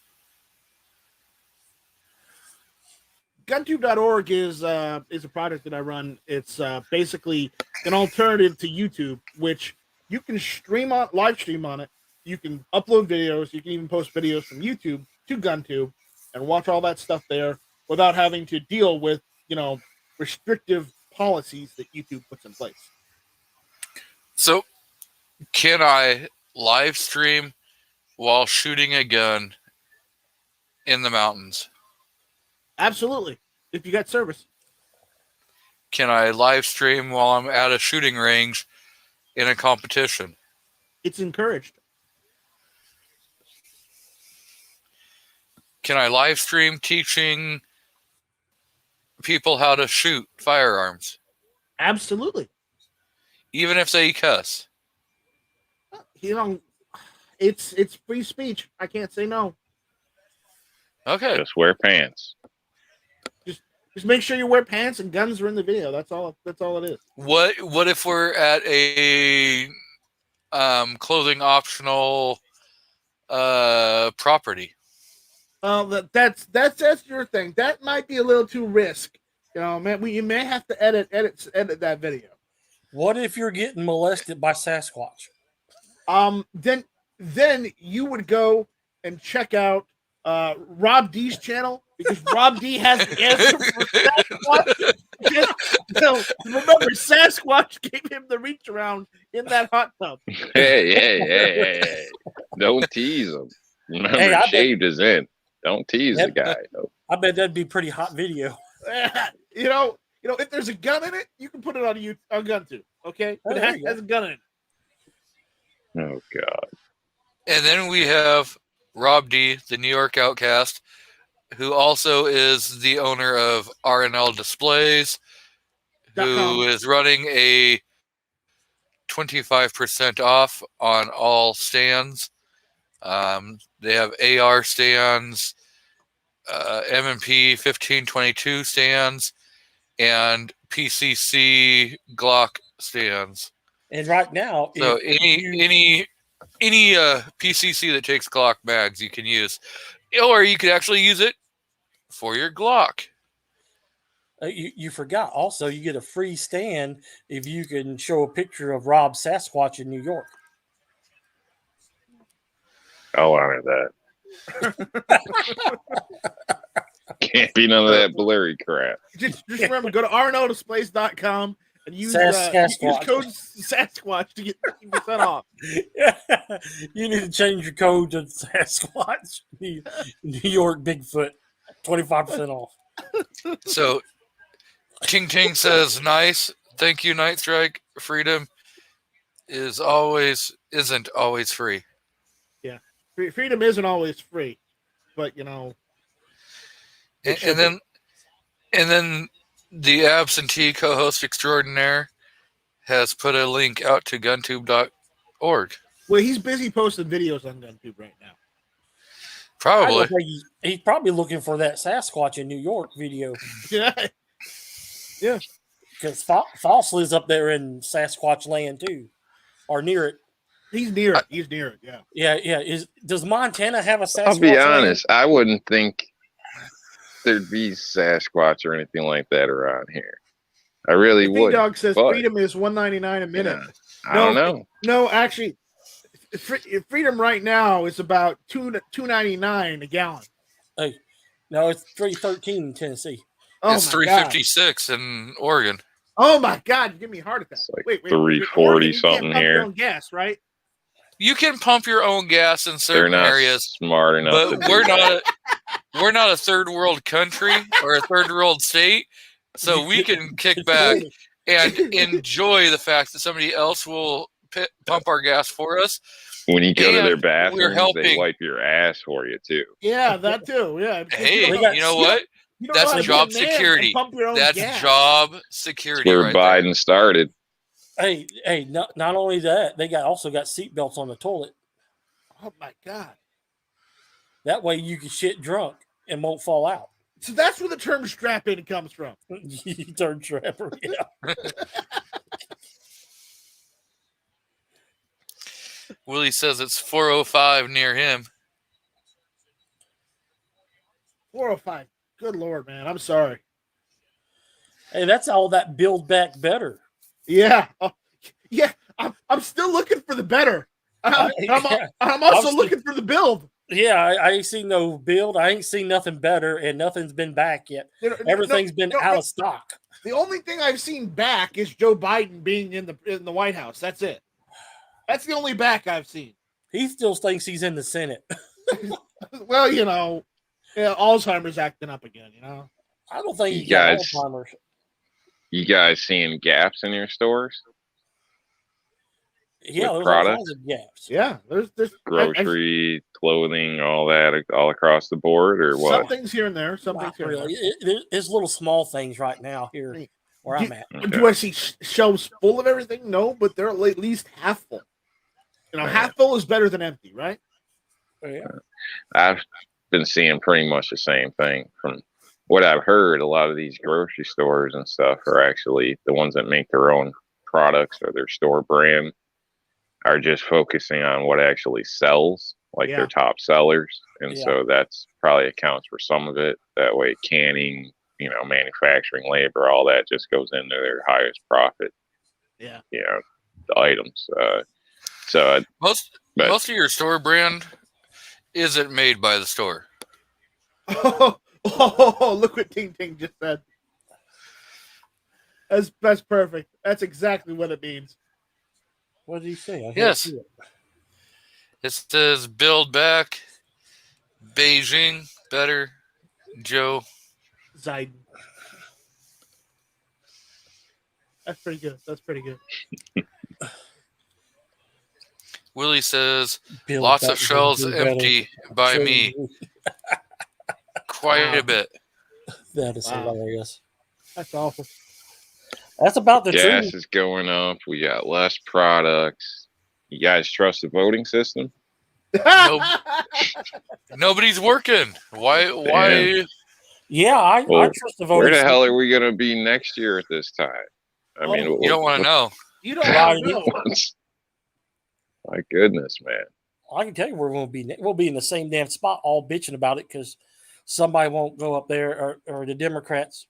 Speaker 5: Guntube.org is a project that I run. It's basically an alternative to YouTube, which you can live stream on it. You can upload videos. You can even post videos from YouTube to GunTube and watch all that stuff there without having to deal with, restrictive policies that YouTube puts in place.
Speaker 1: So, can I live stream while shooting a gun in the mountains?
Speaker 5: Absolutely. If you got service.
Speaker 1: Can I live stream while I'm at a shooting range in a competition?
Speaker 5: It's encouraged.
Speaker 1: Can I live stream teaching people how to shoot firearms,
Speaker 5: Absolutely.
Speaker 1: even if they cuss?
Speaker 5: You know, it's free speech. I can't say no.
Speaker 1: Okay.
Speaker 4: Just wear pants.
Speaker 5: Just make sure you wear pants and guns are in the video. That's all it is.
Speaker 1: What if we're at a clothing optional property?
Speaker 5: That's your thing. That might be a little too risk. You know, man, you may have to edit that video.
Speaker 3: What if you're getting molested by Sasquatch?
Speaker 5: Then you would go and check out Rob D's channel, because Rob D has the answer for Sasquatch. Remember, Sasquatch gave him the reach around in that hot tub.
Speaker 4: Hey. Don't tease him. Remember,
Speaker 3: Hey, I
Speaker 4: shaved his end. Don't tease the guy. No.
Speaker 3: I bet that'd be a pretty hot video.
Speaker 5: You know, if there's a gun in it, you can put it on a gun too. Okay, but it has a gun in it.
Speaker 4: Oh God.
Speaker 1: And then we have Rob D, the New York Outcast, who also is the owner of RNL Displays, who is running a 25% off on all stands. They have AR stands, M&P 1522 stands, and PCC Glock stands.
Speaker 3: And right now,
Speaker 1: So any PCC that takes Glock mags you can use, or you could actually use it for your Glock.
Speaker 3: You forgot also you get a free stand if you can show a picture of Rob Sasquatch in New York.
Speaker 4: I'll honor that. Can't be none of that blurry crap.
Speaker 5: Just remember, go to rnldisplays.com and use
Speaker 3: Sasquatch.
Speaker 5: code Sasquatch to get 50% off.
Speaker 3: You need to change your code to Sasquatch. New York Bigfoot, 25% off.
Speaker 1: So Ting Ting says, nice. Thank you, Night Strike. Freedom isn't always free.
Speaker 5: Yeah. Freedom isn't always free, but you know.
Speaker 1: And then the absentee co-host extraordinaire has put a link out to guntube.org.
Speaker 5: Well, he's busy posting videos on GunTube right now.
Speaker 1: Probably.
Speaker 3: He's probably looking for that Sasquatch in New York video.
Speaker 5: Yeah. Yeah.
Speaker 3: Because False lives up there in Sasquatch land too, or near it.
Speaker 5: He's near it. He's near it. Yeah.
Speaker 3: Yeah. Does Montana have a Sasquatch?
Speaker 4: I'll be
Speaker 3: land?
Speaker 4: honest. I wouldn't think there'd be Sasquatch or anything like that around here. I really would.
Speaker 5: Dog says
Speaker 4: but,
Speaker 5: Freedom is $1.99 a minute.
Speaker 4: Yeah, I don't know.
Speaker 5: No, actually, Freedom right now is about $2.99 a gallon.
Speaker 3: Hey, no, it's $3.13 in Tennessee.
Speaker 5: Oh
Speaker 1: it's
Speaker 5: my God.
Speaker 1: $3.56 in Oregon.
Speaker 5: Oh my God! You give me a heart attack.
Speaker 4: It's like
Speaker 5: wait,
Speaker 4: 340
Speaker 5: you can't
Speaker 4: something
Speaker 5: pump your
Speaker 4: here.
Speaker 5: own gas, right?
Speaker 1: You can pump your own gas in
Speaker 4: They're
Speaker 1: certain
Speaker 4: not
Speaker 1: areas,
Speaker 4: smart enough.
Speaker 1: but
Speaker 4: to
Speaker 1: we're
Speaker 4: do that.
Speaker 1: not a third world country or a third world state, so we can kick back and enjoy the fact that somebody else will pump our gas for us.
Speaker 4: When you go to their
Speaker 1: and
Speaker 4: bathrooms,
Speaker 1: we're
Speaker 4: they
Speaker 1: helping.
Speaker 4: wipe your ass for you too.
Speaker 5: Yeah, that too. Yeah.
Speaker 1: Hey,
Speaker 3: They got-
Speaker 1: you know what?
Speaker 5: You don't know
Speaker 1: That's
Speaker 5: how to be
Speaker 1: job
Speaker 5: a man and
Speaker 1: security.
Speaker 5: pump your own
Speaker 1: That's
Speaker 5: gas.
Speaker 1: job security
Speaker 4: Where
Speaker 1: right
Speaker 4: Biden started.
Speaker 3: Hey, not only that, they also got seatbelts on the toilet.
Speaker 5: Oh my God!
Speaker 3: That way you can shit drunk and won't fall out.
Speaker 5: So that's where the term "strap in" comes from.
Speaker 3: You turn trapper. Yeah.
Speaker 1: there. Willie says it's 405 near him.
Speaker 5: 405. Good Lord, man. I'm sorry.
Speaker 3: Hey, that's all that Build Back Better.
Speaker 5: Yeah. Oh, yeah. I'm still looking for the better. I'm also looking for the build.
Speaker 3: Yeah, I ain't seen no build. I ain't seen nothing better, and nothing's been back yet.
Speaker 5: You know,
Speaker 3: Everything's been out of stock.
Speaker 5: The only thing I've seen back is Joe Biden being in the White House. That's it. That's the only back I've seen.
Speaker 3: He still thinks he's in the Senate.
Speaker 5: Well, Alzheimer's acting up again.
Speaker 3: I don't think he
Speaker 4: You
Speaker 3: got
Speaker 4: guys-
Speaker 3: Alzheimer's.
Speaker 4: you guys seeing gaps in your stores?
Speaker 3: Yeah,
Speaker 4: With
Speaker 3: there's all
Speaker 4: products?
Speaker 3: kinds of gaps.
Speaker 5: Yeah, there's
Speaker 4: Grocery, clothing, all that, all across the board, or
Speaker 5: some
Speaker 4: what?
Speaker 5: things here and there. Some
Speaker 3: Not
Speaker 5: things here
Speaker 3: really.
Speaker 5: and there.
Speaker 3: It's little small things right now here where I'm at.
Speaker 4: Okay.
Speaker 5: Do I see shelves full of everything? No, but they're at least half full. You know, half full is better than empty, right?
Speaker 3: Yeah.
Speaker 4: I've been seeing pretty much the same thing from what I've heard. A lot of these grocery stores and stuff are actually the ones that make their own products or their store brand are just focusing on what actually sells, like
Speaker 5: Yeah.
Speaker 4: their top sellers. And
Speaker 3: Yeah.
Speaker 4: so that's probably accounts for some of it. That way, canning, manufacturing labor, all that just goes into their highest profit,
Speaker 5: Yeah.
Speaker 4: the items. So
Speaker 1: Most
Speaker 4: But-
Speaker 1: most of your store brand isn't made by the store.
Speaker 5: Oh, look what Ting Ting just said. That's perfect. That's exactly what it means.
Speaker 3: What did he say? I can't
Speaker 1: Yes.
Speaker 3: see it.
Speaker 1: It says build back, Beijing, better, Joe.
Speaker 5: Ziden. That's pretty good. That's pretty good.
Speaker 1: Willie says
Speaker 3: Build
Speaker 1: lots
Speaker 3: back
Speaker 1: of shelves
Speaker 3: do better.
Speaker 1: empty by
Speaker 3: Show
Speaker 1: me.
Speaker 3: you.
Speaker 1: Quite
Speaker 5: Wow.
Speaker 1: a bit.
Speaker 3: That is
Speaker 5: Wow.
Speaker 3: hilarious.
Speaker 5: That's awful.
Speaker 3: That's about the
Speaker 4: gas
Speaker 3: truth.
Speaker 4: is going up. We got less products. You guys trust the voting system?
Speaker 1: Nobody's working. Why?
Speaker 3: Yeah, I
Speaker 4: Well,
Speaker 3: trust the voting.
Speaker 4: Where the hell
Speaker 3: system.
Speaker 4: are we going to be next year at this time? I mean,
Speaker 5: Oh,
Speaker 1: You don't want to know.
Speaker 5: You don't
Speaker 3: Right.
Speaker 5: know.
Speaker 4: My goodness, man.
Speaker 3: I can tell you where we'll be. We'll be in the same damn spot, all bitching about it because somebody won't go up there, or the Democrats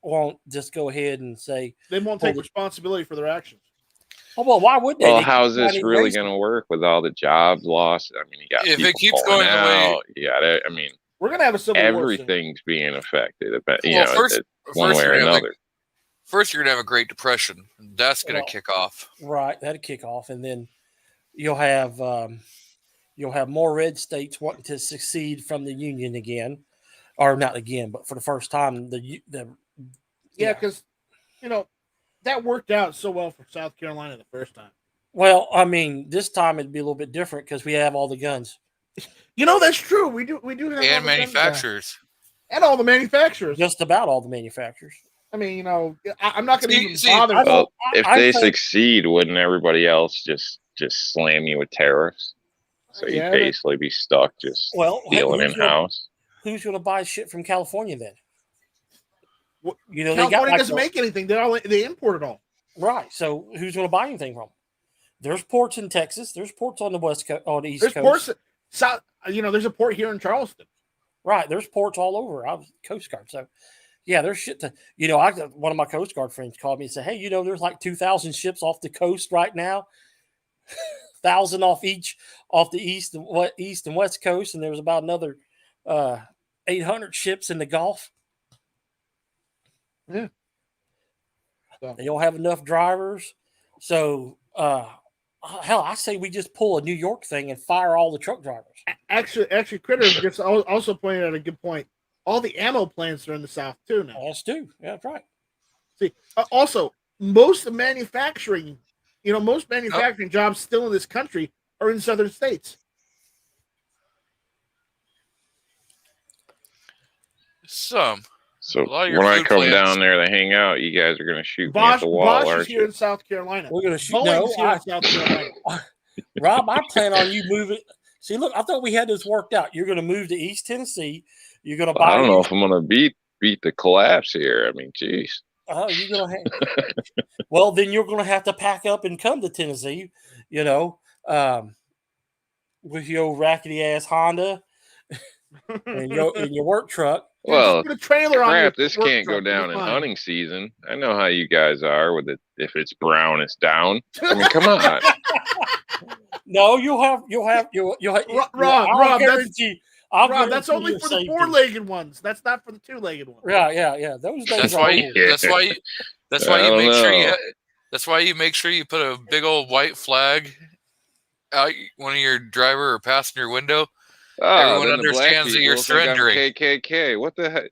Speaker 3: won't just go ahead and say,
Speaker 5: They won't take responsibility for their actions.
Speaker 3: "Oh well, why would they?"
Speaker 4: Well,
Speaker 3: They
Speaker 4: how's
Speaker 3: keep
Speaker 4: this
Speaker 3: finding
Speaker 4: really
Speaker 3: ways
Speaker 4: going to work with all the jobs lost? I mean, you got
Speaker 1: If it
Speaker 4: people
Speaker 1: keeps
Speaker 4: pulling
Speaker 1: going the way-
Speaker 4: out. You got it. I mean,
Speaker 5: We're gonna have a civil war soon.
Speaker 4: everything's being affected. But
Speaker 1: Well, first
Speaker 4: one way or
Speaker 1: you're gonna have
Speaker 4: another.
Speaker 1: First, you're gonna have a Great Depression. That's gonna
Speaker 3: Well,
Speaker 1: kick off.
Speaker 3: Right, that'll kick off, and then you'll have more red states wanting to secede from the union again, or not again, but for the first time.
Speaker 5: Yeah, because that worked out so well for South Carolina the first time.
Speaker 3: Well, I mean, this time it'd be a little bit different because we have all the guns.
Speaker 5: That's true. We do have all the
Speaker 1: And
Speaker 5: guns now.
Speaker 1: manufacturers.
Speaker 5: And all the manufacturers.
Speaker 3: Just about all the manufacturers.
Speaker 5: I mean, I'm not going to even
Speaker 1: See,
Speaker 5: bother.
Speaker 3: I don't-
Speaker 4: Well, if
Speaker 3: I
Speaker 4: they
Speaker 3: think-
Speaker 4: succeed, wouldn't everybody else just slam you with tariffs? So
Speaker 5: Yeah,
Speaker 4: you'd
Speaker 5: but-
Speaker 4: basically be stuck just
Speaker 3: Well,
Speaker 4: dealing in house.
Speaker 3: Who's going to buy shit from California then?
Speaker 5: What-
Speaker 3: They got
Speaker 5: California
Speaker 3: like
Speaker 5: doesn't make anything. They import it all.
Speaker 3: right. So who's going to buy anything from them? There's ports in Texas. There's ports on the west coast, on the east
Speaker 5: There's
Speaker 3: coast.
Speaker 5: ports. South. There's a port here in Charleston.
Speaker 3: Right. There's ports all over. I was Coast Guard. So, yeah, there's shit to, one of my Coast Guard friends called me and said, hey, there's like 2,000 ships off the coast right now, 1,000 off the east and west coast. And there was about another 800 ships in the Gulf.
Speaker 5: Yeah. So-
Speaker 3: They don't have enough drivers. So, hell, I say we just pull a New York thing and fire all the truck drivers.
Speaker 5: Actually, Critter just also pointed out a good point. All the ammo plants are in the South too now.
Speaker 3: That's two. Yeah, that's right.
Speaker 5: See, also most of manufacturing, most manufacturing jobs still in this country are in southern states.
Speaker 1: Some.
Speaker 4: So
Speaker 1: A lot of your
Speaker 4: when I
Speaker 1: food
Speaker 4: come
Speaker 1: plants-
Speaker 4: down there to hang out, you guys are going to shoot me
Speaker 5: Bosch,
Speaker 4: at the wall,
Speaker 5: Bosch is
Speaker 4: aren't
Speaker 5: here
Speaker 4: you?
Speaker 5: in South Carolina.
Speaker 3: We're going to shoot.
Speaker 5: Boeing's here
Speaker 3: No,
Speaker 5: in South Carolina.
Speaker 3: Rob, I plan on you moving. See, look, I thought we had this worked out. You're going to move to East Tennessee. You're going to buy.
Speaker 4: I don't know if I'm going to beat the collapse here. I mean, geez.
Speaker 3: You're going to have. Well, then you're going to have to pack up and come to Tennessee. With your rackety ass Honda and your work truck.
Speaker 4: Well,
Speaker 5: Put a trailer on your
Speaker 4: crap, this
Speaker 5: work
Speaker 4: can't go
Speaker 5: truck,
Speaker 4: down
Speaker 5: you're
Speaker 4: in
Speaker 5: fine.
Speaker 4: hunting season. I know how you guys are with it. If it's brown, it's down. I mean, come on.
Speaker 3: No, you'll have.
Speaker 5: Rob,
Speaker 3: I'll
Speaker 5: that's-
Speaker 3: guarantee. I'll
Speaker 5: Rob, that's
Speaker 3: guarantee
Speaker 5: only
Speaker 3: your
Speaker 5: for the
Speaker 3: safety.
Speaker 5: 4-legged ones. That's not for the 2-legged ones.
Speaker 3: Yeah. Those days
Speaker 1: That's
Speaker 3: are
Speaker 1: why.
Speaker 3: over.
Speaker 1: That's why
Speaker 4: I
Speaker 1: you
Speaker 4: don't
Speaker 1: make sure
Speaker 4: know.
Speaker 1: That's why you make sure you put a big old white flag out one of your driver or passenger window.
Speaker 4: Oh,
Speaker 1: Everyone
Speaker 4: then the black
Speaker 1: understands that you're
Speaker 4: people think I'm
Speaker 1: surrendering.
Speaker 4: KKK. What the heck?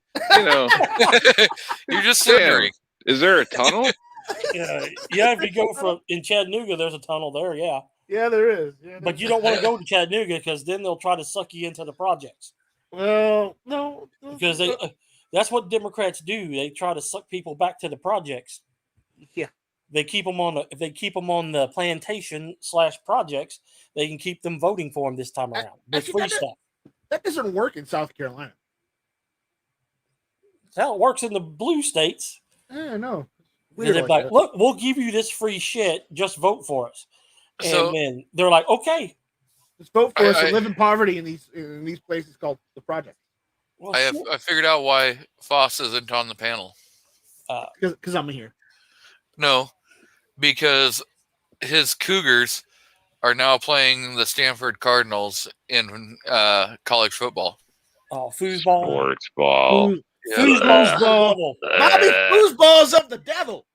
Speaker 1: You're just
Speaker 4: Damn.
Speaker 1: surrendering.
Speaker 4: Is there a tunnel?
Speaker 3: Yeah, if you go from in Chattanooga, there's a tunnel there. Yeah,
Speaker 5: Yeah, there is. Yeah,
Speaker 3: but you don't want to go to Chattanooga because then they'll try to suck you into the projects.
Speaker 5: Well, no,
Speaker 3: Because that's what Democrats do. They try to suck people back to the projects.
Speaker 5: Yeah.
Speaker 3: They keep them on if they keep them on the plantation / projects, they can keep them voting for them this time around with
Speaker 5: actually,
Speaker 3: free stuff.
Speaker 5: that doesn't work in South Carolina.
Speaker 3: That's how it works in the blue states.
Speaker 5: Yeah, no.
Speaker 3: They're
Speaker 5: Weird
Speaker 3: like,
Speaker 5: that.
Speaker 3: look, we'll give you this free shit. Just vote for us. And
Speaker 1: So-
Speaker 3: then they're like, okay.
Speaker 5: Just vote for us
Speaker 1: I-
Speaker 5: and live in poverty in these places called the project.
Speaker 3: Well,
Speaker 1: I figured out why Foss isn't on the panel.
Speaker 5: Because I'm here.
Speaker 1: No, because his Cougars are now playing the Stanford Cardinals in college football.
Speaker 3: oh, foosball.
Speaker 4: Sports ball.
Speaker 3: Foosball's for the
Speaker 5: Foosball.
Speaker 3: devil.
Speaker 5: Bobby, foosball's of the devil.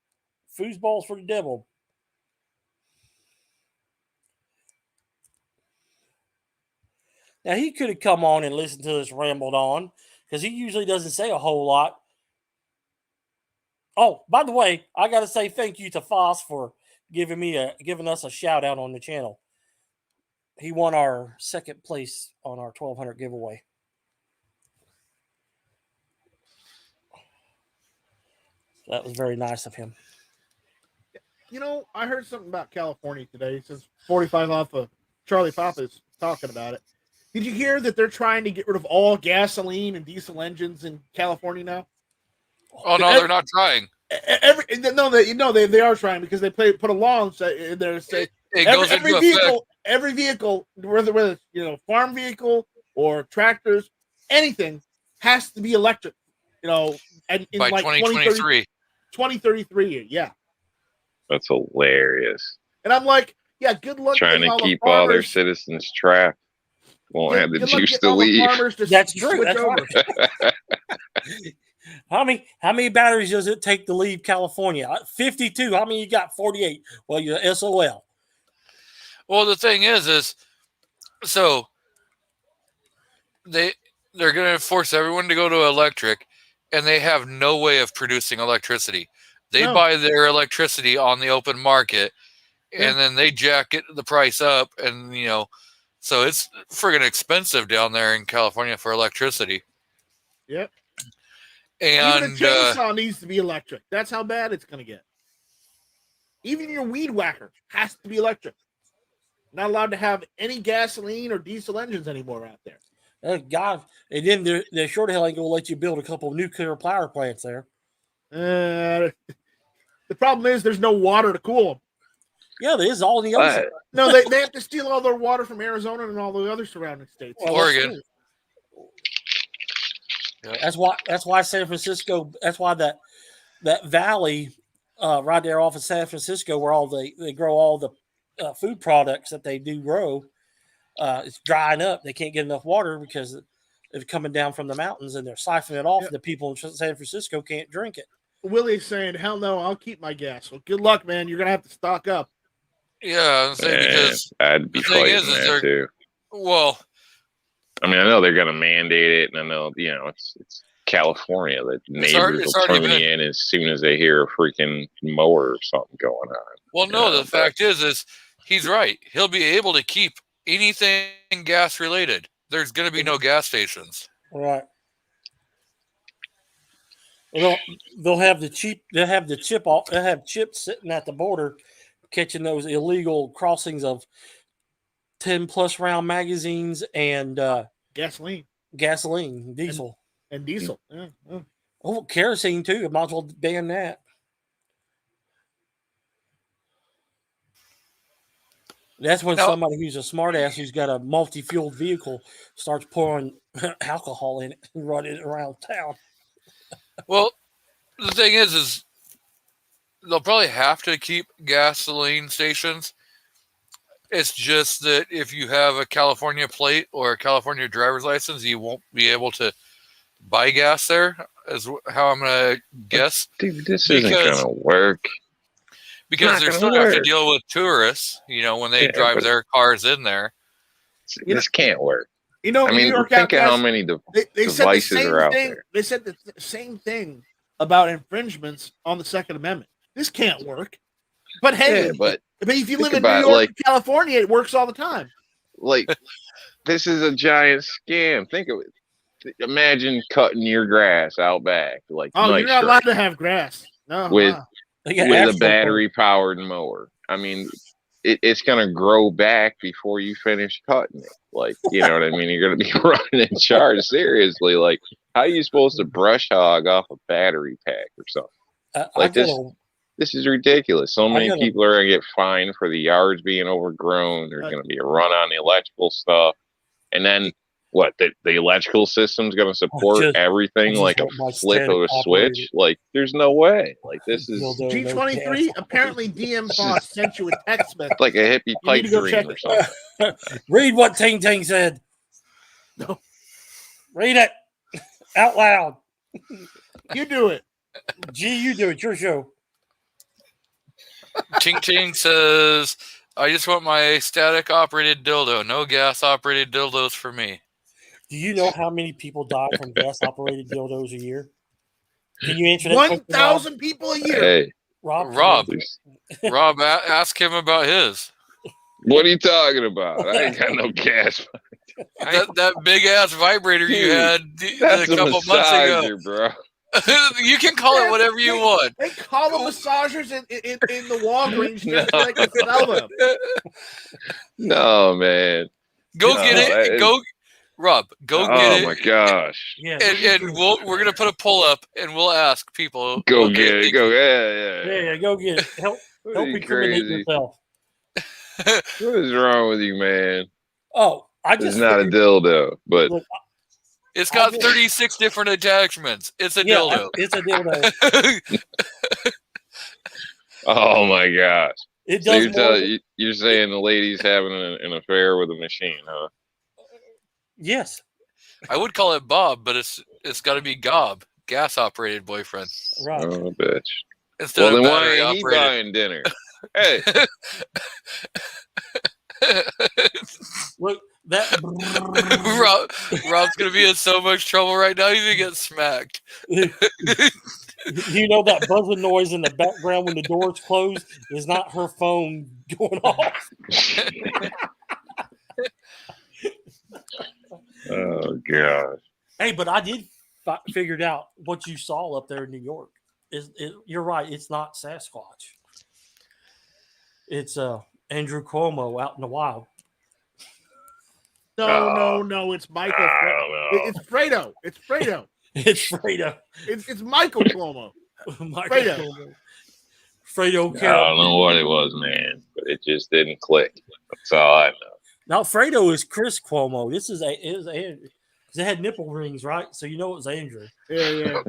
Speaker 3: Foosball's for the devil. Now, he could have come on and listened to us rambled on because he usually doesn't say a whole lot. Oh, by the way, I got to say thank you to Foss for giving us a shout out on the channel. He won our second place on our 1200 giveaway. That was very nice of him.
Speaker 5: You know, I heard something about California today since 45 off of Charlie Papa's talking about it. Did you hear that they're trying to get rid of all gasoline and diesel engines in California now?
Speaker 1: Oh no, they're not trying.
Speaker 5: They are trying because they put a law in there say
Speaker 1: It goes into effect.
Speaker 5: every vehicle, whether it's farm vehicle or tractors, anything has to be electric. And in
Speaker 1: by
Speaker 5: like
Speaker 1: 2023.
Speaker 5: 2033, yeah.
Speaker 4: That's hilarious.
Speaker 5: And I'm like, yeah, good luck
Speaker 4: Trying
Speaker 5: getting
Speaker 4: to
Speaker 5: all the
Speaker 4: keep all their
Speaker 5: farmers-
Speaker 4: citizens trapped. Won't have the
Speaker 5: good luck
Speaker 4: juice
Speaker 5: getting
Speaker 4: to
Speaker 5: all the
Speaker 4: leave.
Speaker 5: farmers to
Speaker 3: That's
Speaker 5: switch
Speaker 3: true. That's
Speaker 5: over.
Speaker 3: right. How many batteries does it take to leave California? 52. How many you got? 48. Well, you're SOL.
Speaker 1: Well, the thing is so they're going to force everyone to go to electric, and they have no way of producing electricity. They
Speaker 5: No.
Speaker 1: buy their electricity on the open market,
Speaker 5: Yeah.
Speaker 1: and then they jack the price up, and so it's friggin' expensive down there in California for electricity.
Speaker 5: Yep.
Speaker 1: And
Speaker 5: Even a chainsaw needs to be electric. That's how bad it's going to get. Even your weed whacker has to be electric. Not allowed to have any gasoline or diesel engines anymore out there.
Speaker 3: God, and then they're sure to hell ain't gonna let you build a couple of nuclear power plants there.
Speaker 5: The problem is there's no water to cool them.
Speaker 3: Yeah, there is all in the ocean.
Speaker 5: No, they have to steal all their water from Arizona and all the other surrounding states.
Speaker 3: Well,
Speaker 1: Oregon.
Speaker 3: That's why San Francisco. That's why that valley right there off of San Francisco, where they grow all the food products that they do grow, it's drying up. They can't get enough water because it's coming down from the mountains, and they're siphoning it off.
Speaker 5: Yeah.
Speaker 3: The people in San Francisco can't drink it.
Speaker 5: Willie's saying, "Hell no, I'll keep my gas." Well, good luck, man. You're gonna have to stock up.
Speaker 1: yeah, I'm saying because
Speaker 4: I'd be
Speaker 1: the thing
Speaker 4: fighting
Speaker 1: is
Speaker 4: that
Speaker 1: they're-
Speaker 4: too.
Speaker 1: well,
Speaker 4: I mean, I know they're going to mandate it, and I know it's California that neighbors
Speaker 1: it's
Speaker 4: will
Speaker 1: already
Speaker 4: turn
Speaker 1: been-
Speaker 4: in as soon as they hear a freaking mower or something going on.
Speaker 1: well, no.
Speaker 4: Yeah,
Speaker 1: The fact is he's right. He'll be able to keep anything gas related. There's going to be no gas stations.
Speaker 3: Right. They'll have the chip. They'll have chips sitting at the border, catching those illegal crossings of 10+ round magazines and
Speaker 5: Gasoline
Speaker 3: gasoline, diesel.
Speaker 5: and diesel. Yeah, yeah.
Speaker 3: Oh, kerosene too. Might as well ban that. That's when
Speaker 1: Now-
Speaker 3: somebody who's a smartass who's got a multi-fueled vehicle starts pouring alcohol in it and running it around town.
Speaker 1: Well, the thing is they'll probably have to keep gasoline stations. It's just that if you have a California plate or a California driver's license, you won't be able to buy gas there, is how I'm going to guess.
Speaker 4: Dude, this isn't
Speaker 1: Because-
Speaker 4: going to work.
Speaker 1: Because
Speaker 4: Not
Speaker 1: they're
Speaker 4: gonna
Speaker 1: still have to
Speaker 4: work.
Speaker 1: deal with tourists, when they
Speaker 4: Yeah,
Speaker 1: drive
Speaker 4: but-
Speaker 1: their cars in there.
Speaker 4: This can't work.
Speaker 5: You know,
Speaker 4: I
Speaker 5: New
Speaker 4: mean,
Speaker 5: York
Speaker 4: think of how
Speaker 5: Outcast,
Speaker 4: many
Speaker 5: they said the
Speaker 4: devices
Speaker 5: same
Speaker 4: are out
Speaker 5: thing.
Speaker 4: there.
Speaker 5: They said the same thing about infringements on the Second Amendment. This can't work. But hey,
Speaker 4: Yeah, but
Speaker 5: if you live
Speaker 4: think
Speaker 5: in New
Speaker 4: about it,
Speaker 5: York
Speaker 4: like-
Speaker 5: and California, it works all the time.
Speaker 4: like, this is a giant scam. Think of it. Imagine cutting your grass out back, like
Speaker 5: Oh,
Speaker 4: night
Speaker 5: you're not
Speaker 4: straight,
Speaker 5: allowed to have grass. No.
Speaker 4: With-
Speaker 3: They got
Speaker 4: with a
Speaker 3: Astro
Speaker 4: battery powered mower. I mean, it's gonna grow back before you finish cutting it. Like, you know what I mean? You're gonna be running in charge. Seriously, like, how are you supposed to brush hog off a battery pack or something?
Speaker 3: I
Speaker 4: this-
Speaker 3: gotta-
Speaker 4: This is ridiculous. So many
Speaker 3: gotta-
Speaker 4: people are gonna get fined for the yards being overgrown. There's gonna be a run on the electrical stuff, and then what? The electrical system's gonna support
Speaker 3: just-
Speaker 4: everything
Speaker 3: just
Speaker 4: like a
Speaker 3: want my
Speaker 4: flip of a
Speaker 3: static
Speaker 4: switch.
Speaker 3: operated-
Speaker 4: Like, there's no way. Like, this is
Speaker 3: Dildo, no
Speaker 5: G23,
Speaker 3: gas.
Speaker 5: apparently DM Foss sent you a text message.
Speaker 4: like a hippie
Speaker 5: You need
Speaker 4: pipe
Speaker 5: to go
Speaker 4: dream
Speaker 5: check
Speaker 4: or
Speaker 5: it.
Speaker 4: something.
Speaker 3: Read what Ting Ting said.
Speaker 5: No.
Speaker 3: Read it out loud.
Speaker 5: You do it.
Speaker 3: G, you do it. Your show.
Speaker 1: Ting Ting says, I just want my static operated dildo. No gas operated dildos for me.
Speaker 3: Do you know how many people die from gas operated dildos a year? Can you answer that question,
Speaker 5: 1,000 people a year.
Speaker 4: Hey,
Speaker 3: Rob?
Speaker 1: Rob,
Speaker 4: please.
Speaker 1: Rob, ask him about his.
Speaker 4: What are you talking about? I ain't got no gas.
Speaker 1: That big ass vibrator you
Speaker 4: Dude,
Speaker 1: had
Speaker 4: That's
Speaker 1: a
Speaker 4: a
Speaker 1: couple months ago.
Speaker 4: massager, bro.
Speaker 1: You can call it whatever you want.
Speaker 5: They call them massagers in the Walgreens just so they can sell them.
Speaker 4: No, man.
Speaker 1: Go
Speaker 4: No,
Speaker 1: get it.
Speaker 4: that-
Speaker 1: Go, Rob. Go
Speaker 4: Oh
Speaker 1: get
Speaker 4: my
Speaker 1: it.
Speaker 4: gosh.
Speaker 3: Yeah.
Speaker 1: And we're gonna put a poll up and we'll ask people.
Speaker 4: Go
Speaker 1: okay,
Speaker 4: get it. Go. Yeah.
Speaker 3: Yeah, go get it. Help
Speaker 4: What are you
Speaker 3: incriminate
Speaker 4: crazy?
Speaker 3: yourself.
Speaker 4: What is wrong with you, man?
Speaker 3: Oh, I
Speaker 4: It's
Speaker 3: just
Speaker 4: not a
Speaker 3: figured-
Speaker 4: dildo, but
Speaker 3: Look,
Speaker 1: It's got
Speaker 3: I just-
Speaker 1: 36 different attachments. It's a
Speaker 3: yeah,
Speaker 1: dildo.
Speaker 3: it's a dildo.
Speaker 4: oh my gosh.
Speaker 3: It
Speaker 4: So
Speaker 3: does more.
Speaker 4: you're saying the lady's having an affair with a machine, huh?
Speaker 3: Yes,
Speaker 1: I would call it Bob, but it's got to be Gob, gas operated boyfriend,
Speaker 3: right.
Speaker 4: Oh, bitch.
Speaker 1: instead
Speaker 4: Well,
Speaker 1: of
Speaker 4: then why
Speaker 1: battery
Speaker 4: ain't he
Speaker 1: operated.
Speaker 4: buying dinner? Hey,
Speaker 3: Look, that
Speaker 1: Rob's gonna be in so much trouble right now. He's gonna get smacked.
Speaker 3: you know that buzzing noise in the background when the doors close is not her phone going off.
Speaker 4: oh gosh.
Speaker 3: Hey, but I did figured out what you saw up there in New York. You're right. It's not Sasquatch. It's Andrew Cuomo out in the wild.
Speaker 5: No, it's Michael.
Speaker 4: I don't know.
Speaker 5: It's Fredo. It's Fredo.
Speaker 3: It's Fredo.
Speaker 5: It's Michael Cuomo.
Speaker 3: Michael
Speaker 5: Fredo.
Speaker 3: Cuomo. Fredo
Speaker 4: I
Speaker 3: Carroll.
Speaker 4: don't know what it was, man, but it just didn't click. That's all I know.
Speaker 3: Now Fredo is Chris Cuomo. This is they had nipple rings, right? So you know it was Andrew.
Speaker 5: Yeah.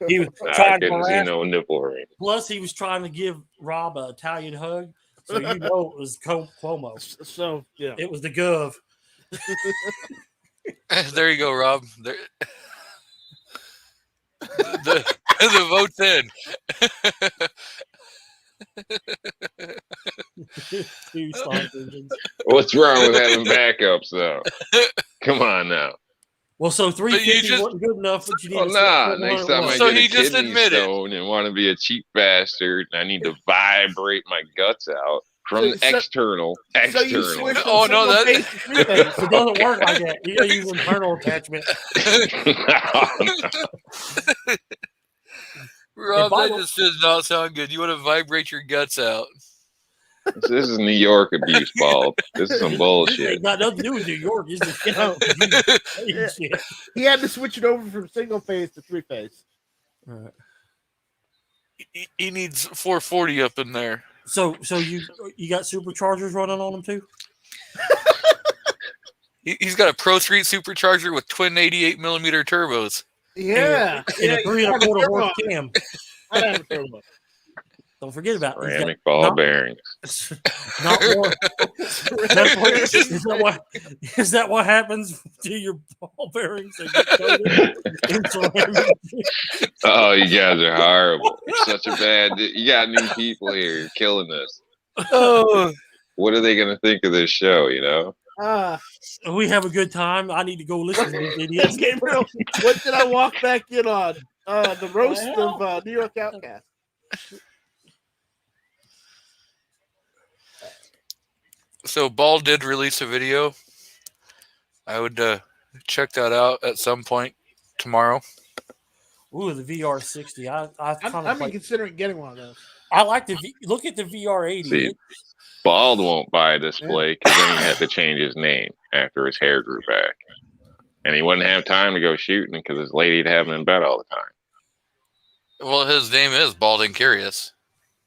Speaker 3: He was
Speaker 4: I
Speaker 3: trying to
Speaker 4: couldn't see
Speaker 3: harass.
Speaker 4: no nipple ring.
Speaker 3: Plus, he was trying to give Rob an Italian hug. So you know it was Cuomo.
Speaker 5: So yeah.
Speaker 3: It was the Gov.
Speaker 1: There you go, Rob. There, the vote's in.
Speaker 3: Two star engines.
Speaker 4: What's wrong with having backups, though? Come on now.
Speaker 3: Well, so
Speaker 1: you
Speaker 3: 350
Speaker 1: just-
Speaker 3: wasn't good enough, but you need
Speaker 4: Oh,
Speaker 3: to
Speaker 4: nah. Next time I
Speaker 1: So
Speaker 4: get
Speaker 1: he
Speaker 4: a
Speaker 1: just
Speaker 4: kidney
Speaker 1: admitted.
Speaker 4: stone and want to be a cheap bastard, and I need to vibrate my guts out from the
Speaker 5: So-
Speaker 4: external.
Speaker 5: So you
Speaker 4: External.
Speaker 5: switch from
Speaker 1: Oh, no,
Speaker 5: single
Speaker 1: that-
Speaker 5: phase to three phase.
Speaker 3: It doesn't work like that. You gotta use internal attachment.
Speaker 1: Rob,
Speaker 3: If I
Speaker 1: that
Speaker 3: don't-
Speaker 1: just does not sound good. You want to vibrate your guts out.
Speaker 4: This is New York abuse, Paul. This is some
Speaker 3: This
Speaker 4: bullshit.
Speaker 3: ain't got nothing to do with New York. It's just
Speaker 5: No. Yeah.
Speaker 3: shit.
Speaker 5: He had to switch it over from single phase to three phase.
Speaker 1: He needs 440 up in there.
Speaker 3: So you got superchargers running on them too?
Speaker 1: He's got a Pro Street supercharger with twin 88 millimeter turbos.
Speaker 5: Yeah.
Speaker 3: And a 3 1/4 horse cam.
Speaker 5: I have a turbo.
Speaker 3: Don't forget about it.
Speaker 4: Ceramic ball
Speaker 3: not-
Speaker 4: bearings.
Speaker 3: Not more. Is that what happens to your ball bearings? They get coated in ceramic?
Speaker 4: Oh, you guys are horrible. You're such a bad. You got new people here. You're killing this.
Speaker 1: Oh,
Speaker 4: What are they going to think of this show? You know?
Speaker 3: We have a good time. I need to go listen to these idiots.
Speaker 5: Gabriel, what did I walk back in on? The roast of New York Outcast.
Speaker 1: So Ball did release a video. I would check that out at some point tomorrow.
Speaker 3: Ooh, the VR 60. I've
Speaker 5: I've been considering getting one of those.
Speaker 3: I like look at the VR 80.
Speaker 4: See, Bald won't buy a display because then he had to change his name after his hair grew back. And he wouldn't have time to go shooting because his lady'd have him in bed all the time.
Speaker 1: Well, his name is Bald and Curious.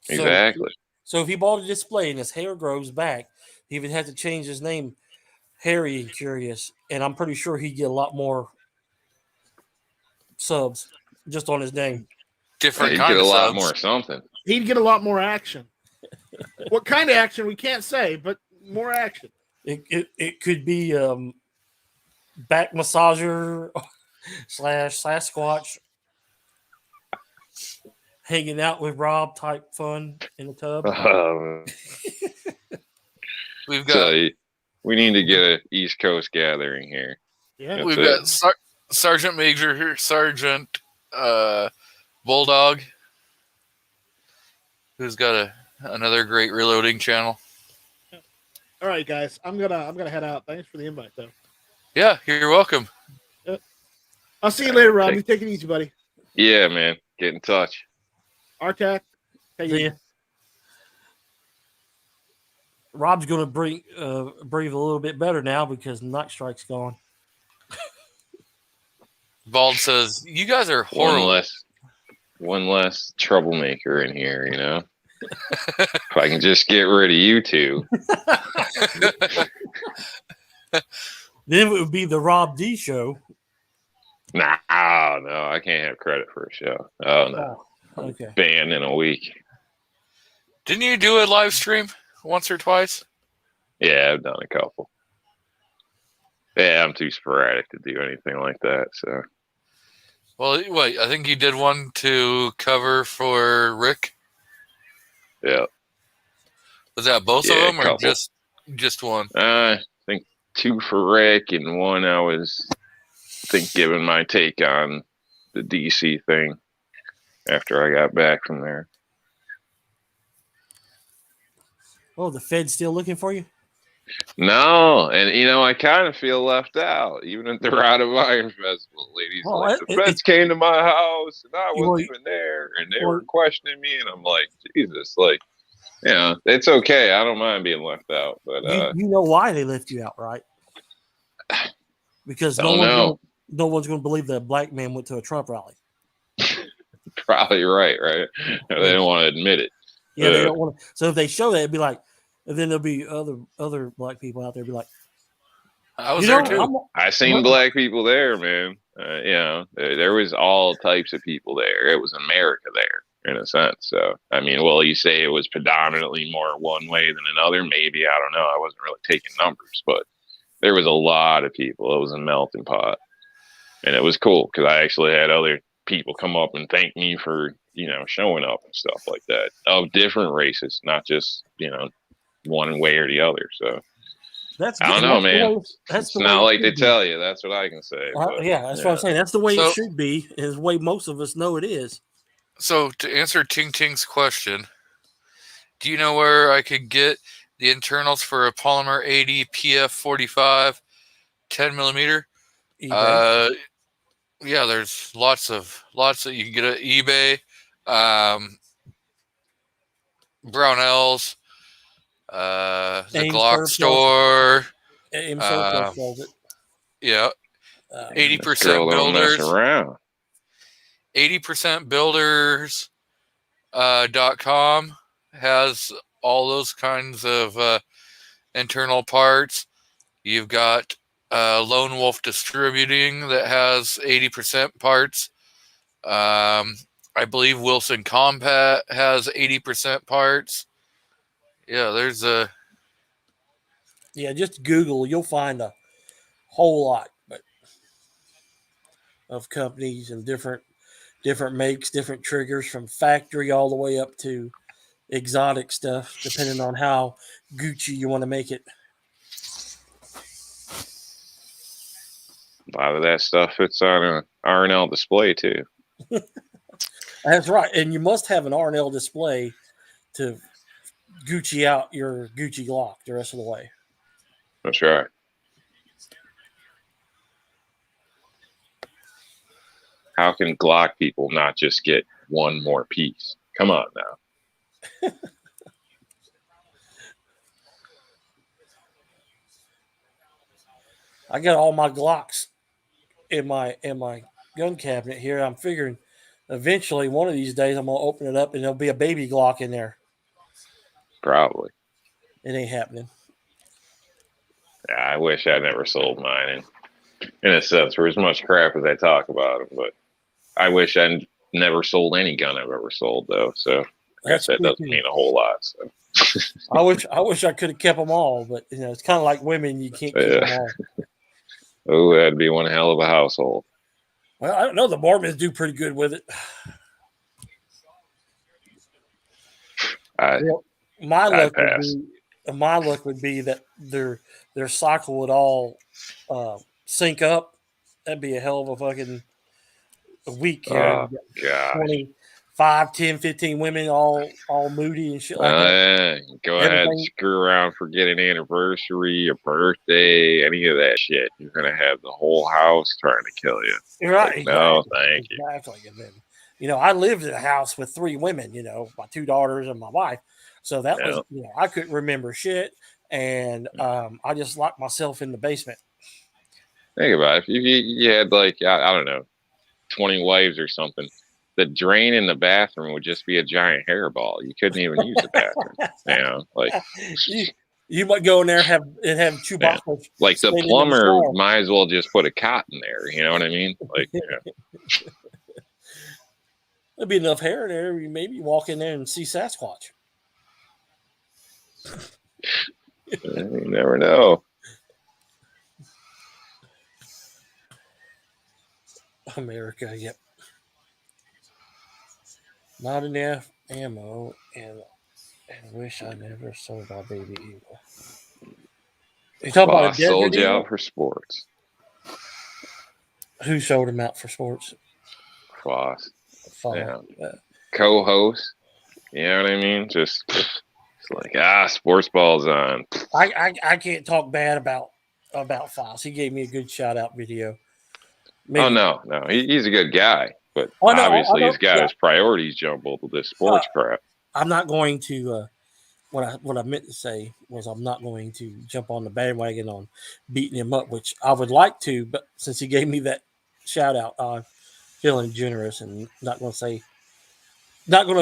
Speaker 4: Exactly.
Speaker 3: So if he bought a display and his hair grows back, he would have to change his name, Harry and Curious, and I'm pretty sure he'd get a lot more subs just on his name.
Speaker 1: Different
Speaker 4: He'd
Speaker 1: kind
Speaker 4: get a
Speaker 1: of
Speaker 4: lot
Speaker 1: subs.
Speaker 4: more something.
Speaker 5: He'd get a lot more action. What kind of action we can't say, but more action.
Speaker 3: It could be back massager / Sasquatch hanging out with Rob type fun in the tub.
Speaker 1: We've got
Speaker 4: So we need to get an East Coast gathering here.
Speaker 5: Yeah.
Speaker 1: we've
Speaker 4: That's
Speaker 1: got Sergeant Major here, Sergeant Bulldog, who's got another great reloading channel.
Speaker 5: All right, guys. I'm gonna head out. Thanks for the invite, though.
Speaker 1: Yeah, you're welcome.
Speaker 5: I'll see you later, Rob. You take it easy, buddy.
Speaker 4: Yeah, man. Get in touch.
Speaker 5: Artac. Take it
Speaker 3: See ya.
Speaker 5: easy.
Speaker 3: Rob's going to breathe a little bit better now because Night Strike's gone.
Speaker 1: Bald says, "You guys are
Speaker 4: One
Speaker 1: horrible."
Speaker 4: less troublemaker in here, you know. If I can just get rid of you two.
Speaker 3: Then it would be the Rob D show.
Speaker 4: No, I can't have credit for a show. Oh no.
Speaker 3: Oh, okay.
Speaker 4: Banned in a week.
Speaker 1: Didn't you do a live stream once or twice?
Speaker 4: Yeah, I've done a couple. Yeah, I'm too sporadic to do anything like that. So
Speaker 1: Well, wait, I think you did one to cover for Rick.
Speaker 4: yeah,
Speaker 1: Was that both
Speaker 4: Yeah,
Speaker 1: of them or
Speaker 4: couple.
Speaker 1: just one?
Speaker 4: I think 2 for Rick and 1 I was, giving my take on the DC thing after I got back from there.
Speaker 3: Oh, the Fed's still looking for you?
Speaker 4: No, and I kind of feel left out, even at the Rod of Iron Festival. Ladies
Speaker 3: Oh,
Speaker 4: like, the feds came to my house and I
Speaker 3: You
Speaker 4: wasn't
Speaker 3: were-
Speaker 4: even there, and they
Speaker 3: well-
Speaker 4: were questioning me, and I'm like, Jesus, like, it's okay. I don't mind being left out, but
Speaker 3: You know why they left you out, right? Because
Speaker 4: don't know.
Speaker 3: no one's going to believe that a black man went to a Trump rally.
Speaker 4: Probably right? They don't want to admit it.
Speaker 3: Yeah, they
Speaker 4: Yeah.
Speaker 3: don't want to. So if they show that, it'd be like, and then there'll be other black people out there be like,
Speaker 1: I was there too.
Speaker 4: I seen
Speaker 3: What?
Speaker 4: black people there, man. There was all types of people there. It was America there, in a sense. So, I mean, well, you say it was predominantly more one way than another. Maybe, I don't know. I wasn't really taking numbers, but there was a lot of people. It was a melting pot. And it was cool because I actually had other people come up and thank me for, showing up and stuff like that of different races, not just, one way or the other. So,
Speaker 3: that's
Speaker 4: I don't
Speaker 3: good.
Speaker 4: know,
Speaker 3: That's the
Speaker 4: man.
Speaker 3: way- That's
Speaker 4: it's
Speaker 3: the
Speaker 4: not
Speaker 3: way
Speaker 4: like
Speaker 3: it
Speaker 4: they
Speaker 3: should be.
Speaker 4: tell you. That's what I can say. but,
Speaker 3: Yeah, that's what I'm saying. That's the way
Speaker 1: So-
Speaker 3: it should be. Is the way most of us know it is.
Speaker 1: So to answer Ting Ting's question, do you know where I could get the internals for a Polymer 80 PF45 10 millimeter?
Speaker 3: eBay.
Speaker 1: Yeah, there's lots that you can get at eBay, Brownells, the
Speaker 3: Ames
Speaker 1: Glock
Speaker 3: Surplus.
Speaker 1: store.
Speaker 3: Ames Surplus
Speaker 1: uh,
Speaker 3: sells it.
Speaker 1: Yeah,
Speaker 3: Uh,
Speaker 1: 80%
Speaker 4: girl don't mess
Speaker 1: builders.
Speaker 4: around.
Speaker 1: 80% builders .com has all those kinds of internal parts. You've got Lone Wolf Distributing that has 80% parts. I believe Wilson Combat has 80% parts. Yeah, there's
Speaker 3: yeah, just Google. You'll find a whole lot of companies and different makes, different triggers from factory all the way up to exotic stuff, depending on how Gucci you want to make it.
Speaker 4: A lot of that stuff fits on a R&L display too.
Speaker 3: That's right. And you must have an R&L display to Gucci out your Gucci Glock the rest of the way.
Speaker 4: That's right. How can Glock people not just get one more piece? Come on now.
Speaker 3: I got all my Glocks in my gun cabinet here. I'm figuring eventually one of these days I'm gonna open it up and there'll be a baby Glock in there.
Speaker 4: Probably.
Speaker 3: It ain't happening.
Speaker 4: Yeah, I wish I never sold mine. And in a sense, for as much crap as I talk about them, but I wish I never sold any gun I've ever sold, though. So I guess that doesn't mean a whole lot. So.
Speaker 3: I wish I could have kept them all, but it's kind of like women; you can't keep them all.
Speaker 4: Oh, that'd be one hell of a household.
Speaker 3: Well, I don't know. The Mormons do pretty good with it. My luck would be that their cycle would all sync up. That'd be a hell of a fucking week here.
Speaker 4: Oh, God.
Speaker 3: 25, 10, 15 women all moody and shit like that.
Speaker 4: Go ahead and screw around for getting an anniversary, a birthday, any of that shit. You're going to have the whole house trying to kill you.
Speaker 3: You're right.
Speaker 4: Like, no, thank you.
Speaker 3: Exactly. And then, I lived in a house with 3 women, my 2 daughters and my wife. So that was, I couldn't remember shit. And I just locked myself in the basement.
Speaker 4: Think about it. If you had I don't know, 20 wives or something, the drain in the bathroom would just be a giant hairball. You couldn't even use the bathroom.
Speaker 3: You might go in there and have Chewbacca.
Speaker 4: Yeah. Like the plumber might as well just put a cot in there. You know what I mean?
Speaker 3: There'd be enough hair in there. You maybe walk in there and see Sasquatch.
Speaker 4: You never know.
Speaker 3: America, yep. Not enough ammo, and wish I never sold my baby evil. You talking about a
Speaker 4: sold you out for sports.
Speaker 3: Who sold him out for sports?
Speaker 4: Foss.
Speaker 3: Yeah.
Speaker 4: Co-host. You know what I mean? Just like sports ball's on.
Speaker 3: I can't talk bad about Foss. He gave me a good shout out video.
Speaker 4: Maybe. Oh no, he's a good guy, but obviously he's got his priorities jumbled with this sports crap.
Speaker 3: I'm not going to. What I meant to say was I'm not going to jump on the bandwagon on beating him up, which I would like to, but since he gave me that shout out, I'm feeling generous and not going to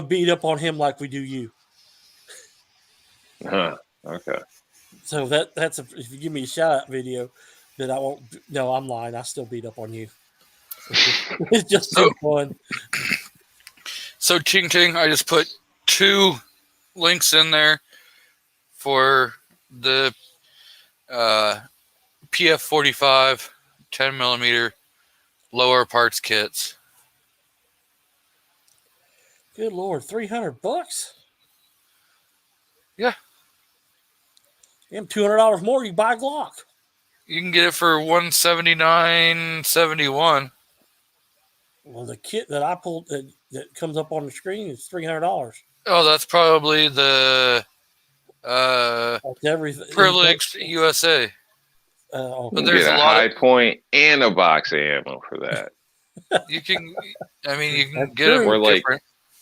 Speaker 3: beat up on him like we do you.
Speaker 4: Okay.
Speaker 3: So that's if you give me a shout out video, then I won't. No, I'm lying. I still beat up on you. It's just so fun.
Speaker 1: So Ching Ching, I just put 2 links in there for the PF45 10mm lower parts kits.
Speaker 3: Good Lord, $300?
Speaker 1: Yeah.
Speaker 3: Damn, $200 more, you buy a Glock.
Speaker 1: You can get it for $179.71.
Speaker 3: Well, the kit that I pulled that comes up on the screen is $300.
Speaker 1: Oh, that's probably the Privileged USA.
Speaker 4: But there's a high point and a box of ammo for that.
Speaker 1: You can get it.
Speaker 4: Or like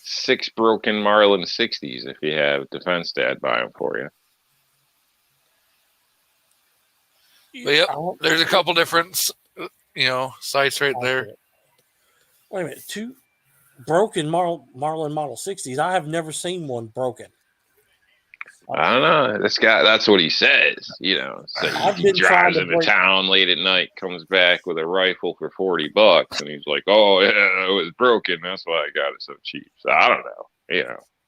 Speaker 4: 6 broken Marlin 60s if you have Defense Dad buy them for you.
Speaker 1: But yep, there's a couple different, sites right there.
Speaker 3: Wait a minute, 2 broken Marlin Model 60s. I have never seen one broken.
Speaker 4: I don't know. This guy, that's what he says. So he drives into town late at night, comes back with a rifle for $40, and he's like, "Oh yeah, it was broken. That's why I got it so cheap." So I don't know.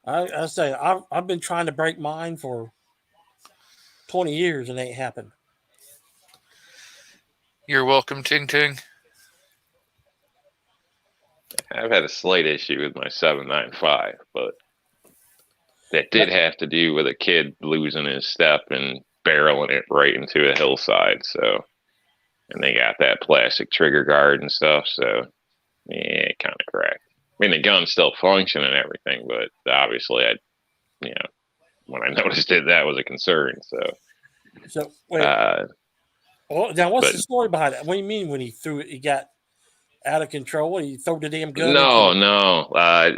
Speaker 3: I say I've been trying to break mine for 20 years and it ain't happened.
Speaker 1: You're welcome, Ting Ting.
Speaker 4: I've had a slight issue with my 795, but that did have to do with a kid losing his step and barreling it right into a hillside. So, and they got that plastic trigger guard and stuff. So, yeah, kind of cracked. I mean, the gun's still functioning and everything, but obviously, when I noticed it, that was a concern.
Speaker 3: So wait, well, now what's the story behind it? What do you mean when he threw it? He got out of control. He threw the damn gun.
Speaker 4: No. I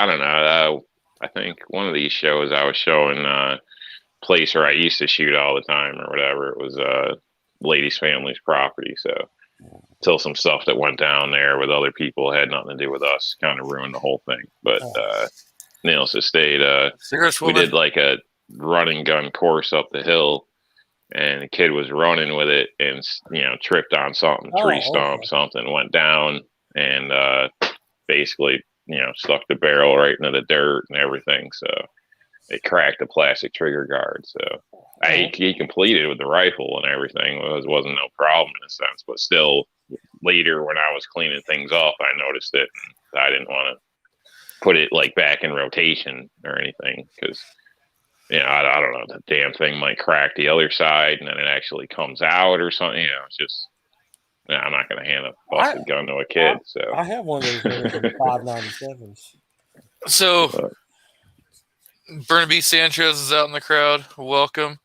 Speaker 4: don't know. I think one of these shows I was showing place where I used to shoot all the time or whatever. It was lady's family's property. So until some stuff that went down there with other people had nothing to do with us, kind of ruined the whole thing. But needless to state, we did like a running gun course up the hill, and the kid was running with it and tripped on something, tree stump, something, went down, and basically stuck the barrel right into the dirt and everything. So it cracked the plastic trigger guard. So he completed with the rifle and everything. It wasn't no problem in a sense, but still later when I was cleaning things off, I noticed it. And I didn't want to put it like back in rotation or anything because I don't know, the damn thing might crack the other side and then it actually comes out or something. It's just I'm not going to hand a busted gun to a kid. So
Speaker 3: I have one of those 5.97s.
Speaker 1: So Burnaby Sanchez is out in the crowd. Welcome.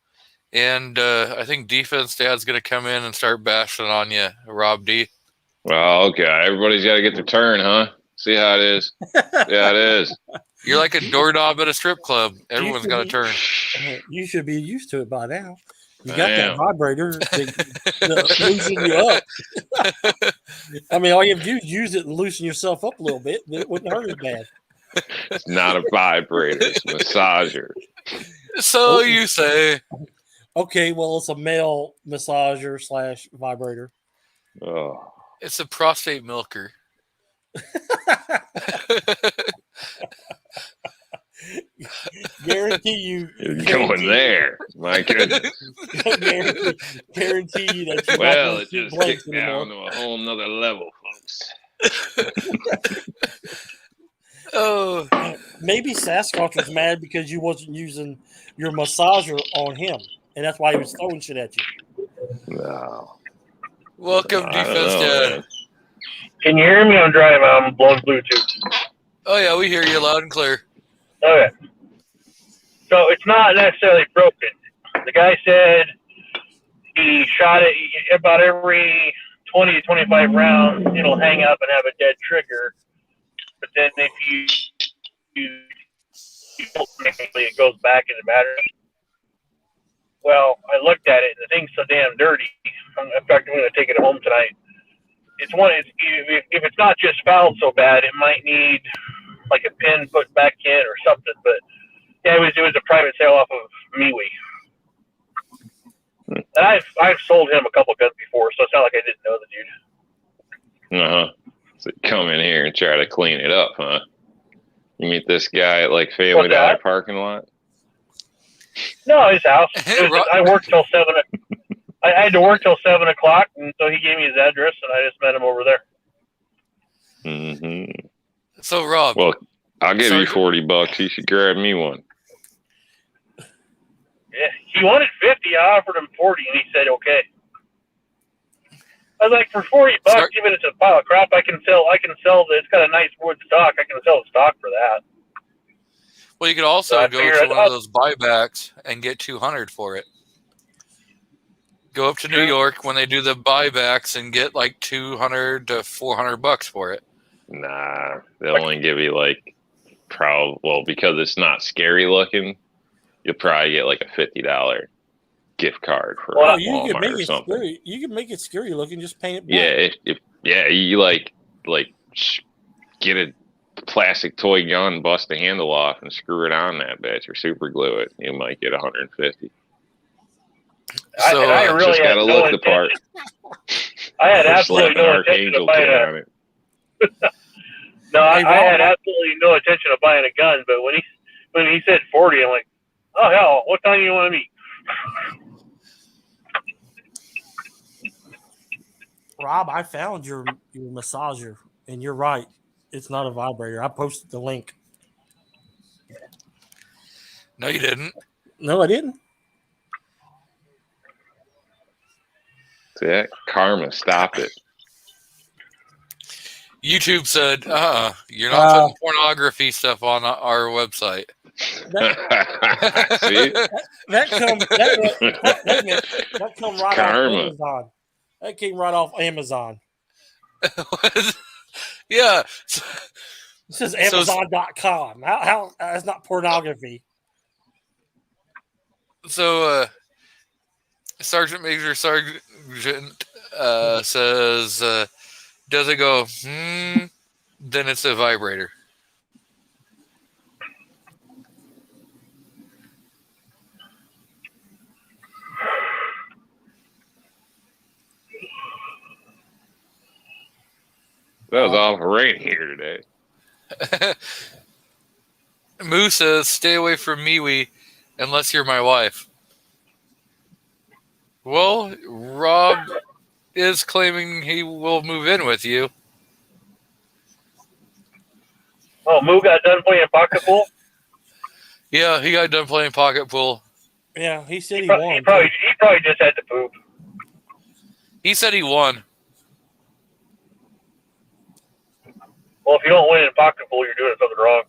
Speaker 1: And I think Defense Dad's going to come in and start bashing on you, Rob D.
Speaker 4: Well, okay. Everybody's got to get their turn, huh? See how it is? Yeah, it is.
Speaker 1: You're like a doorknob at a strip club. Everyone's got a turn.
Speaker 3: You should be used to it by now. You got that vibrator to loosen you up. I mean, all you have to do is use it and loosen yourself up a little bit. It wouldn't hurt as bad.
Speaker 4: It's not a vibrator. It's a massager.
Speaker 1: So you say.
Speaker 3: Okay, well, it's a male massager / vibrator.
Speaker 4: Oh.
Speaker 1: It's a prostate milker.
Speaker 3: Guarantee you.
Speaker 4: You're going there. My goodness.
Speaker 3: Guarantee you that you
Speaker 4: well, it just kicked down to a whole nother level, folks.
Speaker 1: Oh.
Speaker 3: Maybe Sasquatch was mad because you wasn't using your massager on him, and that's why he was throwing shit at you.
Speaker 4: No.
Speaker 1: Welcome, Defense Dad.
Speaker 8: Can you hear me? I'm driving. I'm blowing Bluetooth.
Speaker 1: Oh, yeah, we hear you loud and clear.
Speaker 8: Okay. So it's not necessarily broken. The guy said he shot it about every 20 to 25 rounds. It'll hang up and have a dead trigger. But then if you it goes back in the battery. Well, I looked at it and the thing's so damn dirty. In fact, I'm going to take it home tonight. If it's not just fouled so bad, it might need like a pin put back in or something. But yeah, it was a private sale off of MeWe. And I've sold him a couple guns before, so it's not like I didn't know the dude.
Speaker 4: Uh-huh. So come in here and try to clean it up, huh? You meet this guy at like Family Dollar parking lot?
Speaker 8: No, his house. I worked till 7. I had to work till 7 o'clock, and so he gave me his address, and I just met him over there.
Speaker 4: Mm-hmm.
Speaker 1: So, Rob.
Speaker 4: Well, I'll give you $40. You should grab me one.
Speaker 8: Yeah, he wanted 50. I offered him 40, and he said okay. I was like, for $40, even if it's a pile of crap, I can sell. It's got a nice wood stock. I can sell the stock for that.
Speaker 1: Well, you could also go to one of those buybacks and get $200 for it. Go up to New York when they do the buybacks and get like $200 to $400 for it.
Speaker 4: Nah, they'll only give you like because it's not scary looking. You'll probably get like a $50 gift card for Walmart or something.
Speaker 3: Scary. You can make it scary looking. Just paint it black.
Speaker 4: Yeah, you like get a plastic toy gun, bust the handle off, and screw it on that bitch or super glue it. You might get $150.
Speaker 1: So
Speaker 8: I really
Speaker 4: just gotta look the part.
Speaker 8: I had absolutely no intention of buying it. No, I had absolutely no intention of buying a gun, but when he said 40, I'm like, oh hell, what time do you want to meet?
Speaker 3: Rob, I found your massager, and you're right. It's not a vibrator. I posted the link.
Speaker 1: No, you didn't.
Speaker 3: No, I didn't.
Speaker 4: See that? Karma, stop it.
Speaker 1: YouTube said, you're not putting pornography stuff on our website.
Speaker 4: See?
Speaker 3: That come right
Speaker 4: Karma.
Speaker 3: off Amazon. That came right off Amazon.
Speaker 1: Yeah.
Speaker 3: It says Amazon.com. How that's not pornography.
Speaker 1: So Sergeant Major Sergeant says, does it go, then it's a vibrator.
Speaker 4: That was awful rain here today.
Speaker 1: Moo says, stay away from MeWe unless you're my wife. Well, Rob is claiming he will move in with you.
Speaker 8: Oh, Moo got done playing pocket pool?
Speaker 1: Yeah, he got done playing pocket pool.
Speaker 3: Yeah, he said he
Speaker 8: He
Speaker 3: won.
Speaker 8: probably just had to poop.
Speaker 1: He said he won.
Speaker 8: Well, if you don't win in pocket pool, you're doing something wrong.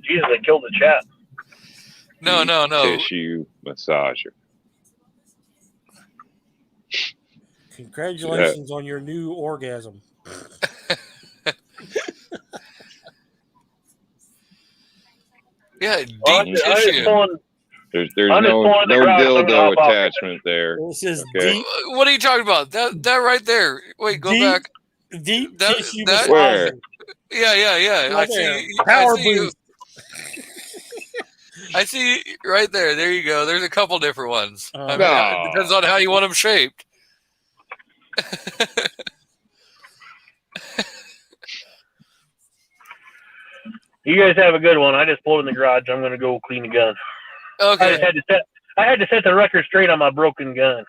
Speaker 8: Jesus, they killed the chat.
Speaker 1: No.
Speaker 4: Tissue massager.
Speaker 3: Congratulations on your new orgasm.
Speaker 1: Yeah, deep
Speaker 8: I'm just
Speaker 1: tissue.
Speaker 8: pulling.
Speaker 4: There's
Speaker 8: I'm just
Speaker 4: no
Speaker 8: pulling the crowd, I'm gonna
Speaker 4: dildo
Speaker 8: hop off.
Speaker 4: attachment there.
Speaker 3: This is
Speaker 4: Okay.
Speaker 1: What are you talking about? That right there. Wait, go
Speaker 3: Deep-
Speaker 1: back.
Speaker 3: deep
Speaker 1: That-
Speaker 3: tissue
Speaker 1: that-
Speaker 4: Where?
Speaker 3: massager.
Speaker 1: Yeah.
Speaker 3: Right there. Power boost.
Speaker 1: I see right there. There you go. There's a couple different ones. I mean,
Speaker 4: No.
Speaker 1: it depends on how you want them shaped.
Speaker 8: You guys have a good one. I just pulled in the garage. I'm gonna go clean the gun. I
Speaker 1: Okay.
Speaker 8: just had to set the record straight on my broken gun.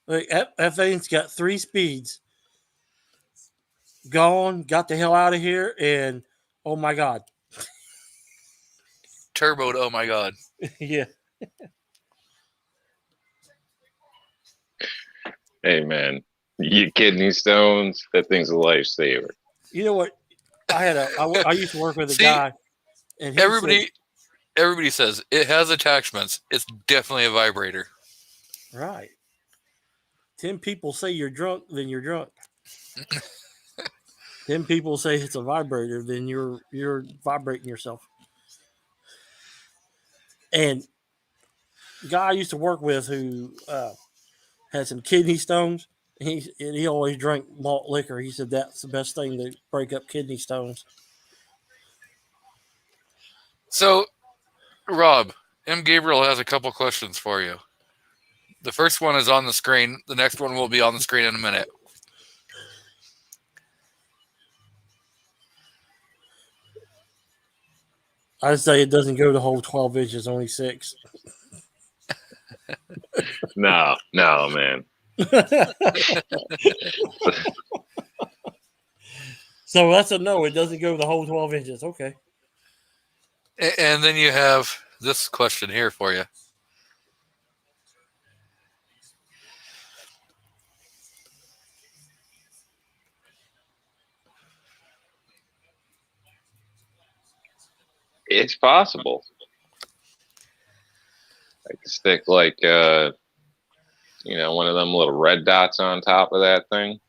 Speaker 3: Look, that thing's got 3 speeds. Gone, got the hell out of here, and oh my God.
Speaker 1: Turboed. Oh my God.
Speaker 3: Yeah.
Speaker 4: Hey, man. You kidney stones, that thing's a lifesaver.
Speaker 3: You know what? I used to work with a
Speaker 1: See,
Speaker 3: guy, and he
Speaker 1: Everybody says it has attachments. It's definitely a vibrator.
Speaker 3: said, right. 10 people say you're drunk, then you're drunk. 10 people say it's a vibrator, then you're vibrating yourself. And the guy I used to work with who had some kidney stones, he always drank malt liquor. He said that's the best thing to break up kidney stones.
Speaker 1: So, Rob, M. Gabriel has a couple questions for you. The first one is on the screen. The next one will be on the screen in a minute.
Speaker 3: I say it doesn't go the whole 12 inches, only 6.
Speaker 4: No, man.
Speaker 3: So that's a no. It doesn't go the whole 12 inches. Okay.
Speaker 1: And then you have this question here for you.
Speaker 4: It's possible. I could stick like one of them little red dots on top of that thing.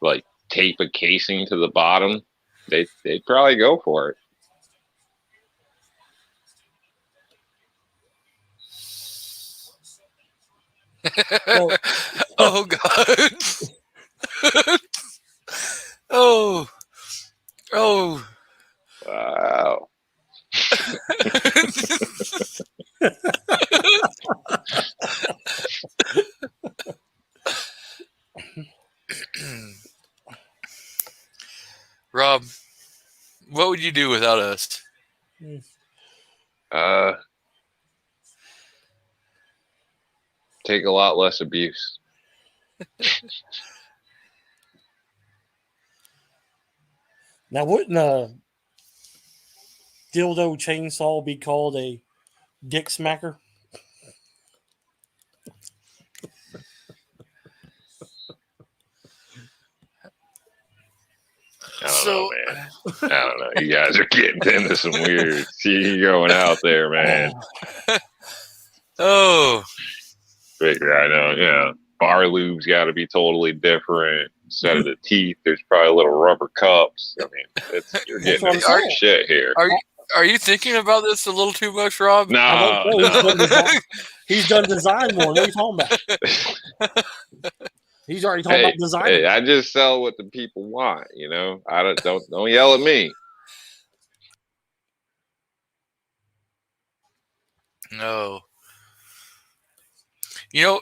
Speaker 4: Like tape a casing to the bottom. They'd probably go for it.
Speaker 1: Oh God. Oh.
Speaker 4: Wow.
Speaker 1: Rob, what would you do without us?
Speaker 4: Take a lot less abuse.
Speaker 3: Now, wouldn't a dildo chainsaw be called a dick smacker?
Speaker 4: I don't know, man. I don't know. You guys are getting into some weird. See, you're going out there, man.
Speaker 1: Oh,
Speaker 4: Figure, I know. Yeah, bar lube's got to be totally different. Instead of the teeth, there's probably little rubber cups. I mean, you're getting
Speaker 3: what I'm
Speaker 4: into some
Speaker 3: saying.
Speaker 4: shit here.
Speaker 1: are you thinking about this a little too much, Rob?
Speaker 4: No,
Speaker 3: I don't know.
Speaker 4: no.
Speaker 3: He's done design more. What are you talking about? He's already talking about design.
Speaker 4: Hey, I just sell what the people want. You know, I don't yell at me.
Speaker 1: No. You know,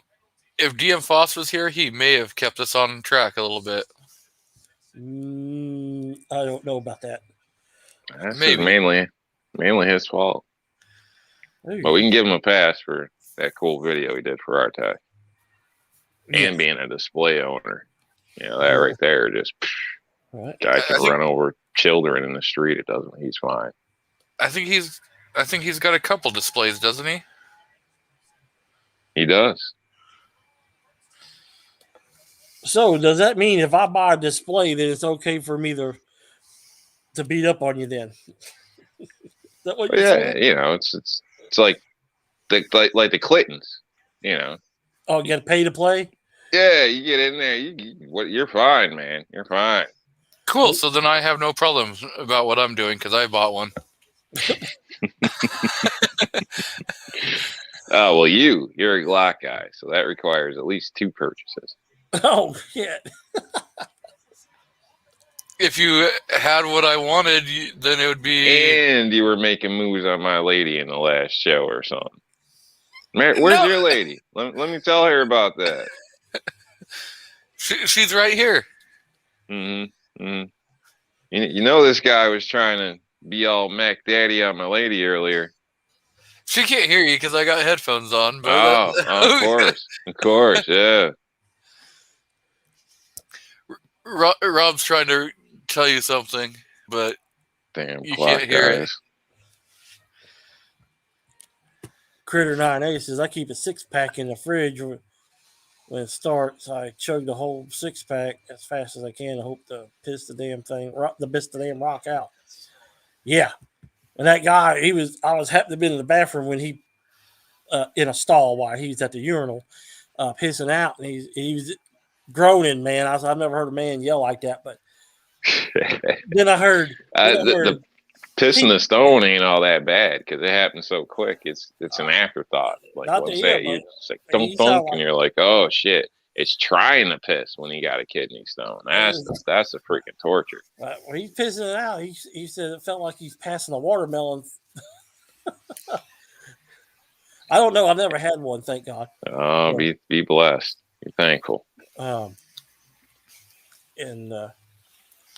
Speaker 1: if DM Foss was here, he may have kept us on track a little bit.
Speaker 3: I don't know about that.
Speaker 4: That's
Speaker 1: Maybe.
Speaker 4: mainly his fault. But we can give him a pass for that cool video he did for Artec. And being a display owner. You know, that right there, just
Speaker 3: Right.
Speaker 4: guy can run over children in the street. It doesn't. He's fine.
Speaker 1: I think he's got a couple displays, doesn't he?
Speaker 4: He does.
Speaker 3: So does that mean if I buy a display, that it's okay for me to beat up on you? Then, is that what
Speaker 4: But
Speaker 3: you're
Speaker 4: yeah,
Speaker 3: saying?
Speaker 4: you know, it's like the Clintons. You know.
Speaker 3: Oh, you got to pay to play.
Speaker 4: Yeah, you get in there. You're fine, man. You're fine.
Speaker 1: Cool. So then I have no problems about what I'm doing because I bought one.
Speaker 4: Oh well, you're a Glock guy, so that requires at least 2 purchases.
Speaker 3: Oh shit!
Speaker 1: If you had what I wanted, then it would be.
Speaker 4: And you were making moves on my lady in the last show or something. Where's your lady? Let me tell her about that.
Speaker 1: She's right here.
Speaker 4: You know this guy was trying to be all Mac Daddy on my lady earlier.
Speaker 1: She can't hear you because I got headphones on. But
Speaker 4: Of course, yeah.
Speaker 1: Rob's trying to tell you something, but
Speaker 4: Damn
Speaker 1: you
Speaker 4: clock
Speaker 1: can't hear it.
Speaker 4: guys.
Speaker 3: Critter 9A says I keep a 6-pack in the fridge when it starts. I chug the whole 6-pack as fast as I can. I hope to piss the damn rock out. Yeah, and that guy, I was happened to be in the bathroom when he in a stall while he was at the urinal pissing out, and he was groaning. Man, I've never heard a man yell like that. But then I heard.
Speaker 4: The pissing the stone ain't all that bad because it happens so quick. It's an afterthought. Like once that you just like thunk thunk, and you're like, oh shit, it's trying to piss when you got a kidney stone. That's a freaking torture.
Speaker 3: When he's pissing it out, he said it felt like he's passing a watermelon. I don't know. I've never had one, thank God.
Speaker 4: Oh, be blessed. Be thankful.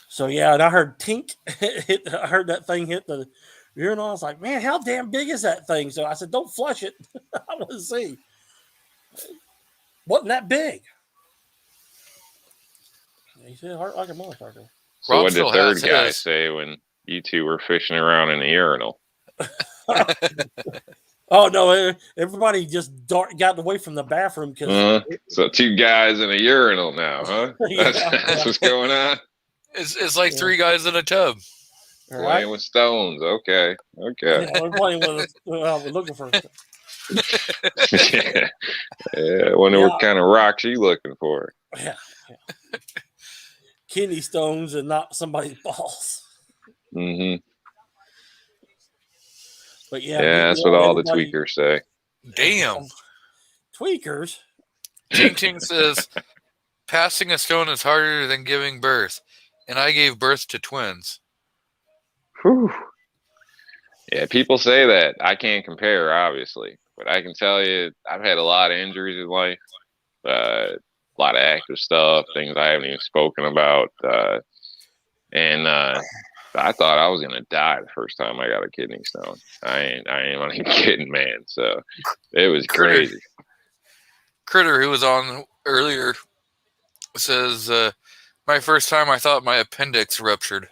Speaker 3: So yeah, and I heard tink. I heard that thing hit the urinal. I was like, man, how damn big is that thing? So I said, don't flush it. I want to see. Wasn't that big? He said, hurt like a motherfucker.
Speaker 4: So what did the third guy say when you two were fishing around in the urinal?
Speaker 3: Oh no! Everybody just got away from the bathroom because.
Speaker 4: So 2 guys in a urinal now, huh? That's what's going on.
Speaker 1: It's like 3 guys in a tub.
Speaker 4: Playing with stones. Okay.
Speaker 3: Yeah, we're playing with. We're looking for.
Speaker 4: Yeah. I wonder what kind of rocks you looking for.
Speaker 3: Yeah. Kidney stones and not somebody's balls.
Speaker 4: Mm-hmm.
Speaker 3: But yeah,
Speaker 4: that's what all the tweakers say.
Speaker 1: Damn.
Speaker 3: Tweakers.
Speaker 1: Ting Ting says, passing a stone is harder than giving birth. And I gave birth to twins.
Speaker 4: Whew. Yeah, people say that. I can't compare, obviously. But I can tell you, I've had a lot of injuries in life. A lot of active stuff, things I haven't even spoken about. And I thought I was gonna die the first time I got a kidney stone. I ain't even kidding, man. So it was crazy.
Speaker 1: Critter, who was on earlier, says, my first time I thought my appendix ruptured.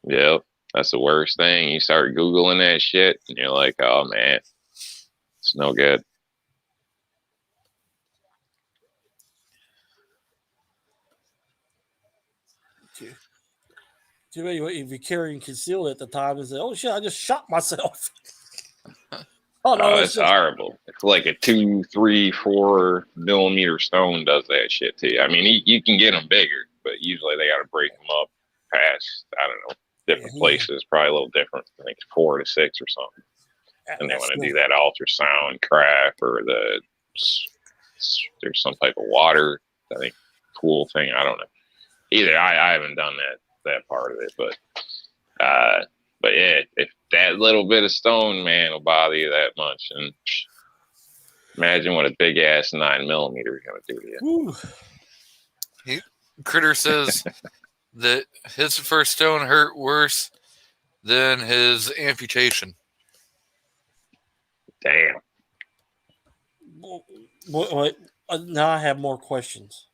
Speaker 4: Yep, that's the worst thing. You start Googling that shit, and you're like, oh man, it's no good.
Speaker 3: Too many if you carry and concealed at the time and say, "Oh shit, I just shot myself." Oh no,
Speaker 4: It's horrible. It's like a 2, 3, 4 millimeter stone does that shit to you. I mean, you can get them bigger, but usually they got to break them up past, I don't know, different places. Probably a little different. I think 4 to 6 or something. And they want to do that ultrasound crap or there's some type of water, I think, pool thing. I don't know. Either I haven't done that part of it, but yeah, if that little bit of stone, man, will bother you that much, and imagine what a big ass 9 millimeter is going to do to you.
Speaker 1: Critter says that his first stone hurt worse than his amputation.
Speaker 4: Damn.
Speaker 3: What, now I have more questions.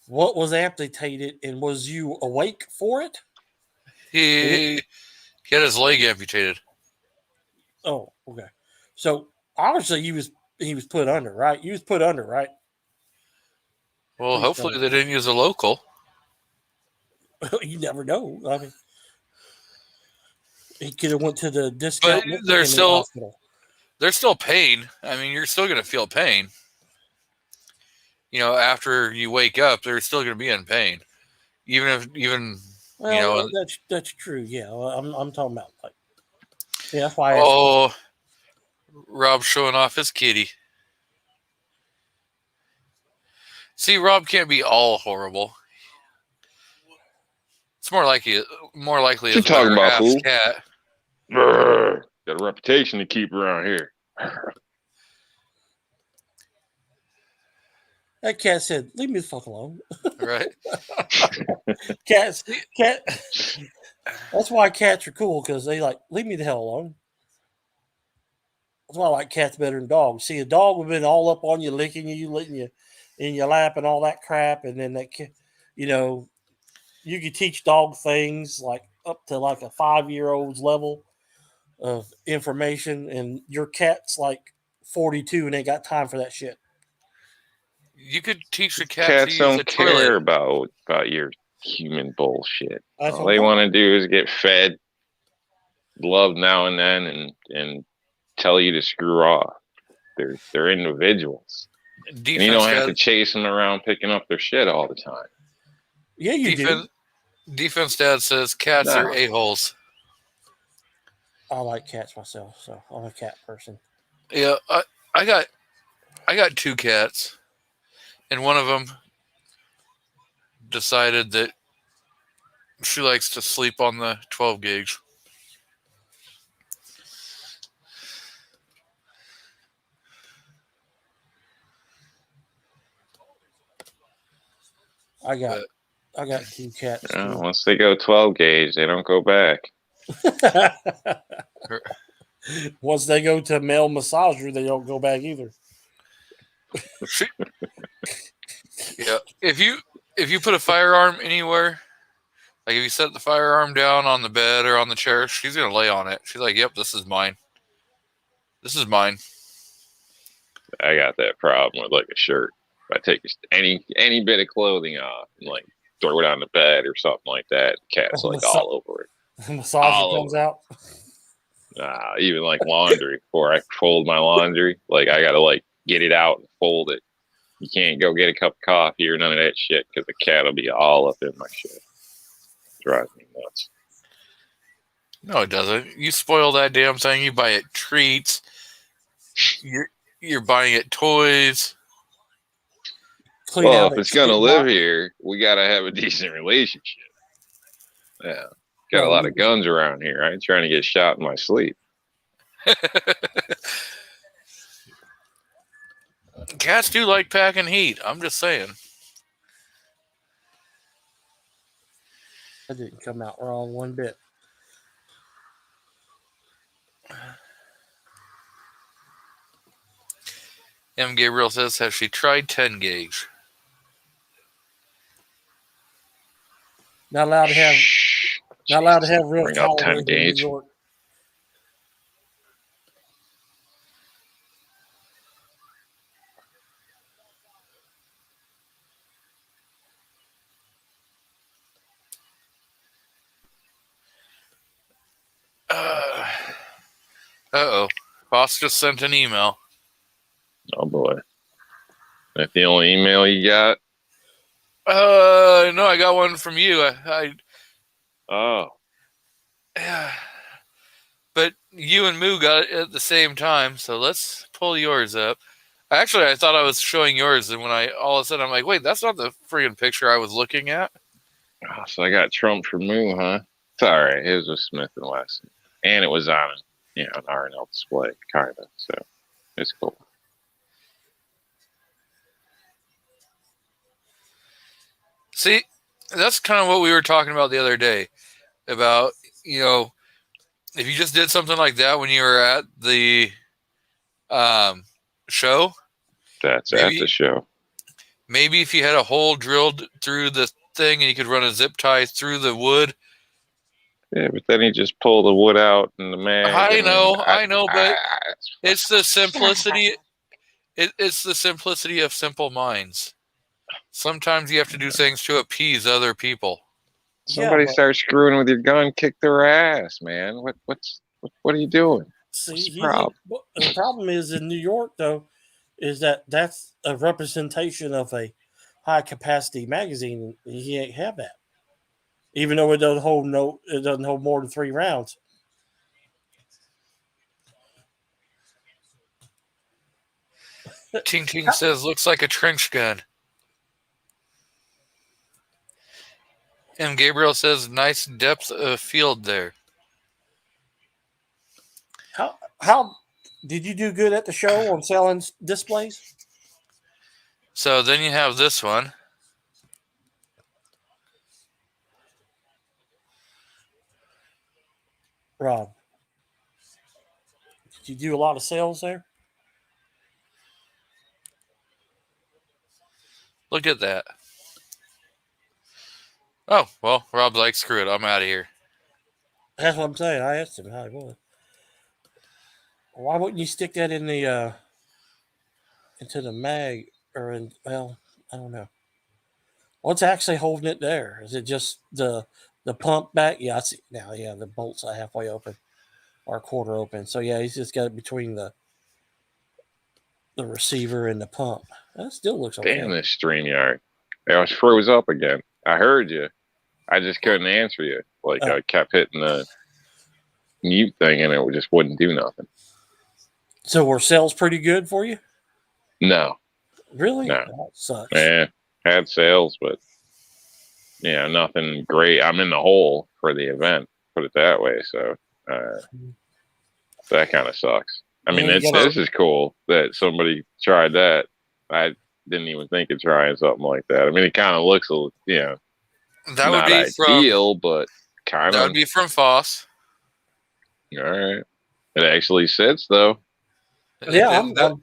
Speaker 3: What was amputated, and was you awake for it?
Speaker 1: He had his leg amputated.
Speaker 3: Oh, okay. So obviously he was put under, right? You was put under, right?
Speaker 1: Well, hopefully they didn't use a local.
Speaker 3: You never know. I mean, he could have went to the discount.
Speaker 1: But there's still pain. I mean, you're still going to feel pain. You know, after you wake up, they're still going to be in pain,
Speaker 3: well, that's true. Yeah, I'm talking about like, yeah. That's why.
Speaker 1: Rob's showing off his kitty. See, Rob can't be all horrible. It's more likely
Speaker 4: You're talking about, fool?
Speaker 1: Cat.
Speaker 4: Got a reputation to keep around here.
Speaker 3: That cat said, "Leave me the fuck alone."
Speaker 1: Right?
Speaker 3: Cat. That's why cats are cool, because they like, leave me the hell alone. That's why I like cats better than dogs. See, a dog would have been all up on you, licking you in your lap and all that crap, and then you could teach dog things like up to like a 5-year-old's level of information, and your cat's like 42 and ain't got time for that shit.
Speaker 1: You could teach a cat
Speaker 4: Cats
Speaker 1: to use
Speaker 4: don't
Speaker 1: a toilet.
Speaker 4: care about your human bullshit.
Speaker 3: That's
Speaker 4: All they want to do is get fed, loved now and then, and tell you to screw off. They're individuals. And you don't have to chase them around picking up their shit all the time.
Speaker 3: Yeah, you do.
Speaker 1: Defense Dad says cats are a-holes.
Speaker 3: I like cats myself, so I'm a cat person.
Speaker 1: Yeah, I got 2 cats. And one of them decided that she likes to sleep on the 12 gauge.
Speaker 3: I got 2 cats.
Speaker 4: Once they go 12 gauge, they don't go back.
Speaker 3: Once they go to male massager, they don't go back either.
Speaker 1: Yeah, if you put a firearm anywhere, like if you set the firearm down on the bed or on the chair, she's gonna lay on it. She's like, "Yep, this is mine. This is mine."
Speaker 4: I got that problem with like a shirt. If I take any bit of clothing off and like throw it on the bed or something like that, the cat's like all over it.
Speaker 3: Massager comes out.
Speaker 4: Even like laundry. Before I fold my laundry, like I gotta like get it out and fold it. You can't go get a cup of coffee or none of that shit because the cat will be all up in my shit. Drives me nuts.
Speaker 1: No, it doesn't. You spoil that damn thing. You buy it treats. You're buying it toys.
Speaker 4: Well, if it's gonna live here, we gotta have a decent relationship. Yeah, got a lot of guns around here. I ain't trying to get shot in my sleep.
Speaker 1: Cats do like packing heat. I'm just saying.
Speaker 3: That didn't come out wrong one bit.
Speaker 1: M. Gabriel says, has she tried 10 gauge?
Speaker 3: Not allowed to have real
Speaker 4: Bring up 10
Speaker 3: tolerance in New
Speaker 4: gauge.
Speaker 3: York.
Speaker 1: Uh-oh. Boss just sent an email.
Speaker 4: Oh boy. That the only email you got?
Speaker 1: No, I got one from you.
Speaker 4: Oh.
Speaker 1: But you and Moo got it at the same time, so let's pull yours up. Actually, I thought I was showing yours, and when all of a sudden I'm like, wait, that's not the friggin' picture I was looking at.
Speaker 4: Oh, so I got Trump for Moo, huh? It's all right. It was with Smith and Wesson, and it was on an R&L display, kind of. So it's cool.
Speaker 1: See, that's kind of what we were talking about the other day. About, if you just did something like that when you were at the show.
Speaker 4: That's at the show.
Speaker 1: Maybe if you had a hole drilled through the thing and you could run a zip tie through the wood.
Speaker 4: Yeah, but then he just pulled the wood out and the mag.
Speaker 1: I know, but it's the simplicity. It's the simplicity of simple minds. Sometimes you have to do things to appease other people.
Speaker 4: Somebody starts screwing with your gun, kick their ass, man. What are you doing?
Speaker 3: See,
Speaker 4: the
Speaker 3: problem is in New York, though, is that's a representation of a high capacity magazine. He ain't have that, even though it doesn't hold more than 3 rounds.
Speaker 1: Ting Ting says, looks like a trench gun. M. Gabriel says, nice depth of field there.
Speaker 3: How did you do good at the show on selling displays?
Speaker 1: So then you have this one.
Speaker 3: Rob, did you do a lot of sales there?
Speaker 1: Look at that. Oh, well, Rob's like, screw it. I'm out of here.
Speaker 3: That's what I'm saying. I asked him how he was. Why wouldn't you stick that in the into the mag or in? Well, I don't know. What's actually holding it there? Is it just the pump back? Yeah, I see now. Yeah, the bolts are halfway open or a quarter open. So yeah, he's just got it between the receiver and the pump. That still looks okay.
Speaker 4: Damn this StreamYard! I was froze up again. I heard you. I just couldn't answer you. I kept hitting the mute thing and it just wouldn't do nothing.
Speaker 3: So were sales pretty good for you?
Speaker 4: No.
Speaker 3: Really?
Speaker 4: No.
Speaker 3: That sucks.
Speaker 4: Yeah, had sales, but nothing great. I'm in the hole for the event, put it that way. So that kind of sucks. I mean, this is cool that somebody tried that. I didn't even think of trying something like that. I mean, it kind of looks
Speaker 1: that would
Speaker 4: not
Speaker 1: be
Speaker 4: ideal, but kind of.
Speaker 1: That would be from Foss.
Speaker 4: All right. It actually sits, though.
Speaker 3: Yeah,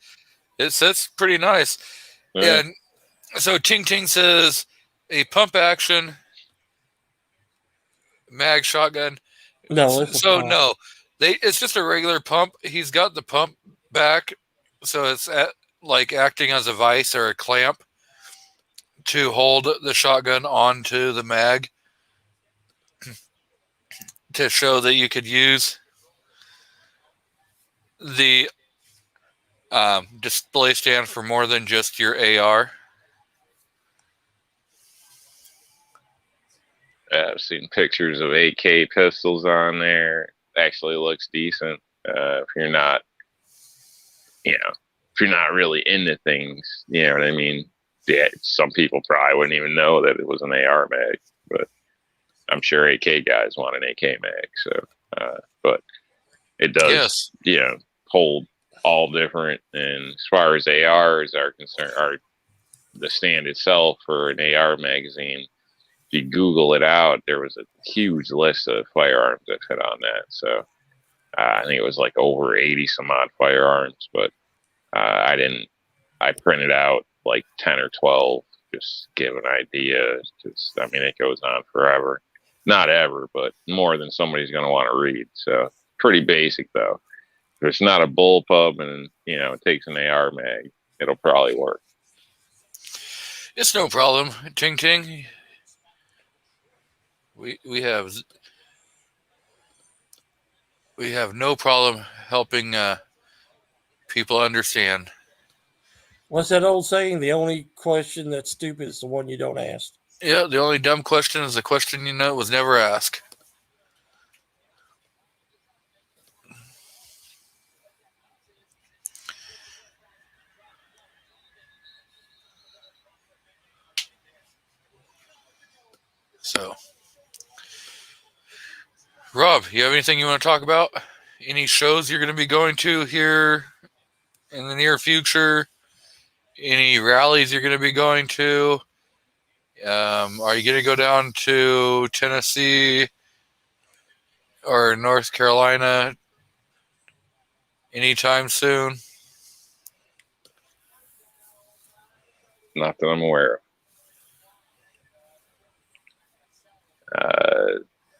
Speaker 1: it sits pretty nice. Yeah. And so Ting Ting says a pump action mag shotgun.
Speaker 3: No,
Speaker 1: it's just a regular pump. He's got the pump back, so it's acting as a vise or a clamp to hold the shotgun onto the mag to show that you could use the display stand for more than just your AR.
Speaker 4: I've seen pictures of AK pistols on there. Actually looks decent. If you're not really into things, you know what I mean? Yeah, some people probably wouldn't even know that it was an AR mag, but I'm sure AK guys want an AK mag. So, but it does, hold all different. And as far as ARs are concerned, the stand itself for an AR magazine if you Google it out, there was a huge list of firearms that fit on that. So I think it was like over 80 some odd firearms, but I printed out like 10 or 12, just to give an idea. Just, I mean, it goes on forever. Not ever, but more than somebody's going to want to read. So pretty basic though. If it's not a bullpup and, it takes an AR mag, it'll probably work.
Speaker 1: It's no problem. Ting Ting. We have no problem helping people understand.
Speaker 3: What's that old saying? The only question that's stupid is the one you don't ask.
Speaker 1: Yeah, the only dumb question is the question was never asked. So, Rob, you have anything you want to talk about? Any shows you're going to be going to here in the near future? Any rallies you're going to be going to? Are you going to go down to Tennessee or North Carolina anytime soon?
Speaker 4: Not that I'm aware of.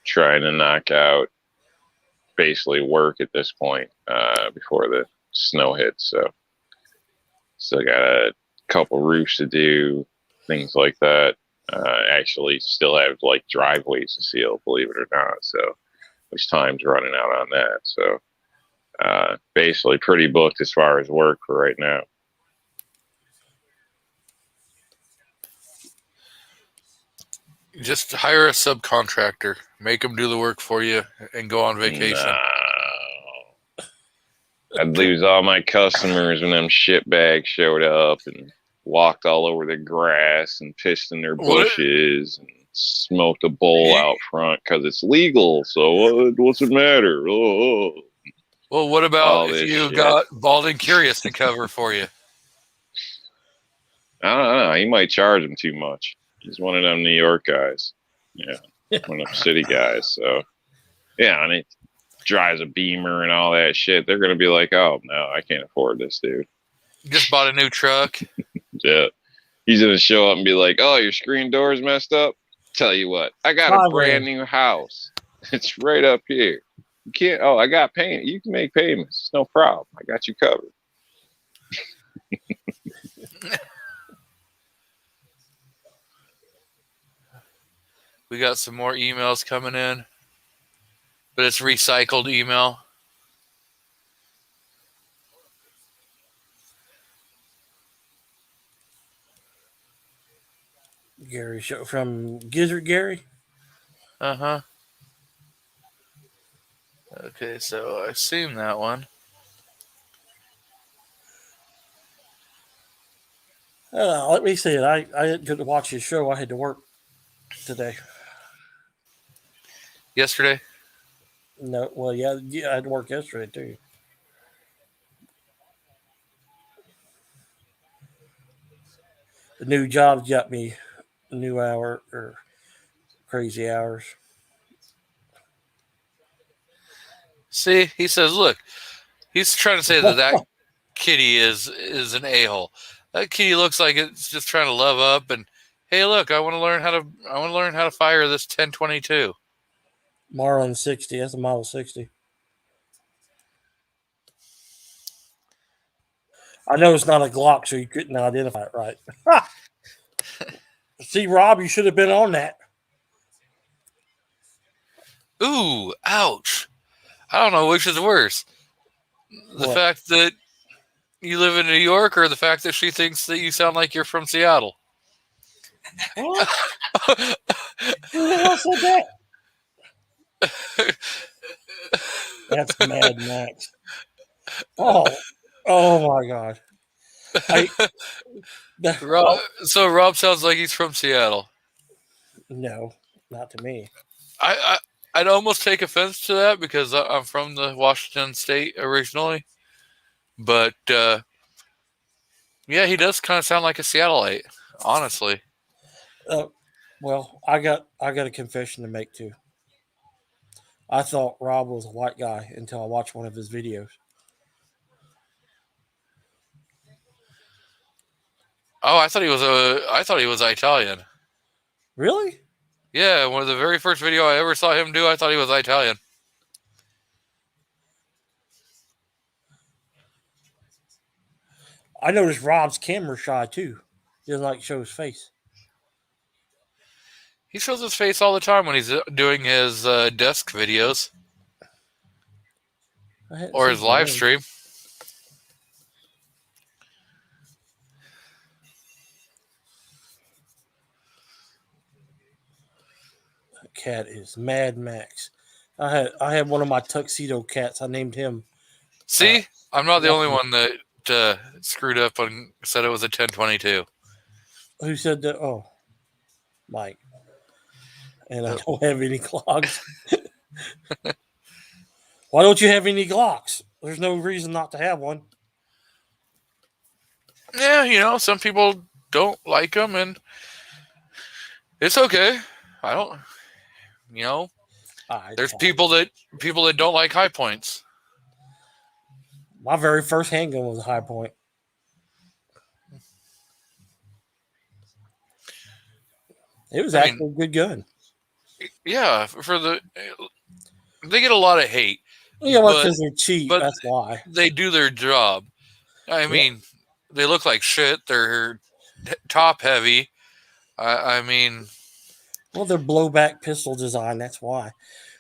Speaker 4: Trying to knock out basically work at this point before the snow hits. So still got a couple roofs to do, things like that. Actually still have like driveways to seal, believe it or not. So which time's running out on that. So basically pretty booked as far as work for right now.
Speaker 1: Just hire a subcontractor, make them do the work for you, and go on vacation.
Speaker 4: No. I'd lose all my customers when them shitbags showed up and walked all over the grass and pissed in their bushes and smoked a bowl out front because it's legal. So what's it matter? Oh.
Speaker 1: Well, what about if you got Bald and Curious to cover for you?
Speaker 4: I don't know. He might charge him too much. He's one of them New York guys. Yeah. One of them city guys. So, yeah, and he drives a Beamer and all that shit. They're going to be like, oh, no, I can't afford this, dude.
Speaker 1: Just bought a new truck.
Speaker 4: Yeah. He's going to show up and be like, oh, your screen door's messed up? Tell you what, I got a brand new house. It's right up here. You can't, I got payment. You can make payments. It's no problem. I got you covered.
Speaker 1: We got some more emails coming in, but it's recycled email.
Speaker 3: Gary show from Gizzard Gary.
Speaker 1: Uh-huh. Okay, so I've seen that one.
Speaker 3: Let me see it. I didn't get to watch his show. I had to work today.
Speaker 1: Yesterday?
Speaker 3: No, well, yeah, I had to work yesterday too. The new job's got me a new hour or crazy hours.
Speaker 1: See, he says, look, he's trying to say that kitty is an a-hole. That kitty looks like it's just trying to love up and, hey, look, I want to learn how to fire this 1022.
Speaker 3: Marlin 60. That's a Model 60. I know it's not a Glock, so you couldn't identify it right. See, Rob, you should have been on that.
Speaker 1: Ooh, ouch. I don't know which is worse. The fact that you live in New York or the fact that she thinks that you sound like you're from Seattle.
Speaker 3: What? Who the hell said that? That's Mad Max. Oh my God.
Speaker 1: So Rob sounds like he's from Seattle.
Speaker 3: No, not to me.
Speaker 1: I'd almost take offense to that because I'm from the Washington State originally. But, yeah, he does kind of sound like a Seattleite, honestly.
Speaker 3: Well, I got a confession to make too. I thought Rob was a white guy until I watched one of his videos.
Speaker 1: Oh, I thought he was Italian.
Speaker 3: Really?
Speaker 1: Yeah, one of the very first video I ever saw him do, I thought he was Italian.
Speaker 3: I noticed Rob's camera shy too. He doesn't like to show his face.
Speaker 1: He shows his face all the time when he's doing his desk videos
Speaker 3: I hadn't
Speaker 1: or
Speaker 3: seen
Speaker 1: his
Speaker 3: him
Speaker 1: live
Speaker 3: then.
Speaker 1: stream.
Speaker 3: That cat is Mad Max. I had one of my tuxedo cats. I named him.
Speaker 1: See, I'm not the only one that screwed up and said it was a 1022.
Speaker 3: Who said that? Oh, Mike. And I don't have any clogs. Why don't you have any Glocks? There's no reason not to have one.
Speaker 1: Yeah, some people don't like them, and it's okay. I don't. There's people that don't like high points.
Speaker 3: My very first handgun was a High Point. It was actually a good gun.
Speaker 1: Yeah, they get a lot of hate.
Speaker 3: Yeah, well, because they're cheap.
Speaker 1: but
Speaker 3: That's why.
Speaker 1: They do their job. I mean, they look like shit. They're top heavy. I mean,
Speaker 3: Well, they're blowback pistol design. That's why.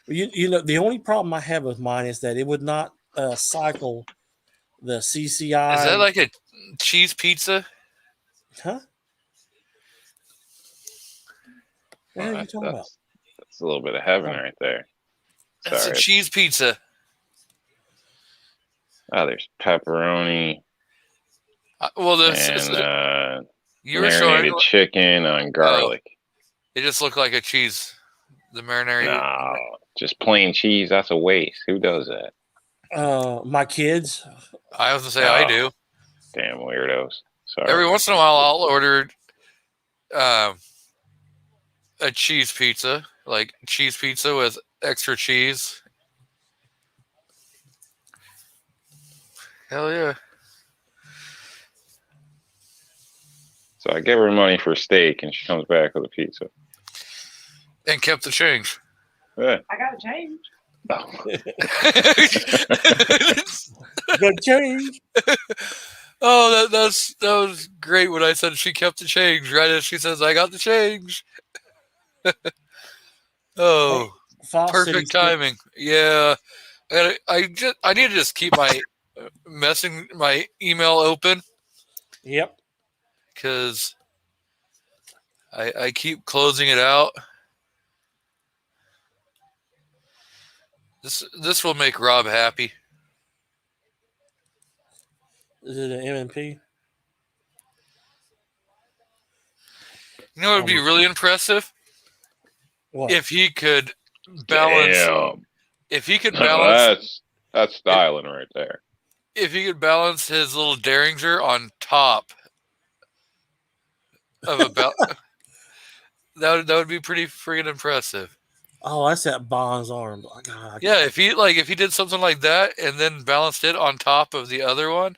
Speaker 3: The only problem I have with mine is that it would not cycle the CCI.
Speaker 1: is that like a cheese pizza?
Speaker 3: Huh? What are you talking about?
Speaker 4: That's a little bit of heaven right there.
Speaker 1: That's
Speaker 4: Sorry.
Speaker 1: a cheese pizza.
Speaker 4: Oh, there's pepperoni
Speaker 1: Well,
Speaker 4: and
Speaker 1: you were showing.
Speaker 4: marinated chicken on garlic.
Speaker 1: It just looked like a cheese. The marinara.
Speaker 4: No, just plain cheese. That's a waste. Who does that?
Speaker 3: My kids.
Speaker 1: I was gonna say I
Speaker 4: Oh.
Speaker 1: do.
Speaker 4: Damn weirdos. Sorry.
Speaker 1: Every once in a while, I'll order a cheese pizza, like cheese pizza with extra cheese. Hell yeah.
Speaker 4: So I give her money for steak, and she comes back with a pizza.
Speaker 1: And kept the change.
Speaker 4: Yeah.
Speaker 6: I got to change.
Speaker 4: Oh.
Speaker 3: Good change.
Speaker 1: Oh, that was great when I said she kept the change, right as she says, I got the change. Oh,
Speaker 3: Fox
Speaker 1: perfect
Speaker 3: City
Speaker 1: timing. Yeah. I need to just keep my my email open
Speaker 3: Yep.
Speaker 1: because I keep closing it out. This will make Rob happy.
Speaker 3: Is it an MMP?
Speaker 1: You know what would be really impressive?
Speaker 3: What?
Speaker 1: If he could balance.
Speaker 4: Damn.
Speaker 1: If he could balance.
Speaker 4: That's styling right there.
Speaker 1: If he could balance his little Derringer on top of a belt, that would be pretty freaking impressive.
Speaker 3: Oh, that's that Bond's arm. Oh, God.
Speaker 1: Yeah, if he did something like that and then balanced it on top of the other one,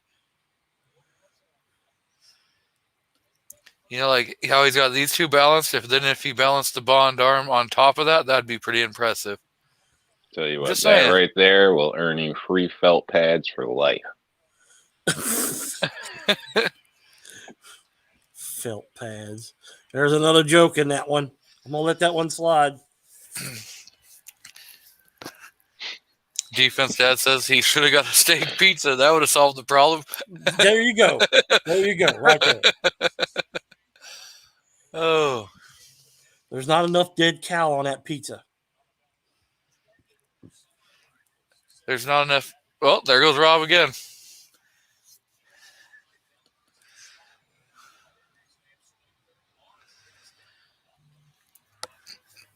Speaker 1: like how he's got these two balanced. If he balanced the Bond arm on top of that, that'd be pretty impressive.
Speaker 4: Tell you what,
Speaker 1: Just
Speaker 4: that
Speaker 1: saying.
Speaker 4: right there will earn you free felt pads for life.
Speaker 3: Felt pads. There's another joke in that one. I'm gonna let that one slide.
Speaker 1: Defense Dad says he should have got a steak pizza. That would have solved the problem.
Speaker 3: There you go. There you go. Right there.
Speaker 1: Oh,
Speaker 3: There's not enough dead cow on that pizza.
Speaker 1: there's not enough. Well, there goes Rob again.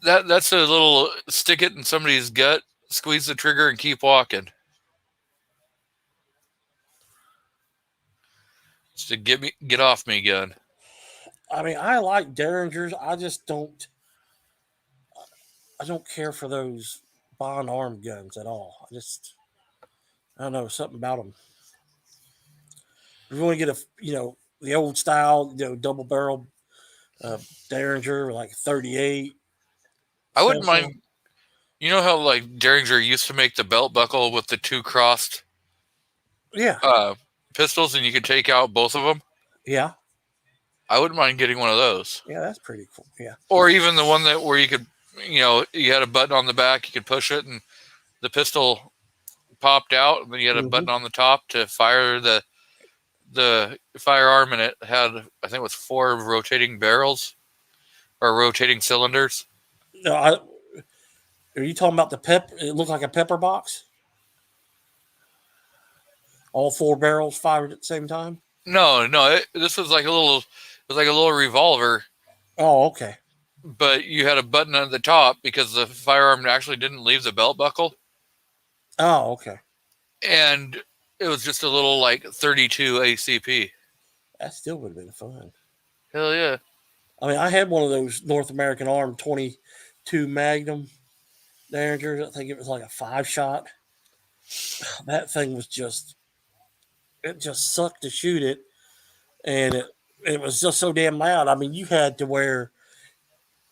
Speaker 1: That's a little stick it in somebody's gut, squeeze the trigger, and keep walking. It's a get off me gun.
Speaker 3: I mean, I like Derringers. I just don't I don't care for those Bond arm guns at all. I don't know, something about them. If you want to get the old style, double barrel Derringer, like 38.
Speaker 1: I wouldn't
Speaker 3: special.
Speaker 1: mind. You know how like Derringer used to make the belt buckle with the two crossed
Speaker 3: Yeah,
Speaker 1: pistols, and you could take out both of them.
Speaker 3: yeah,
Speaker 1: I wouldn't mind getting one of those,
Speaker 3: yeah. That's pretty cool. Yeah,
Speaker 1: or even the one where you could, you had a button on the back, you could push it, and the pistol popped out, and then you had a button on the top to fire the firearm, and it had, I think it was 4 rotating barrels or rotating cylinders.
Speaker 3: no, are you talking about the pep? It looked like a pepper box. All 4 barrels fired at the same time.
Speaker 1: No, this was like it was like a little revolver,
Speaker 3: Oh, okay.
Speaker 1: but you had a button at the top because the firearm actually didn't leave the belt buckle,
Speaker 3: Oh, okay.
Speaker 1: and it was just a little like 32 ACP.
Speaker 3: That still would have been fun.
Speaker 1: Hell yeah!
Speaker 3: I mean, I had one of those North American Arm 22 Magnum Derringers. I think it was like a 5-shot. That thing was it just sucked to shoot it, and it was just so damn loud. I mean, you had to wear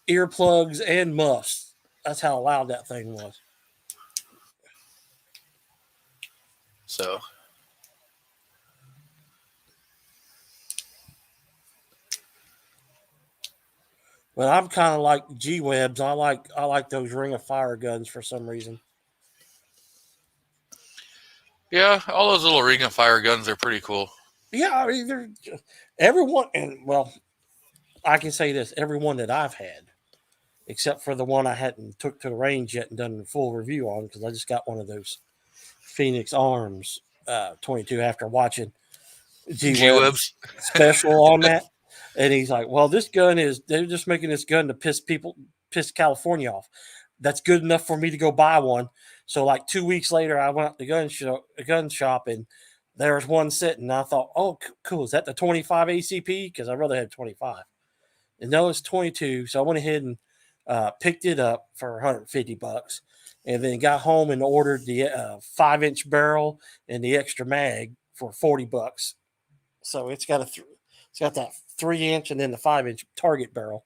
Speaker 3: earplugs and muffs. That's how loud that thing was.
Speaker 1: So
Speaker 3: But I'm kind of like G-Webs. I like those Ring of Fire guns for some reason.
Speaker 1: yeah, all those little Ring of Fire guns are pretty cool.
Speaker 3: Yeah, I mean, they're everyone, and well, I can say this: everyone that I've had, except for the one I hadn't took to the range yet and done a full review on, because I just got one of those Phoenix Arms 22 after watching
Speaker 1: G-Webs.
Speaker 3: special on that, and he's like, "Well, they're just making this gun to piss California off. That's good enough for me to go buy one." So, like 2 weeks later, I went up to the gun shop, and there was one sitting. And I thought, "Oh, cool! Is that the 25 ACP?" Because I rather had 25. And no, it's 22. So I went ahead and picked it up for $150, and then got home and ordered the 5-inch barrel and the extra mag for $40. So it's got that 3-inch and then the 5-inch target barrel.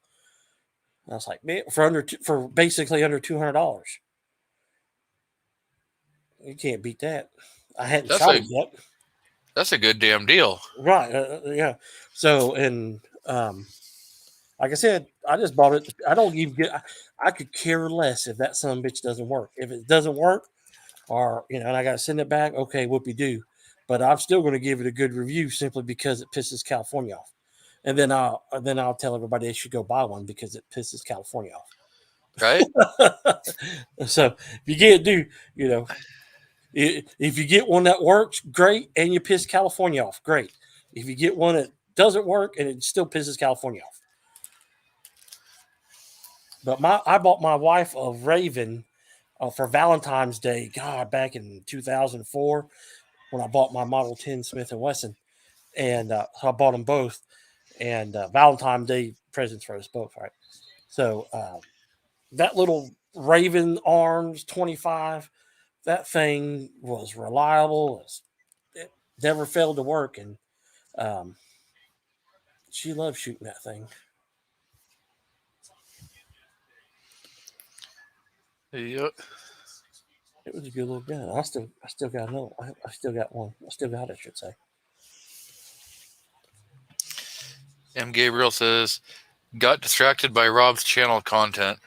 Speaker 3: And I was like, man, for basically under $200. You can't beat that. I hadn't shot it yet.
Speaker 1: That's a good damn deal.
Speaker 3: Right. Yeah. So, and like I said, I just bought it. I don't even I could care less if that son of a bitch doesn't work. If it doesn't work, or and I got to send it back, okay, whoopie do. But I'm still going to give it a good review simply because it pisses California off. And then I'll tell everybody they should go buy one because it pisses California off.
Speaker 1: Right?
Speaker 3: So if you can't do, if you get one that works, great, and you piss California off, great. If you get one that doesn't work and it still pisses California off. But I bought my wife a Raven for Valentine's Day, God, back in 2004 when I bought my Model 10 Smith & Wesson. And so I bought them both. And Valentine's Day presents for us both, right? So that little Raven Arms 25, that thing was reliable. It never failed to work. And she loved shooting that thing.
Speaker 1: Yep.
Speaker 3: It was a good little gun. I still got another. I still got one. I still got it, I should say.
Speaker 1: M. Gabriel says, got distracted by Rob's channel content.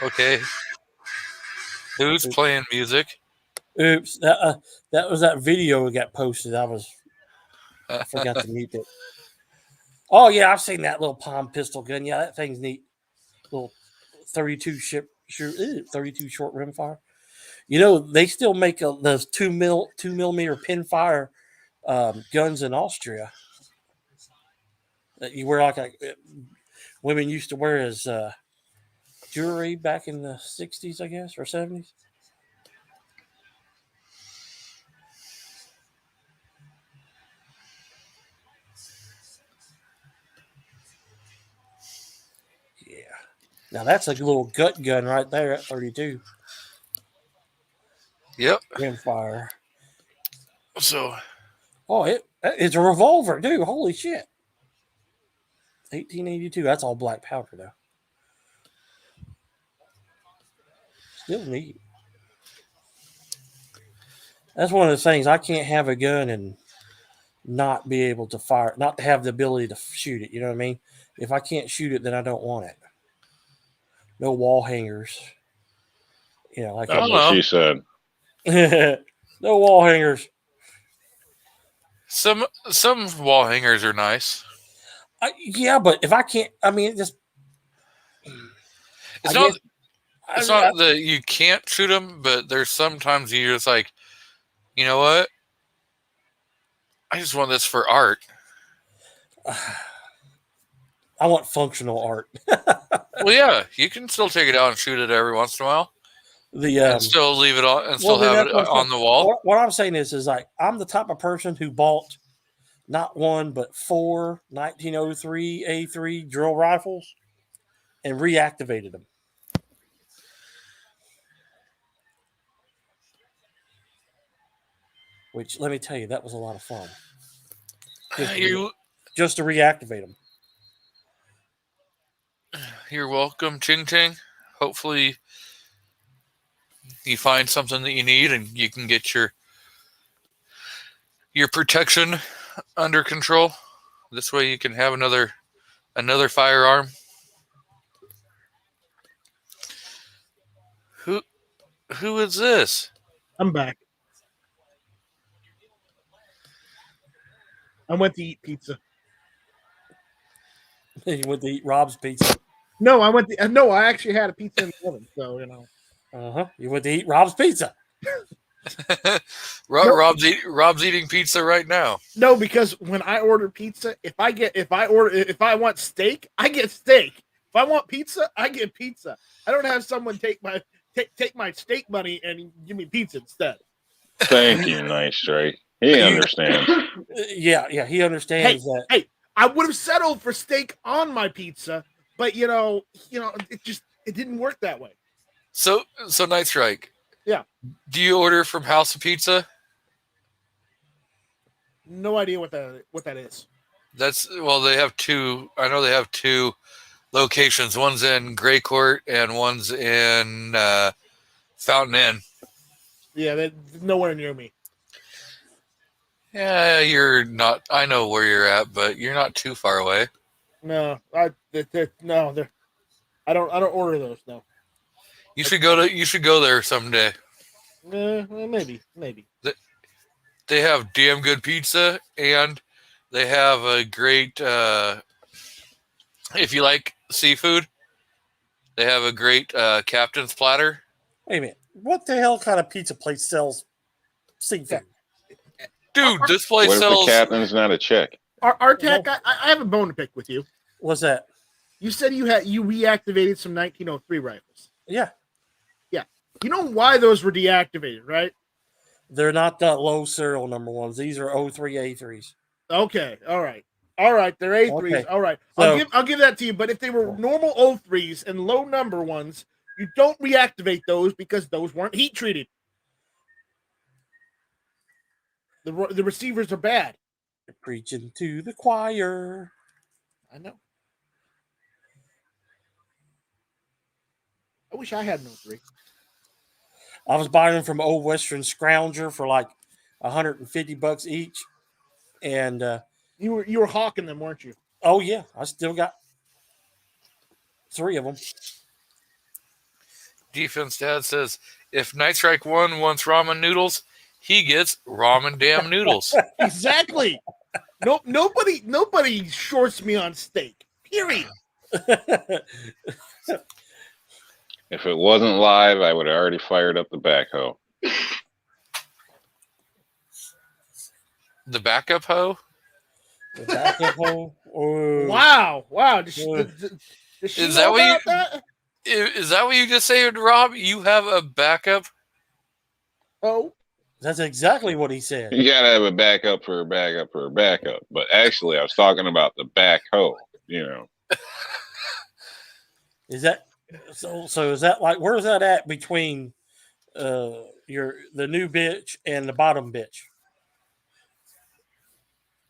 Speaker 1: Okay. Who's playing music?
Speaker 3: Oops. That was that video that got posted. I forgot to mute it. Oh, yeah. I've seen that little palm pistol gun. Yeah, that thing's neat. Little 32 short rim fire. They still make those 2 millimeter pin fire guns in Austria that you wear women used to wear as jewelry back in the 60s, I guess, or 70s. Now that's a little gut gun right there at 32.
Speaker 1: Yep.
Speaker 3: Rimfire.
Speaker 1: So
Speaker 3: Oh, it's a revolver, dude. Holy shit. 1882. That's all black powder, though. Still neat. That's one of the things. I can't have a gun and not be able to fire, not to have the ability to shoot it. You know what I mean? If I can't shoot it, then I don't want it. No wall hangers. You know, like
Speaker 1: I don't
Speaker 4: That's what
Speaker 1: know.
Speaker 4: she said.
Speaker 3: no wall hangers.
Speaker 1: Some wall hangers are nice.
Speaker 3: Yeah, but if I can't, I mean, it just.
Speaker 1: It's
Speaker 3: I
Speaker 1: not.
Speaker 3: guess-
Speaker 1: It's not that you can't shoot them, but there's sometimes you're just like, you know what? I just want this for art.
Speaker 3: I want functional art.
Speaker 1: Well, yeah, you can still take it out and shoot it every once in a while,
Speaker 3: The
Speaker 1: and still leave it on, and still
Speaker 3: then
Speaker 1: have
Speaker 3: that's
Speaker 1: it
Speaker 3: what I'm
Speaker 1: on the wall.
Speaker 3: What I'm saying is like I'm the type of person who bought not one but 4 1903 A3 drill rifles and reactivated them. Which let me tell you, that was a lot of fun. Just to reactivate them.
Speaker 1: You're welcome, Ching Ching. Hopefully, you find something that you need and you can get your protection under control. This way, you can have another firearm. Who is this?
Speaker 5: I'm back. I went to eat pizza.
Speaker 3: You went to eat Rob's pizza.
Speaker 5: No, I actually had a pizza in the oven, so you know.
Speaker 3: You went to eat Rob's pizza.
Speaker 1: Rob's eating pizza right now.
Speaker 5: No, because when I order pizza, if I want steak, I get steak. If I want pizza, I get pizza. I don't have someone take my steak money and give me pizza instead.
Speaker 4: Thank you, Nice Strike. He understands.
Speaker 3: Yeah, he understands that.
Speaker 5: Hey, I would have settled for steak on my pizza, but you know, it didn't work that way.
Speaker 1: So Night Strike.
Speaker 5: Yeah.
Speaker 1: Do you order from House of Pizza?
Speaker 5: No idea what that is.
Speaker 1: They have two. I know they have two locations. One's in Gray Court and one's in Fountain Inn.
Speaker 5: Yeah, they're nowhere near me.
Speaker 1: Yeah, you're not. I know where you're at, but you're not too far away.
Speaker 5: No, I don't order those. No.
Speaker 1: You should go there someday.
Speaker 5: Maybe.
Speaker 1: They have damn good pizza, and they have a great. If you like seafood, they have a great captain's platter.
Speaker 3: Wait a minute. What the hell kind of pizza place sells seafood?
Speaker 1: Dude, this place
Speaker 4: What if
Speaker 1: sells.
Speaker 4: the captain's not a chick?
Speaker 5: Artek, I have a bone to pick with you.
Speaker 3: What's that?
Speaker 5: You said you reactivated some 1903 rifles.
Speaker 3: Yeah.
Speaker 5: You know why those were deactivated, right?
Speaker 3: They're not the low serial number ones. These are 03 A3s.
Speaker 5: Okay, all right. They're A3s.
Speaker 3: Okay.
Speaker 5: All right,
Speaker 3: So-
Speaker 5: I'll give that to you. But if they were normal O3s and low number ones, you don't reactivate those because those weren't heat treated. The receivers are bad.
Speaker 3: You're preaching to the choir.
Speaker 5: I know. I wish I had an O3.
Speaker 3: I was buying them from Old Western Scrounger for like $150 each. And
Speaker 5: You were hawking them, weren't you?
Speaker 3: oh yeah, I still got 3 of them.
Speaker 1: Defense Dad says, if Night Strike 1 wants ramen noodles, he gets ramen damn noodles.
Speaker 5: Exactly. No, nobody shorts me on steak. Period.
Speaker 4: If it wasn't live, I would have already fired up the backhoe.
Speaker 1: The backup hoe?
Speaker 3: The backup hole. Oh.
Speaker 5: Wow. Does she
Speaker 1: Is
Speaker 5: know
Speaker 1: that what you-
Speaker 5: about that?
Speaker 1: Is that what you just said, Rob? You have a backup?
Speaker 5: Oh,
Speaker 3: That's exactly what he said.
Speaker 4: You gotta have a backup for a backup for a backup. But actually, I was talking about the backhoe. You know,
Speaker 3: Is that So is that like where's that at between the new bitch and the bottom bitch?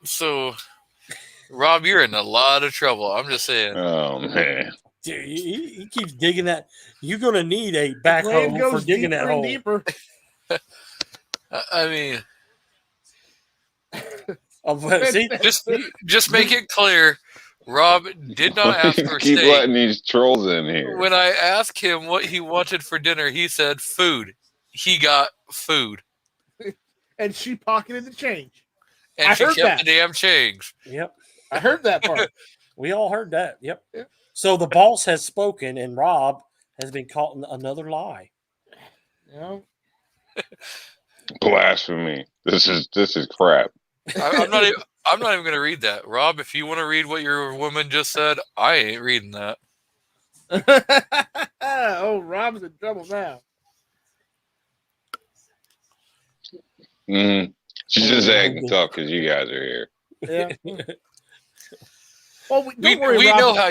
Speaker 1: So, Rob, you're in a lot of trouble. I'm just saying.
Speaker 4: Oh man.
Speaker 3: Dude, he keeps digging that. You're gonna need a
Speaker 5: Grave
Speaker 3: backhoe for
Speaker 5: goes
Speaker 3: digging
Speaker 5: deeper
Speaker 3: that
Speaker 5: and
Speaker 3: hole.
Speaker 5: deeper.
Speaker 1: I mean,
Speaker 3: See,
Speaker 1: just make it clear. Rob did not ask for
Speaker 4: Keep
Speaker 1: steak.
Speaker 4: letting these trolls in here.
Speaker 1: When I asked him what he wanted for dinner, he said food. He got food.
Speaker 5: And she pocketed the change.
Speaker 1: And
Speaker 5: I
Speaker 1: she
Speaker 5: heard
Speaker 1: kept
Speaker 5: that.
Speaker 1: the damn change.
Speaker 3: Yep,
Speaker 5: I heard that part.
Speaker 3: we all heard that. Yep.
Speaker 5: Yeah.
Speaker 3: So the boss has spoken, and Rob has been caught in another lie.
Speaker 5: You know?
Speaker 4: Blasphemy. This is crap.
Speaker 1: I'm not even going to read that. Rob, if you want to read what your woman just said, I ain't reading that.
Speaker 5: Oh, Rob's in trouble now.
Speaker 4: She's just acting tough because you guys are here.
Speaker 5: Yeah. Well,
Speaker 1: We
Speaker 5: don't worry, Rob.
Speaker 1: know how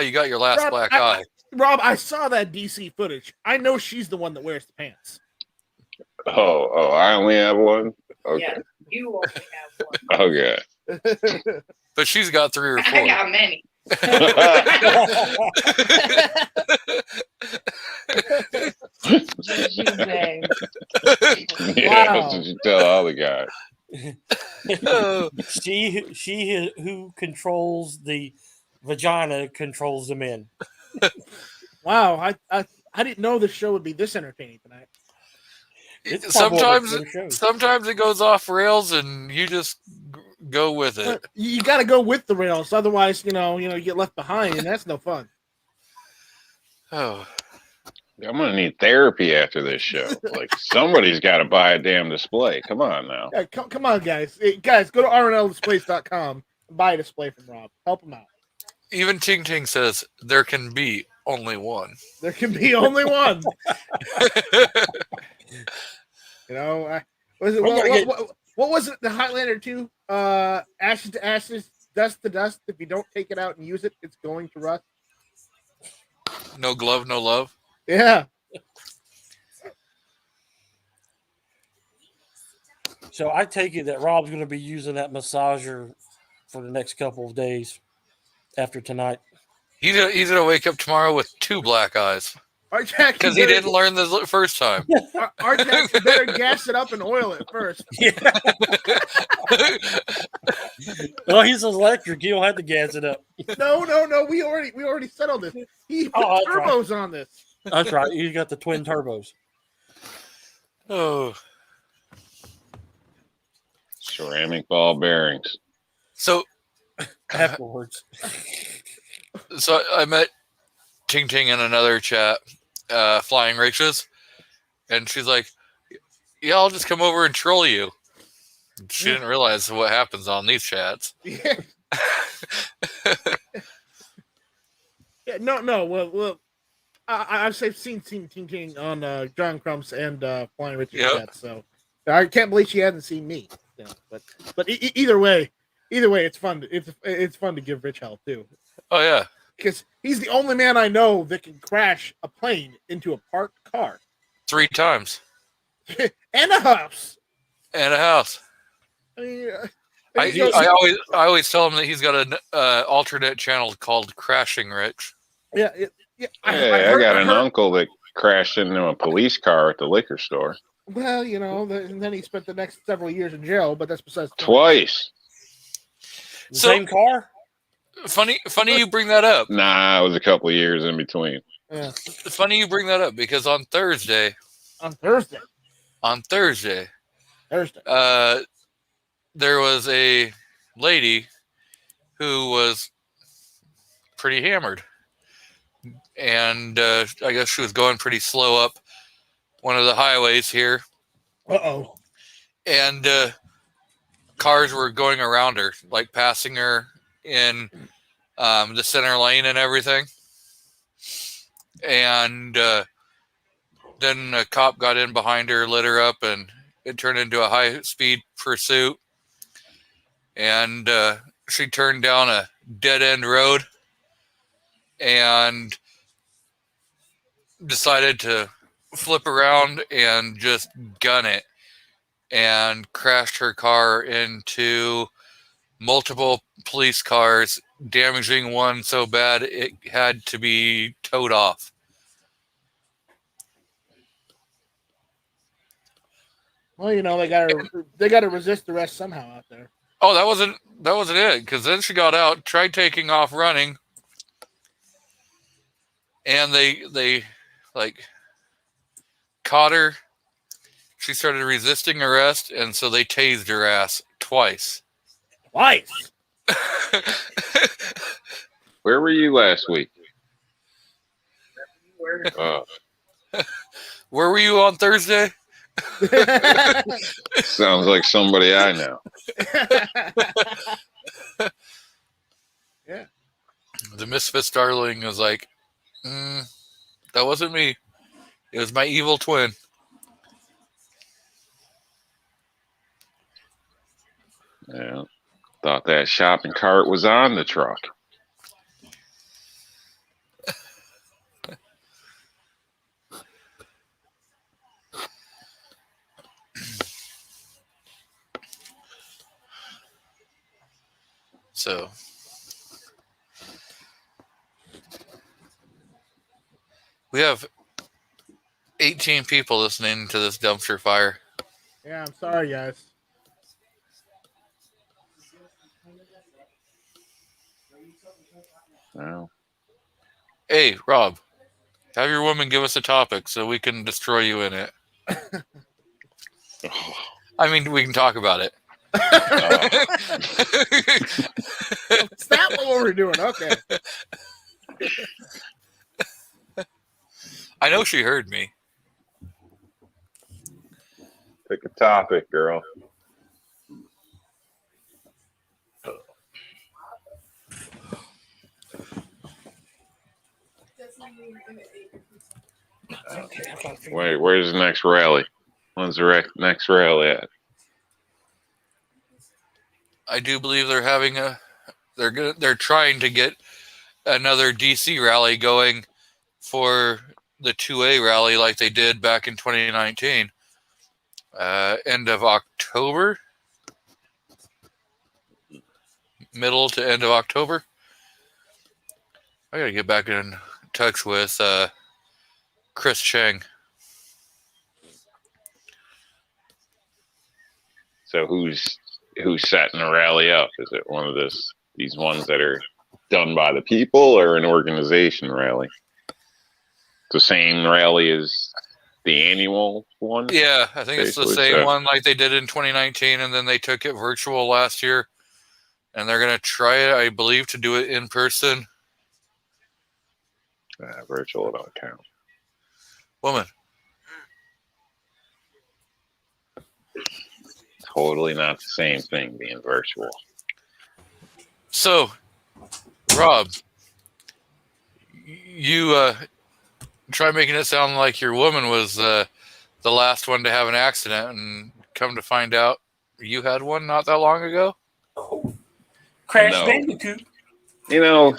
Speaker 1: you got your last
Speaker 5: Rob,
Speaker 1: black eye.
Speaker 5: Rob, I saw that DC footage. I know she's the one that wears the pants.
Speaker 4: Oh, I only have one? Okay.
Speaker 6: Yeah, you only have one.
Speaker 4: Okay.
Speaker 1: But she's got 3 or 4.
Speaker 6: I got many. Zing.
Speaker 4: Yeah,
Speaker 5: Wow.
Speaker 4: that's what you tell all the guys.
Speaker 3: She who controls the vagina controls the men.
Speaker 5: Wow, I didn't know the show would be this entertaining tonight.
Speaker 3: It's probably
Speaker 1: sometimes
Speaker 3: one of the shows.
Speaker 1: sometimes it goes off rails and you just go with it.
Speaker 5: You got to go with the rails, otherwise, you get left behind, and that's no fun.
Speaker 1: Oh,
Speaker 4: I'm gonna need therapy after this show. Like somebody's got to buy a damn display. Come on now.
Speaker 5: Yeah, come on, guys. Hey, guys, go to rnldisplays.com and buy a display from Rob. Help him out.
Speaker 1: even Ting Ting says there can be only one.
Speaker 5: There can be only one. What was it? The Highlander 2? Ashes to ashes, dust to dust. If you don't take it out and use it, it's going to rust.
Speaker 1: No glove, no love.
Speaker 5: Yeah.
Speaker 3: So I take it that Rob's going to be using that massager for the next couple of days after tonight.
Speaker 1: He's gonna wake up tomorrow with 2 black eyes because he didn't learn this first time.
Speaker 5: Our Jackson better gas it up and oil it first.
Speaker 3: Well, he's electric. You don't have to gas it up.
Speaker 5: No. We already settled this. He put
Speaker 3: that's
Speaker 5: turbos on this.
Speaker 3: That's right. You got the twin turbos.
Speaker 1: Oh,
Speaker 4: Ceramic ball bearings.
Speaker 1: so
Speaker 3: Afterwards.
Speaker 1: So I met Ting Ting in another chat, Flying Riches, and she's like, "Yeah, I'll just come over and troll you." She didn't realize what happens on these chats.
Speaker 5: Yeah. Yeah. No. Well. I've seen Ting Ting on John Crump's and Flying Richard chat, so I can't believe she hasn't seen me. But either way, it's fun. It's fun to give Rich hell too.
Speaker 1: Oh yeah,
Speaker 5: because he's the only man I know that can crash a plane into a parked car
Speaker 1: 3 times
Speaker 5: and a house.
Speaker 1: and a house.
Speaker 5: I mean,
Speaker 1: I always tell him that he's got an alternate channel called Crashing Rich.
Speaker 5: Yeah.
Speaker 4: Hey, I got an uncle that crashed into a police car at the liquor store.
Speaker 5: Well, and then he spent the next several years in jail, but that's besides the point.
Speaker 4: Twice.
Speaker 3: Same car?
Speaker 1: Funny you bring that up.
Speaker 4: Nah, it was a couple of years in between.
Speaker 5: Yeah.
Speaker 1: Funny you bring that up because on Thursday, there was a lady who was pretty hammered. And I guess she was going pretty slow up one of the highways here.
Speaker 5: Uh-oh.
Speaker 1: And cars were going around her, like passing her in the center lane and everything. And then a cop got in behind her, lit her up, and it turned into a high-speed pursuit. And she turned down a dead-end road. And decided to flip around and just gun it and crashed her car into multiple police cars, damaging one so bad it had to be towed off.
Speaker 5: Well, you know, they gotta resist arrest somehow out there.
Speaker 1: Oh, that wasn't it, because then she got out, tried taking off running, and they like caught her. She started resisting arrest, and so they tased her ass twice.
Speaker 5: Twice.
Speaker 4: Where were you last week?
Speaker 1: Where were you on Thursday?
Speaker 4: Sounds like somebody I know.
Speaker 5: Yeah.
Speaker 1: The Misfits darling was like, that wasn't me. It was my evil twin.
Speaker 4: Yeah. Thought that shopping cart was on the truck.
Speaker 1: So we have 18 people listening to this dumpster fire.
Speaker 5: Yeah, I'm sorry, guys.
Speaker 4: Well,
Speaker 1: Hey, Rob, have your woman give us a topic so we can destroy you in it. I mean, we can talk about it.
Speaker 5: Is that what we're doing? Okay.
Speaker 1: I know she heard me.
Speaker 4: pick a topic, girl. Wait, where's the next rally? When's the next rally at?
Speaker 1: I do believe they're having they're trying to get another DC rally going for the 2A rally like they did back in 2019. End of October, middle to end of October. I gotta get back in touch with Chris Cheng.
Speaker 4: So who's setting the rally up? Is it one of these ones that are done by the people, or an organization rally? The same rally as the annual one?
Speaker 1: Yeah, I think it's the
Speaker 4: Basically,
Speaker 1: same
Speaker 4: so.
Speaker 1: one like they did in 2019, and then they took it virtual last year, and they're gonna try it, I believe, to do it in person.
Speaker 4: Virtual don't count.
Speaker 1: Woman,
Speaker 4: Totally not the same thing being virtual.
Speaker 1: so Rob, you try making it sound like your woman was the last one to have an accident, and come to find out you had one not that long ago.
Speaker 3: Crash
Speaker 4: No.
Speaker 3: Bandicoot.
Speaker 4: You know,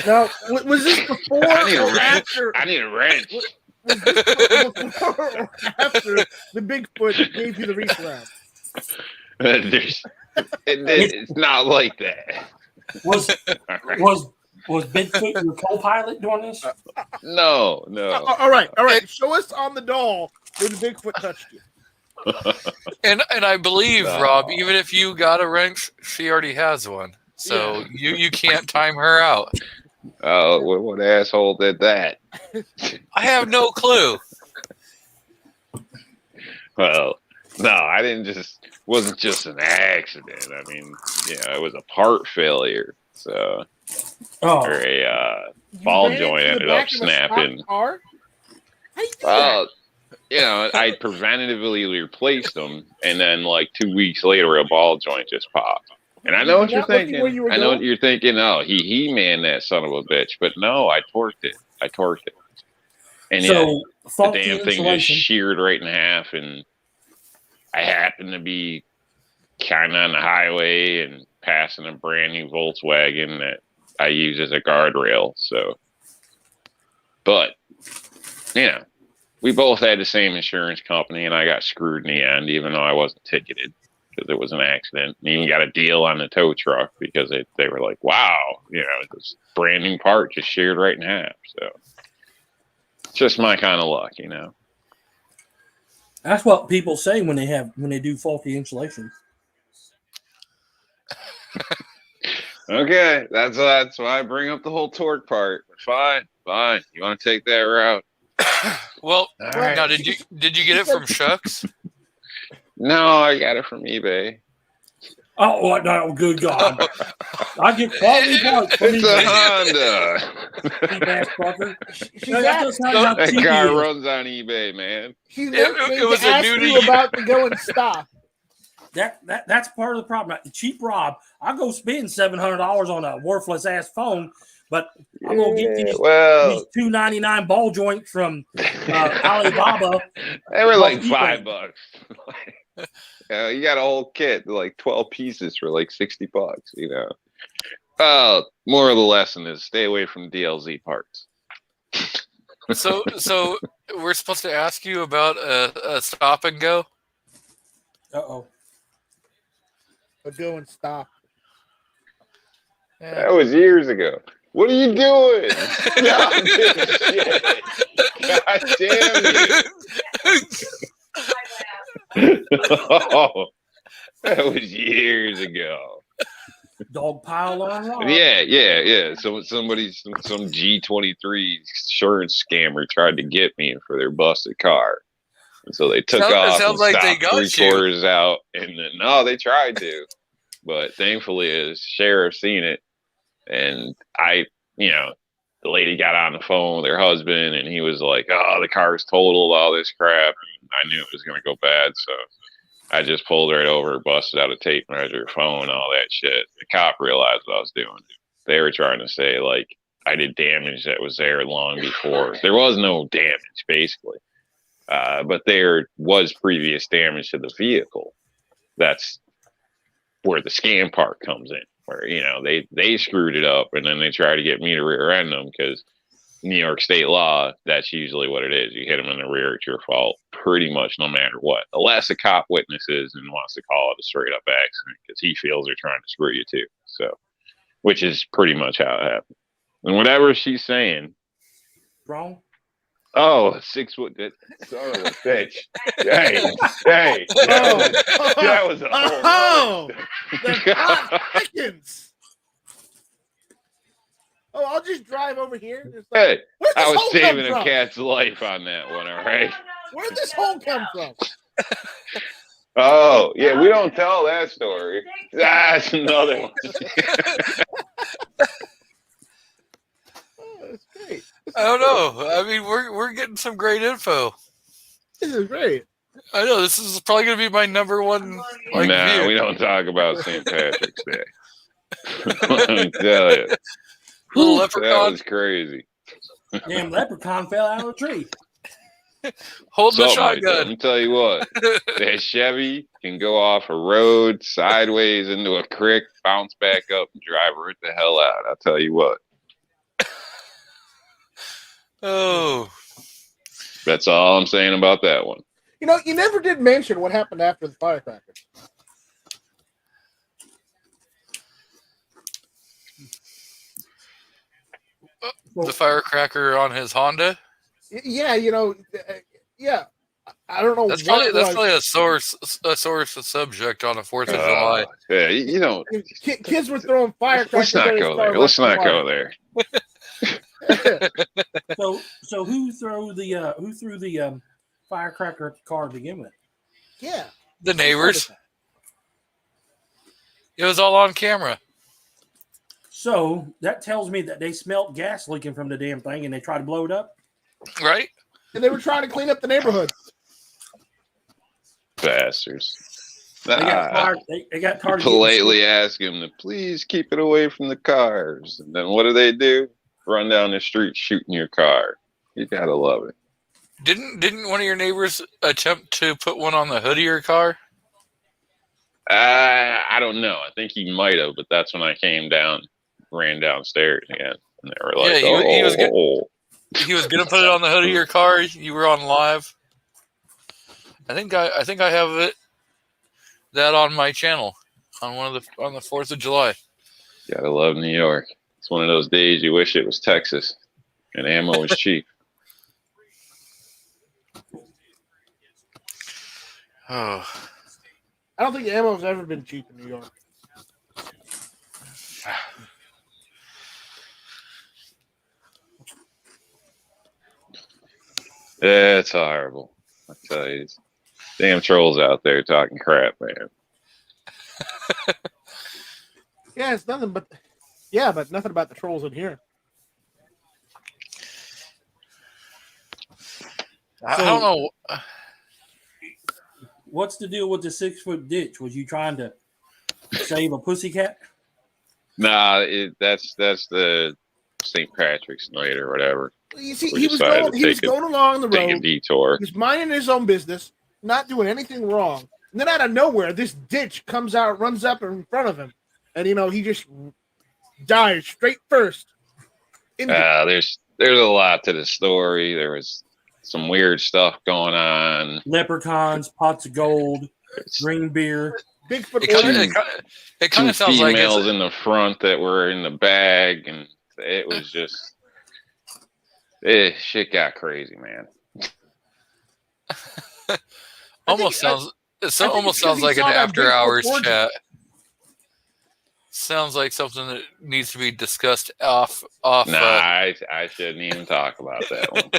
Speaker 5: Now, was this before
Speaker 4: I need a
Speaker 5: or
Speaker 4: wrench.
Speaker 5: after?
Speaker 4: I need a wrench.
Speaker 5: Was this before or after the Bigfoot gave you the reach around?
Speaker 4: It's not like that.
Speaker 3: Was
Speaker 4: All right.
Speaker 3: was Bigfoot your co-pilot during this?
Speaker 4: No.
Speaker 5: All right. Show us on the doll where the Bigfoot touched you.
Speaker 1: And I believe,
Speaker 4: No.
Speaker 1: Rob, even if you got a wrench, she already has one. So you can't time her out.
Speaker 4: Oh, what asshole did that?
Speaker 1: I have no clue.
Speaker 4: Well, no, I didn't wasn't just an accident. I mean, it was a part failure. So,
Speaker 3: Oh,
Speaker 4: or a
Speaker 5: You
Speaker 4: ball
Speaker 5: ran
Speaker 4: joint
Speaker 5: into the
Speaker 4: ended up
Speaker 5: back of a
Speaker 4: snapping.
Speaker 5: stock car? How you do that?
Speaker 4: Well, I preventatively replaced them, and then like 2 weeks later, a ball joint just popped. And I know what you're
Speaker 5: Not looking
Speaker 4: thinking.
Speaker 5: where you were
Speaker 4: I know what
Speaker 5: going?
Speaker 4: you're thinking. Oh, he manned that son of a bitch. But no, I torqued it. And
Speaker 3: so
Speaker 4: the
Speaker 3: faulty
Speaker 4: damn thing just
Speaker 3: insulation.
Speaker 4: sheared right in half, and I happened to be kind of on the highway and passing a brand new Volkswagen that I use as a guardrail. So, but you know, we both had the same insurance company, and I got screwed in the end, even though I wasn't ticketed because it was an accident. And even got a deal on the tow truck because they were like, wow, you know, this brand new part just shared right in half. So it's just my kind of luck, you know.
Speaker 3: That's what people say when they do faulty insulation.
Speaker 4: Okay, that's why I bring up the whole torque part. Fine. You want to take that route?
Speaker 1: Well,
Speaker 4: right.
Speaker 1: now did you get it from Shucks?
Speaker 4: No, I got it from eBay.
Speaker 3: Oh no! Good God! I get quality parts from
Speaker 4: It's a Honda.
Speaker 3: Cheap ass fucker.
Speaker 4: That car runs on eBay, man.
Speaker 5: It was a new about to go in stock.
Speaker 3: That's part of the problem. Cheap Rob, I'll go spend $700 on a worthless ass phone, but I'm gonna get these $2.99 ball joints from Alibaba.
Speaker 4: They were like $5. You got a whole kit, like 12 pieces for like $60. You know. More of the lesson is stay away from DLZ parts.
Speaker 1: So we're supposed to ask you about a stop and go.
Speaker 3: Uh-oh.
Speaker 5: A go and stop.
Speaker 4: That was years ago. What are you doing? God damn you. Oh, that was years ago.
Speaker 3: Dog pile on rock.
Speaker 4: Yeah. So some G23 insurance scammer tried to get me for their busted car. And so they took off and
Speaker 1: like
Speaker 4: stopped
Speaker 1: they got
Speaker 4: 3/4 out. And then, no, they tried to. But thankfully, his sheriff seen it. And the lady got on the phone with her husband, and he was like, oh, the car's totaled, all this crap. And I knew it was going to go bad. So I just pulled right over, busted out a tape measure, phone, all that shit. The cop realized what I was doing. They were trying to say, like, I did damage that was there long before. There was no damage, basically. But there was previous damage to the vehicle. That's where the scam part comes in, where, they screwed it up and then they try to get me to rear end them because New York state law, that's usually what it is. You hit them in the rear, it's your fault, pretty much no matter what. Unless a cop witnesses and wants to call it a straight up accident because he feels they're trying to screw you too. So, which is pretty much how it happened. And whatever she's saying.
Speaker 3: Wrong.
Speaker 4: Oh, 6 foot. Son of a bitch. Hey. That was a whole
Speaker 5: the seconds. Oh, I'll just drive over here.
Speaker 4: Hey, I was saving a cat's life on that one, all right?
Speaker 5: Where did this hole come from?
Speaker 4: Oh, yeah, we don't tell that story. That's another one.
Speaker 5: That's great.
Speaker 1: I don't know. I mean, we're getting some great info.
Speaker 5: This is great.
Speaker 1: I know this is probably going to be my number one.
Speaker 4: Nah, we don't talk about St. Patrick's Day. Let me tell you.
Speaker 1: Little leprechaun.
Speaker 4: That was crazy.
Speaker 3: Damn leprechaun fell out of a tree.
Speaker 1: Hold the
Speaker 4: Something like
Speaker 1: shotgun.
Speaker 4: that. Let me tell you what. That Chevy can go off a road, sideways into a creek, bounce back up, and drive right the hell out. I'll tell you what.
Speaker 1: Oh.
Speaker 4: That's all I'm saying about that one.
Speaker 5: You never did mention what happened after the firecracker.
Speaker 1: The firecracker on his Honda?
Speaker 5: Yeah, yeah. I don't know.
Speaker 1: That's probably a source subject on the 4th of July.
Speaker 4: Yeah,
Speaker 5: kids were throwing firecrackers.
Speaker 4: Let's not go there.
Speaker 3: So who threw the firecracker at the car to begin with?
Speaker 5: Yeah,
Speaker 1: the neighbors. It was all on camera.
Speaker 3: So that tells me that they smelt gas leaking from the damn thing and they tried to blow it up,
Speaker 1: right?
Speaker 5: And they were trying to clean up the neighborhood.
Speaker 4: Bastards.
Speaker 3: They got tired.
Speaker 4: Politely ask him to please keep it away from the cars, and then what do? Run down the street shooting your car. You gotta love it.
Speaker 1: Didn't one of your neighbors attempt to put one on the hood of your car?
Speaker 4: I don't know. I think he might have, but that's when I came down, ran downstairs again, and they were like,
Speaker 1: he was he was gonna put it on the hood of your car. You were on live. I think I have that on my channel on on the 4th of July.
Speaker 4: Gotta love New York. It's one of those days you wish it was Texas and ammo was cheap.
Speaker 1: Oh,
Speaker 5: I don't think ammo's ever been cheap in New York.
Speaker 4: Yeah, it's horrible. I tell you, it's damn trolls out there talking crap, man.
Speaker 5: Yeah, it's nothing but nothing about the trolls in here.
Speaker 1: I don't know.
Speaker 3: What's the deal with the 6-foot ditch? Was you trying to save a pussycat?
Speaker 4: Nah, that's the St. Patrick's night or whatever.
Speaker 5: You see,
Speaker 4: We
Speaker 5: he was going along the
Speaker 4: Take a
Speaker 5: road.
Speaker 4: detour.
Speaker 5: He's minding his own business, not doing anything wrong. And then out of nowhere, this ditch comes out, runs up in front of him, and he just dies straight first.
Speaker 4: There's a lot to the story. There was some weird stuff going on.
Speaker 3: Leprechauns, pots of gold, green beer.
Speaker 5: Bigfoot.
Speaker 1: It kind of sounds
Speaker 4: two
Speaker 1: like
Speaker 4: females in the front that were in the bag, and it was just shit got crazy, man.
Speaker 1: almost sounds like an after hours chat. Sounds like something that needs to be discussed off.
Speaker 4: Nah, I shouldn't even talk about that one.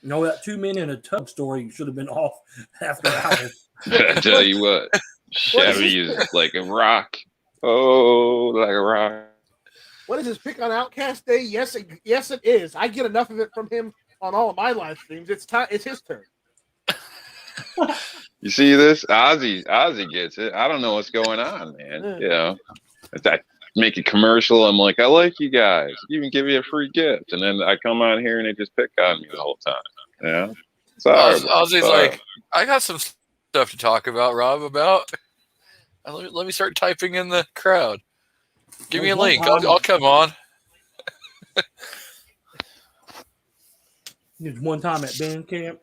Speaker 3: No, that 2 men in a tub story should have been off after hours.
Speaker 4: I tell you what, Chevy is like a rock. Oh, like a rock.
Speaker 5: What is this pick on Outcast Day? Yes, it is. I get enough of it from him on all of my live streams. It's his turn.
Speaker 4: You see this? Ozzy gets it. I don't know what's going on, man. You know, I make a commercial. I'm like, I like you guys. Even give you a free gift, and then I come on here and they just pick on me the whole time. You know,
Speaker 1: Ozzy's like, I got some stuff to talk about, Rob. About let me start typing in the crowd. Give me a link. I'll come on.
Speaker 3: There's one time at band camp.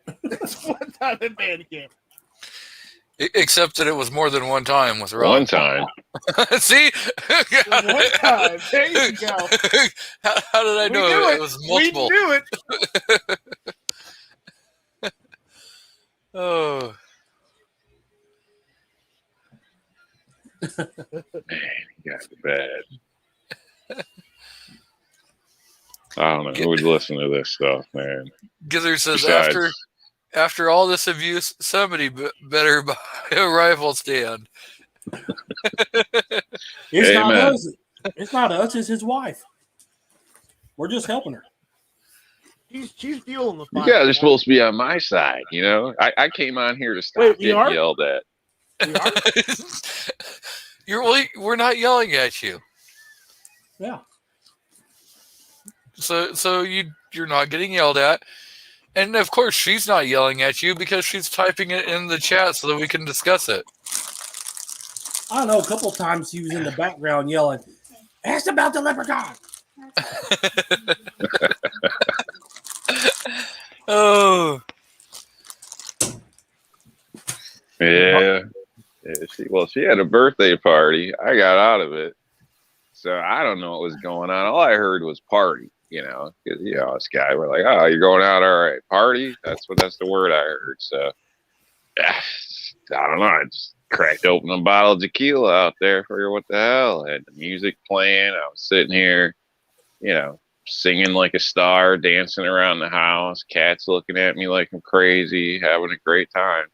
Speaker 1: Except that it was more than one time with Rob.
Speaker 4: One time.
Speaker 1: See?
Speaker 5: One time. There you go.
Speaker 1: How did I know it was multiple?
Speaker 5: We knew it.
Speaker 1: Oh.
Speaker 4: Man, you got it bad. I don't know who would listen to this stuff, man.
Speaker 1: Gizzard says
Speaker 4: Besides,
Speaker 1: after all this abuse, somebody better buy a rifle stand.
Speaker 3: It's not us. It's not us. It's his wife. We're just helping her.
Speaker 5: She's fueling the fire.
Speaker 4: you guys are supposed to be on my side, you know. I came on here to stop getting yelled at.
Speaker 1: We're not yelling at you.
Speaker 3: Yeah.
Speaker 1: So you're not getting yelled at. And of course she's not yelling at you because she's typing it in the chat so that we can discuss it.
Speaker 3: I don't know, a couple of times he was in the background yelling, ask about the leprechaun.
Speaker 1: Oh.
Speaker 4: Yeah. She had a birthday party. I got out of it. So I don't know what was going on. All I heard was party, you know, because, you know, this guy, we're like, oh, you're going out. All right. Party. That's the word I heard. So I don't know. I just cracked open a bottle of tequila out there. Figure what the hell. I had the music playing. I was sitting here, you know, singing like a star, dancing around the house, cats looking at me like I'm crazy, having a great time.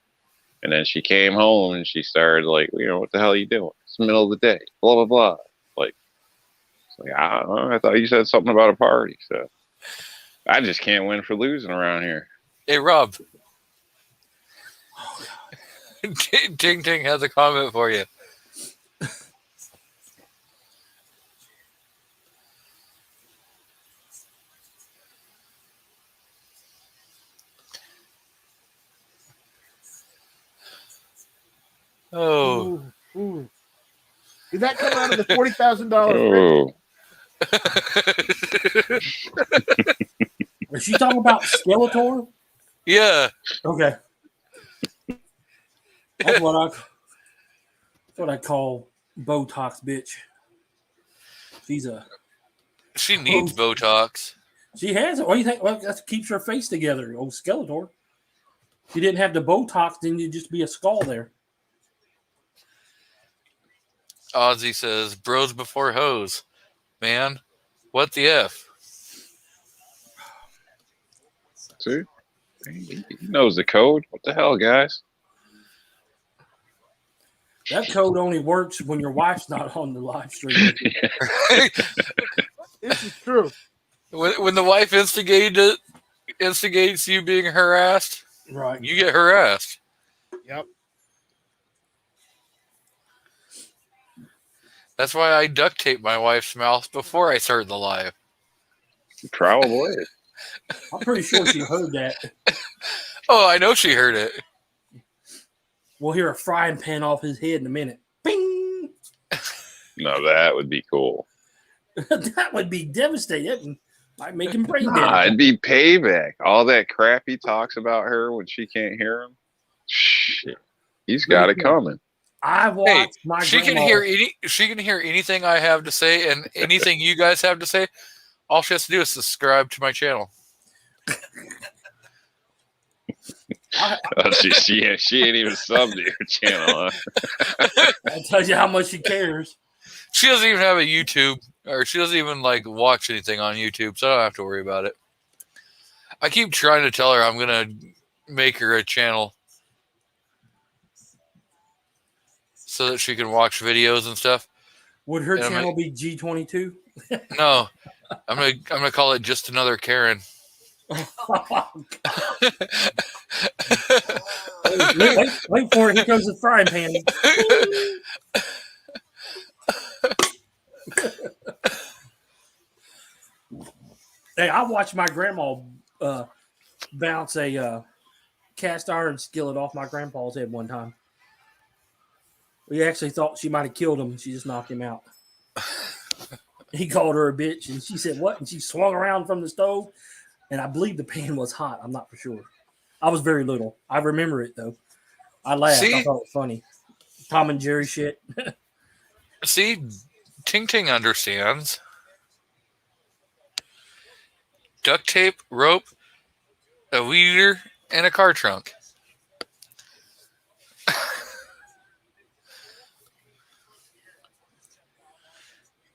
Speaker 4: And then she came home and she started like, you know, what the hell are you doing? It's the middle of the day, blah, blah, blah. Like, I don't know. I thought you said something about a party. So I just can't win for losing around here.
Speaker 1: Hey, Rob. Ting Ting has a comment for you. Oh.
Speaker 5: Ooh. Did that come out of the $40,000?
Speaker 4: Oh,
Speaker 3: Is she talking about Skeletor?
Speaker 1: Yeah.
Speaker 3: Okay. That's what I call Botox bitch.
Speaker 1: She needs Botox.
Speaker 3: She has it. What do you think? Well, that keeps her face together. Old Skeletor. If you didn't have the Botox, then you'd just be a skull there.
Speaker 1: Ozzy says, bros before hoes. Man, what the F?
Speaker 4: see, he knows the code. What the hell, guys?
Speaker 3: That code only works when your wife's not on the live stream.
Speaker 5: This is true.
Speaker 1: When the wife instigates you being harassed,
Speaker 3: Right.
Speaker 1: you get harassed.
Speaker 5: Yep.
Speaker 1: That's why I duct tape my wife's mouth before I start the live.
Speaker 4: Probably.
Speaker 3: I'm pretty sure she heard that.
Speaker 1: Oh, I know she heard it.
Speaker 3: We'll hear a frying pan off his head in a minute. Bing!
Speaker 4: No, that would be cool.
Speaker 3: That would be devastating. Might make him brain dead.
Speaker 4: Nah, it'd be payback. All that crap he talks about her when she can't hear him. Shit, he's got it coming.
Speaker 3: I watched my
Speaker 1: She can
Speaker 3: grandma.
Speaker 1: hear anything I have to say and anything you guys have to say. All she has to do is subscribe to my channel.
Speaker 4: Oh, she ain't even subbed to your channel, huh?
Speaker 3: That tells you how much she cares.
Speaker 1: She doesn't even have a YouTube, or she doesn't even like watch anything on YouTube, so I don't have to worry about it. I keep trying to tell her I'm gonna make her a channel so that she can watch videos and stuff.
Speaker 3: Would her
Speaker 1: Yeah,
Speaker 3: channel be G22?
Speaker 1: No, I'm gonna call it Just Another Karen.
Speaker 3: wait for it. Here comes the frying pan. Hey, I watched my grandma bounce a cast iron skillet off my grandpa's head one time. We actually thought she might have killed him. She just knocked him out. He called her a bitch, and she said, what? And she swung around from the stove, and I believe the pan was hot. I'm not for sure. I was very little. I remember it, though. I laughed.
Speaker 1: See?
Speaker 3: I thought it was funny. Tom and Jerry shit.
Speaker 1: See, Ting Ting understands. Duct tape, rope, a weed eater, and a car trunk.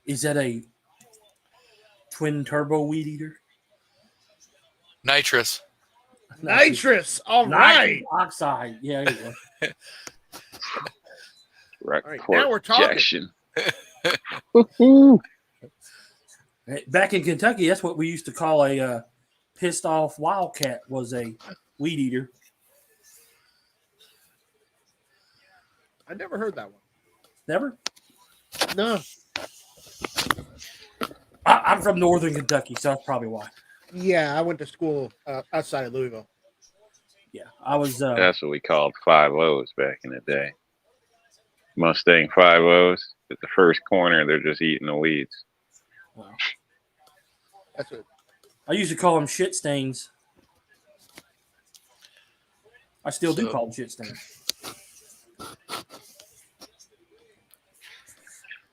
Speaker 3: Is that a twin turbo weed eater?
Speaker 1: Nitrous.
Speaker 5: Nitrous. All right.
Speaker 3: Nitrous oxide. Yeah, there you go.
Speaker 4: Right.
Speaker 5: All right, now we're talking.
Speaker 4: Injection.
Speaker 3: Back in Kentucky, that's what we used to call a pissed off wildcat, was a weed eater.
Speaker 5: I never heard that one.
Speaker 3: Never?
Speaker 5: No.
Speaker 3: I'm from northern Kentucky, so that's probably why.
Speaker 5: Yeah, I went to school outside of Louisville.
Speaker 3: Yeah, I was.
Speaker 4: That's what we called 5-0s back in the day. Mustang 5-0s. At the first corner, they're just eating the weeds.
Speaker 3: Wow.
Speaker 5: That's it.
Speaker 3: I used to call them shit stains. I still do
Speaker 1: So-
Speaker 3: call them shit stains.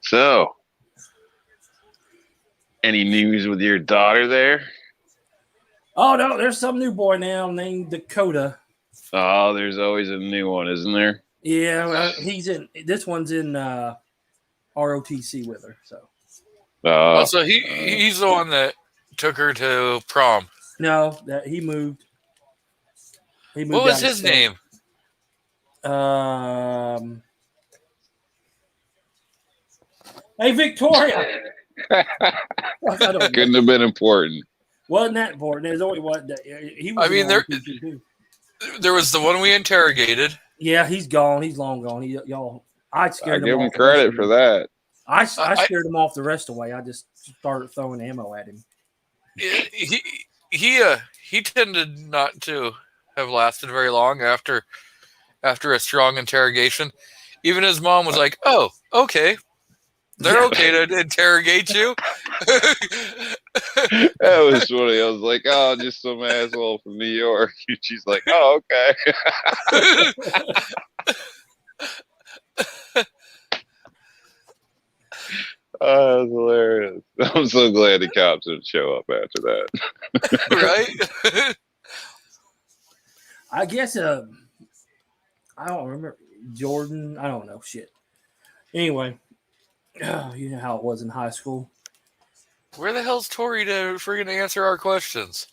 Speaker 4: So, any news with your daughter there?
Speaker 3: Oh no, there's some new boy now named Dakota.
Speaker 4: Oh, there's always a new one, isn't there?
Speaker 3: Yeah, well, he's in. This one's in ROTC with her. So
Speaker 1: Oh, so he's the one that took her to prom.
Speaker 3: no, that he moved. He moved.
Speaker 1: What was
Speaker 3: out of
Speaker 1: his
Speaker 3: state.
Speaker 1: name?
Speaker 3: Hey, Victoria. I don't know.
Speaker 4: Couldn't have been important.
Speaker 3: Wasn't that important? There's only one. He was.
Speaker 1: I mean,
Speaker 3: in
Speaker 1: there-
Speaker 3: ROTC too.
Speaker 1: There was the one we interrogated.
Speaker 3: Yeah, he's gone. He's long gone. Y'all, I
Speaker 4: I
Speaker 3: scared him.
Speaker 4: give him
Speaker 3: off the rest
Speaker 4: credit
Speaker 3: of
Speaker 4: for
Speaker 3: the-
Speaker 4: that.
Speaker 3: I
Speaker 1: I-
Speaker 3: scared him off the rest of the way. I just started throwing ammo at him.
Speaker 1: He tended not to have lasted very long after a strong interrogation. Even his mom was like, "Oh, okay." They're okay to interrogate you.
Speaker 4: That was funny. I was like, oh, just some asshole from New York. And she's like, oh, okay. Oh, that's hilarious. I'm so glad the cops didn't show up after that.
Speaker 1: Right?
Speaker 3: I guess I don't remember Jordan. I don't know shit. Anyway, you know how it was in high school.
Speaker 1: Where the hell's Tori to friggin' answer our questions?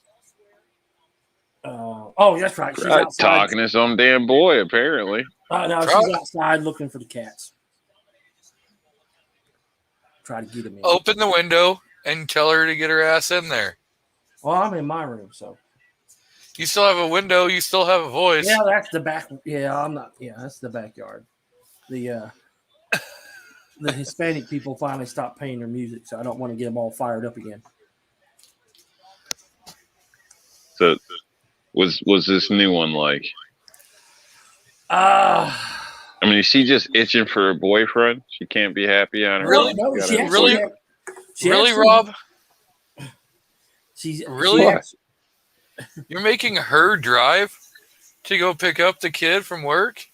Speaker 3: Oh, that's right. She's
Speaker 4: Right,
Speaker 3: outside.
Speaker 4: talking to some damn boy, apparently.
Speaker 3: No, she's outside looking for the cats. Try to get them in.
Speaker 1: Open the window and tell her to get her ass in there.
Speaker 3: Well, I'm in my room, so.
Speaker 1: You still have a window. You still have a voice.
Speaker 3: Yeah, that's the back. Yeah, I'm not. Yeah, that's the backyard. The Hispanic people finally stopped paying their music, so I don't want to get them all fired up again.
Speaker 4: So, was this new one like?
Speaker 3: Uh
Speaker 4: I mean, is she just itching for a boyfriend? She can't be happy on her
Speaker 1: Really?
Speaker 4: own?
Speaker 3: no,
Speaker 4: She's
Speaker 3: she
Speaker 4: gotta-
Speaker 3: actually
Speaker 1: Really?
Speaker 3: had- she
Speaker 1: Really,
Speaker 3: actually-
Speaker 1: Rob?
Speaker 3: She's
Speaker 1: Really?
Speaker 3: she actually-
Speaker 1: You're making her drive to go pick up the kid from work?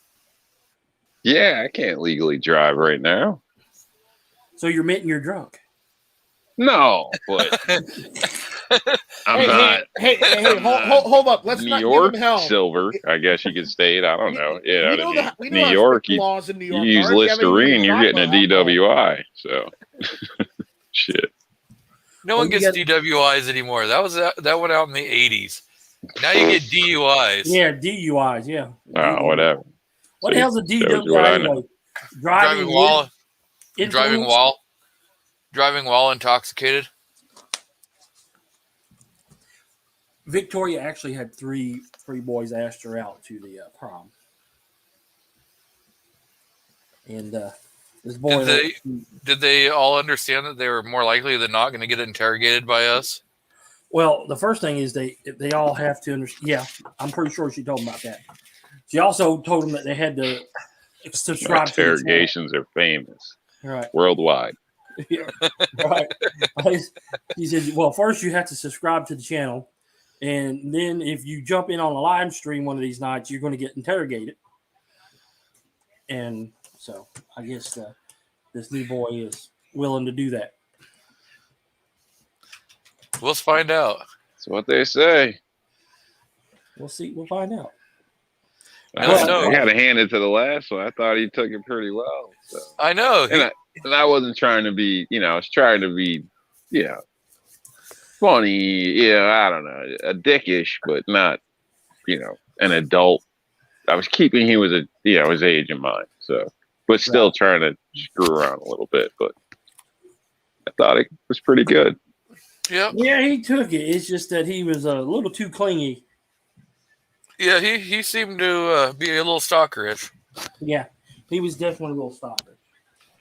Speaker 4: Yeah, I can't legally drive right now.
Speaker 3: so you're admitting you're drunk?
Speaker 4: No, but I'm not
Speaker 5: Hey, hold up. Let's
Speaker 4: New
Speaker 5: not
Speaker 4: York
Speaker 5: give him hell.
Speaker 4: silver. I guess you could state. I don't know. Yeah,
Speaker 5: We know
Speaker 4: I
Speaker 5: we
Speaker 4: mean,
Speaker 5: know
Speaker 4: New
Speaker 5: how
Speaker 4: York,
Speaker 5: strict
Speaker 4: you
Speaker 5: laws in New York
Speaker 4: use
Speaker 5: are. If you have anything
Speaker 4: Listerine,
Speaker 5: to
Speaker 4: you're
Speaker 5: talk
Speaker 4: getting a
Speaker 5: about alcohol.
Speaker 4: DWI. So, shit.
Speaker 1: No
Speaker 3: Well,
Speaker 1: one
Speaker 3: you
Speaker 1: gets DWIs anymore. That went out in the 80s. Now you get DUIs.
Speaker 3: Yeah, DUIs. Yeah.
Speaker 4: Oh, whatever.
Speaker 3: What the
Speaker 4: See,
Speaker 3: hell's a
Speaker 4: shows you what
Speaker 3: DUI
Speaker 4: I
Speaker 3: anyway?
Speaker 4: know.
Speaker 1: Driving while intoxicated.
Speaker 3: Victoria actually had three boys asked her out to the prom, and this boy.
Speaker 1: Did they all understand that they were more likely than not going to get interrogated by us?
Speaker 3: Well, the first thing is they all have to understand. Yeah, I'm pretty sure she told them about that. She also told them that they had to subscribe to the channel.
Speaker 4: Interrogations are famous
Speaker 3: Right.
Speaker 4: worldwide.
Speaker 3: Yeah, right. He said, well, first you have to subscribe to the channel, and then if you jump in on a live stream one of these nights, you're going to get interrogated. And so I guess this new boy is willing to do that.
Speaker 1: We'll find out.
Speaker 4: That's what they say.
Speaker 3: We'll see. We'll find out.
Speaker 1: I don't know.
Speaker 4: I got to hand it to the last one. I thought he took it pretty well. So.
Speaker 1: I know.
Speaker 4: And I wasn't trying to be, I was trying to be, funny, I don't know, a dickish, but not, an adult. I was keeping he was his age in mind, so, but still trying to screw around a little bit, but I thought it was pretty good.
Speaker 1: Yep.
Speaker 3: Yeah, he took it. It's just that he was a little too clingy.
Speaker 1: Yeah, he seemed to be a little stalkerish.
Speaker 3: Yeah, he was definitely a little stalker.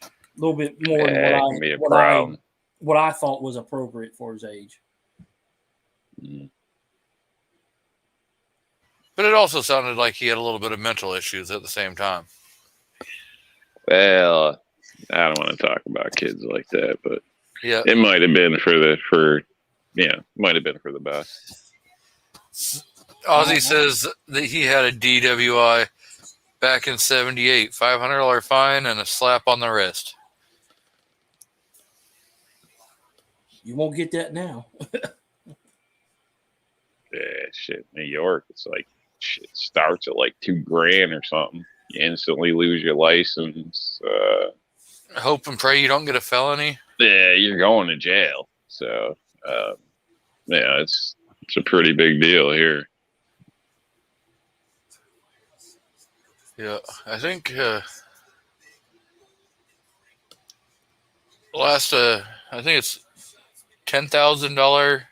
Speaker 3: A little bit more
Speaker 4: Yeah, it can
Speaker 3: than
Speaker 4: be a problem.
Speaker 3: what I thought was appropriate for his age.
Speaker 1: But it also sounded like he had a little bit of mental issues at the same time.
Speaker 4: Well, I don't want to talk about kids like that, but
Speaker 1: Yeah.
Speaker 4: it might have been might have been for the best.
Speaker 1: Ozzy says that he had a DWI back in '78, $500 fine and a slap on the wrist.
Speaker 3: You won't get that now.
Speaker 4: Yeah, shit. New York, it's like shit starts at like $2,000 or something. You instantly lose your license.
Speaker 1: Hope and pray you don't get a felony.
Speaker 4: Yeah, you're going to jail. So, it's a pretty big deal here.
Speaker 1: Yeah, I think I think it's $10,000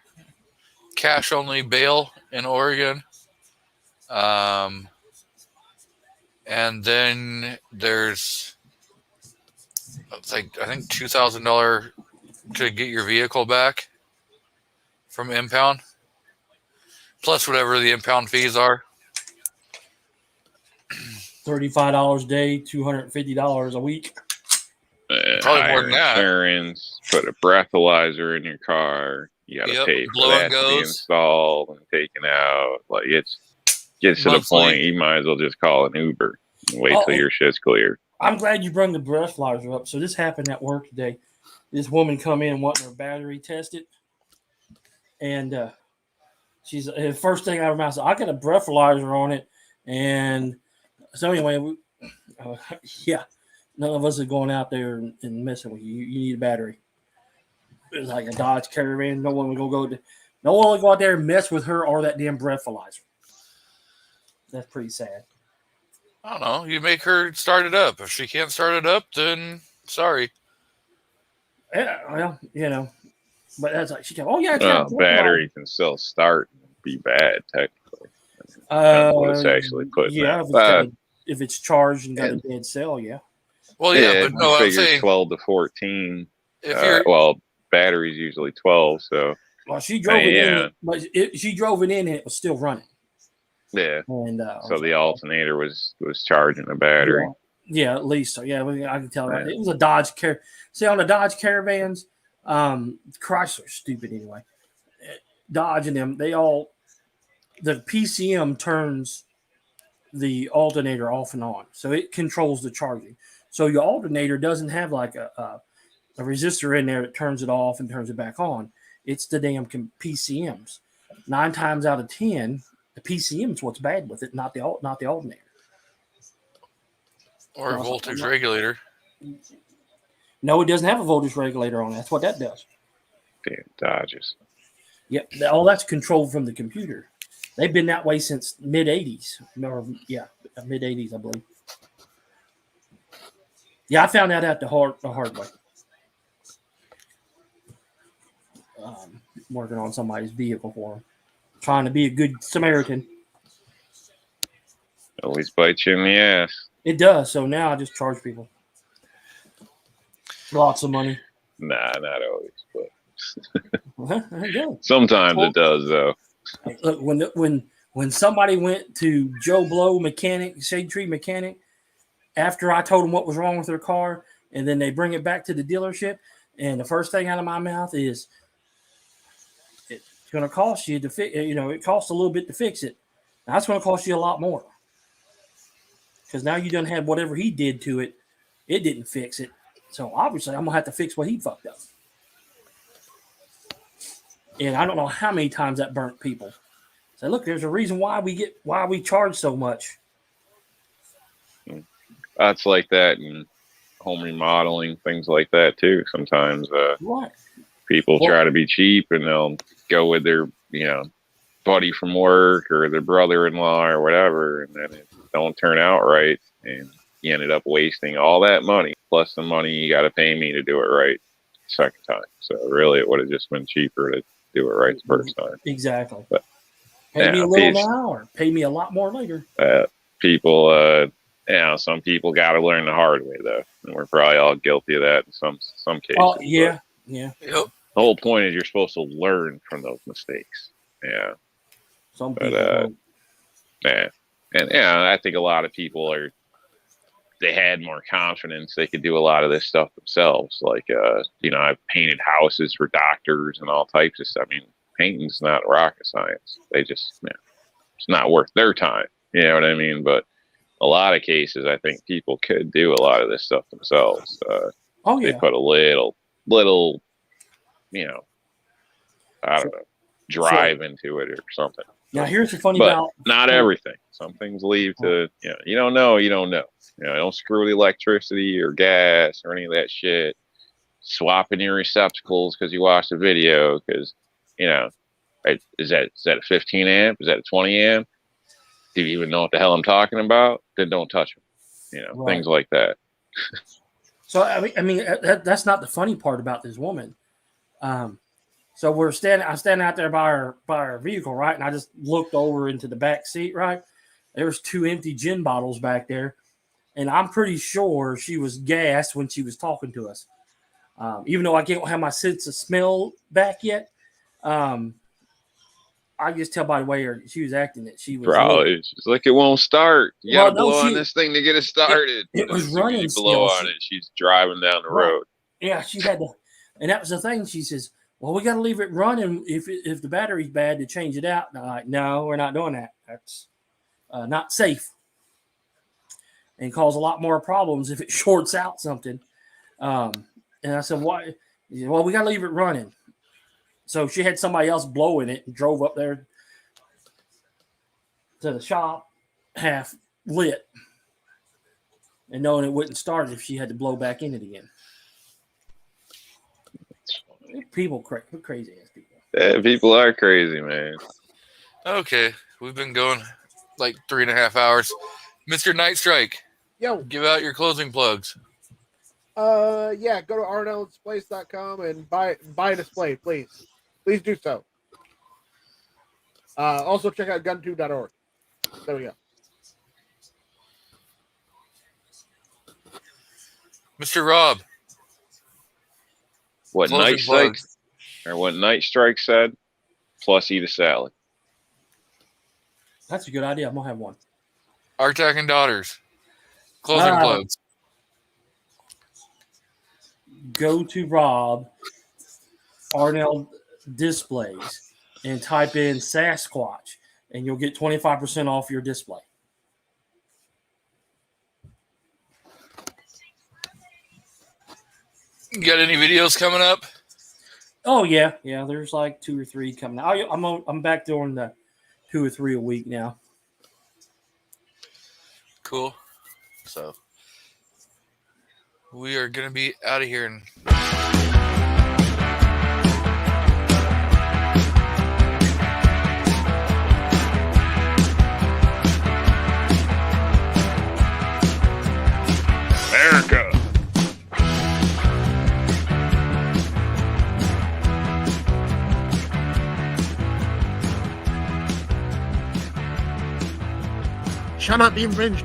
Speaker 1: cash only bail in Oregon. And then there's I think $2,000 to get your vehicle back from impound, plus whatever the impound fees are.
Speaker 3: $35 a day, $250 a week.
Speaker 4: Yeah,
Speaker 1: Probably
Speaker 4: higher
Speaker 1: more than that.
Speaker 4: insurance, put a breathalyzer in your car. You got to
Speaker 1: Yep,
Speaker 4: pay for
Speaker 1: blow
Speaker 4: that
Speaker 1: and
Speaker 4: to be
Speaker 1: goes.
Speaker 4: installed and taken out. Like it's gets to the
Speaker 1: Monthly.
Speaker 4: point you might as well just call an Uber and wait till
Speaker 3: Oh.
Speaker 4: your shit's clear.
Speaker 3: I'm glad you brought the breathalyzer up. So this happened at work today. This woman come in wanting her battery tested, and she's the first thing out of her mouth said, "I got a breathalyzer on it," and so anyway, yeah, none of us are going out there and messing with you. You need a battery. It's like a Dodge Caravan. No one will go out there and mess with her or that damn breathalyzer. That's pretty sad.
Speaker 1: I don't know. You make her start it up. If she can't start it up, then sorry.
Speaker 3: Yeah, well, but that's like she kept. Oh yeah, it's got a breathalyzer.
Speaker 4: Battery can still start and be bad technically. Depends what it's actually putting.
Speaker 3: Yeah,
Speaker 4: out.
Speaker 3: if it's charged and got a dead cell, yeah.
Speaker 1: Well, yeah, but no, I'm
Speaker 4: figure
Speaker 1: saying
Speaker 4: 12 to 14.
Speaker 1: if you're
Speaker 4: Well, battery's usually 12, so
Speaker 3: Well, she drove it
Speaker 4: yeah.
Speaker 3: in, but she drove it in and it was still running.
Speaker 4: yeah.
Speaker 3: And
Speaker 4: So the alternator was charging the battery.
Speaker 3: Yeah, at least so. Yeah, I can tell that it was a Dodge Car. See, on the Dodge Caravans, Chrysler's stupid anyway. Dodge and them, the PCM turns the alternator off and on, so it controls the charging. So your alternator doesn't have like a resistor in there that turns it off and turns it back on. It's the damn PCMs. 9 times out of 10, the PCM is what's bad with it, not the alternator.
Speaker 1: or a voltage regulator.
Speaker 3: No, it doesn't have a voltage regulator on it. That's what that does.
Speaker 4: Damn Dodges.
Speaker 3: Yep, all that's controlled from the computer. They've been that way since mid '80s. Mid '80s, I believe. Yeah, I found that out the hard way. Working on somebody's vehicle for them, trying to be a good Samaritan.
Speaker 4: Always bites you in the ass.
Speaker 3: It does. So now I just charge people lots of money.
Speaker 4: Nah, not always, but
Speaker 3: Yeah.
Speaker 4: sometimes it does though.
Speaker 3: Look, when somebody went to Joe Blow mechanic, Shade Tree mechanic, after I told them what was wrong with their car, and then they bring it back to the dealership, and the first thing out of my mouth is, it's going to cost you to fix. It costs a little bit to fix it. Now, that's going to cost you a lot more because now you done had whatever he did to it. It didn't fix it, so obviously I'm gonna have to fix what he fucked up. And I don't know how many times that burnt people. So look, there's a reason why we charge so much.
Speaker 4: That's like that in home remodeling, things like that too. Sometimes
Speaker 3: Right.
Speaker 4: people try to be cheap and they'll go with their, buddy from work or their brother-in-law or whatever, and then it don't turn out right, and you ended up wasting all that money plus the money you got to pay me to do it right second time. So really, it would have just been cheaper to do it right the first time.
Speaker 3: Exactly.
Speaker 4: But,
Speaker 3: pay me a little now or pay me a lot more later.
Speaker 4: People, some people got to learn the hard way though, and we're probably all guilty of that in some cases.
Speaker 3: Oh yeah, yeah.
Speaker 1: Yep.
Speaker 4: The whole point is you're supposed to learn from those mistakes. Yeah.
Speaker 3: Some
Speaker 4: But
Speaker 3: people.
Speaker 4: yeah, and I think a lot of people they had more confidence. They could do a lot of this stuff themselves. Like, I've painted houses for doctors and all types of stuff. I mean, painting's not rocket science. They just, it's not worth their time. You know what I mean? But a lot of cases, I think people could do a lot of this stuff themselves. They put a little, I don't know, drive into it or something.
Speaker 3: Now here's the funny
Speaker 4: But
Speaker 3: about
Speaker 4: not everything. Some things leave to, you don't know. Don't screw the electricity or gas or any of that shit. Swapping your receptacles because you watched a video because, is that a 15 amp? Is that a 20 amp? Do you even know what the hell I'm talking about? Then don't touch them.
Speaker 3: Right.
Speaker 4: Things like that.
Speaker 3: So I mean that's not the funny part about this woman. So I'm standing out there by our vehicle, right? And I just looked over into the back seat, right? There's 2 empty gin bottles back there. And I'm pretty sure she was gassed when she was talking to us. Even though I can't have my sense of smell back yet. I just tell by the way she was acting that she was.
Speaker 4: Probably. It's like it won't start. You
Speaker 3: Well,
Speaker 4: gotta
Speaker 3: no,
Speaker 4: blow
Speaker 3: she-
Speaker 4: on this thing to get it started.
Speaker 3: it was
Speaker 4: As soon as
Speaker 3: running
Speaker 4: you blow
Speaker 3: still.
Speaker 4: on it, she's driving down the
Speaker 3: Right.
Speaker 4: road.
Speaker 3: Yeah, she had to, and that was the thing. She says, "Well, we got to leave it running if the battery's bad to change it out." And I'm like, "No, we're not doing that. That's not safe, and cause a lot more problems if it shorts out something." And I said, "Why?" He said, "Well, we got to leave it running." So she had somebody else blowing it and drove up there to the shop, half lit, and knowing it wouldn't start if she had to blow back in it again. People crazy ass people.
Speaker 4: Yeah, people are crazy, man.
Speaker 1: Okay, we've been going like 3.5 hours. Mr. Night Strike,
Speaker 5: Yo,
Speaker 1: give out your closing plugs.
Speaker 5: yeah, go to arnelldisplays.com and buy a display, please. Please do so. Also check out gun2.org. There we go.
Speaker 1: Mr. Rob,
Speaker 4: What
Speaker 1: closing
Speaker 4: Night Strike
Speaker 1: plugs.
Speaker 4: or what Night Strike said, plus eat a salad.
Speaker 3: That's a good idea. I'm gonna have one.
Speaker 1: Artak and Daughters, closing plugs.
Speaker 3: Go to Rob Arnell Displays and type in Sasquatch, and you'll get 25% off your display.
Speaker 1: You got any videos coming up?
Speaker 3: Oh yeah. There's like 2 or 3 coming out. I'm back doing the 2 or 3 a week now.
Speaker 1: Cool. So we are gonna be out of here.
Speaker 4: America.
Speaker 5: Shall not be infringed.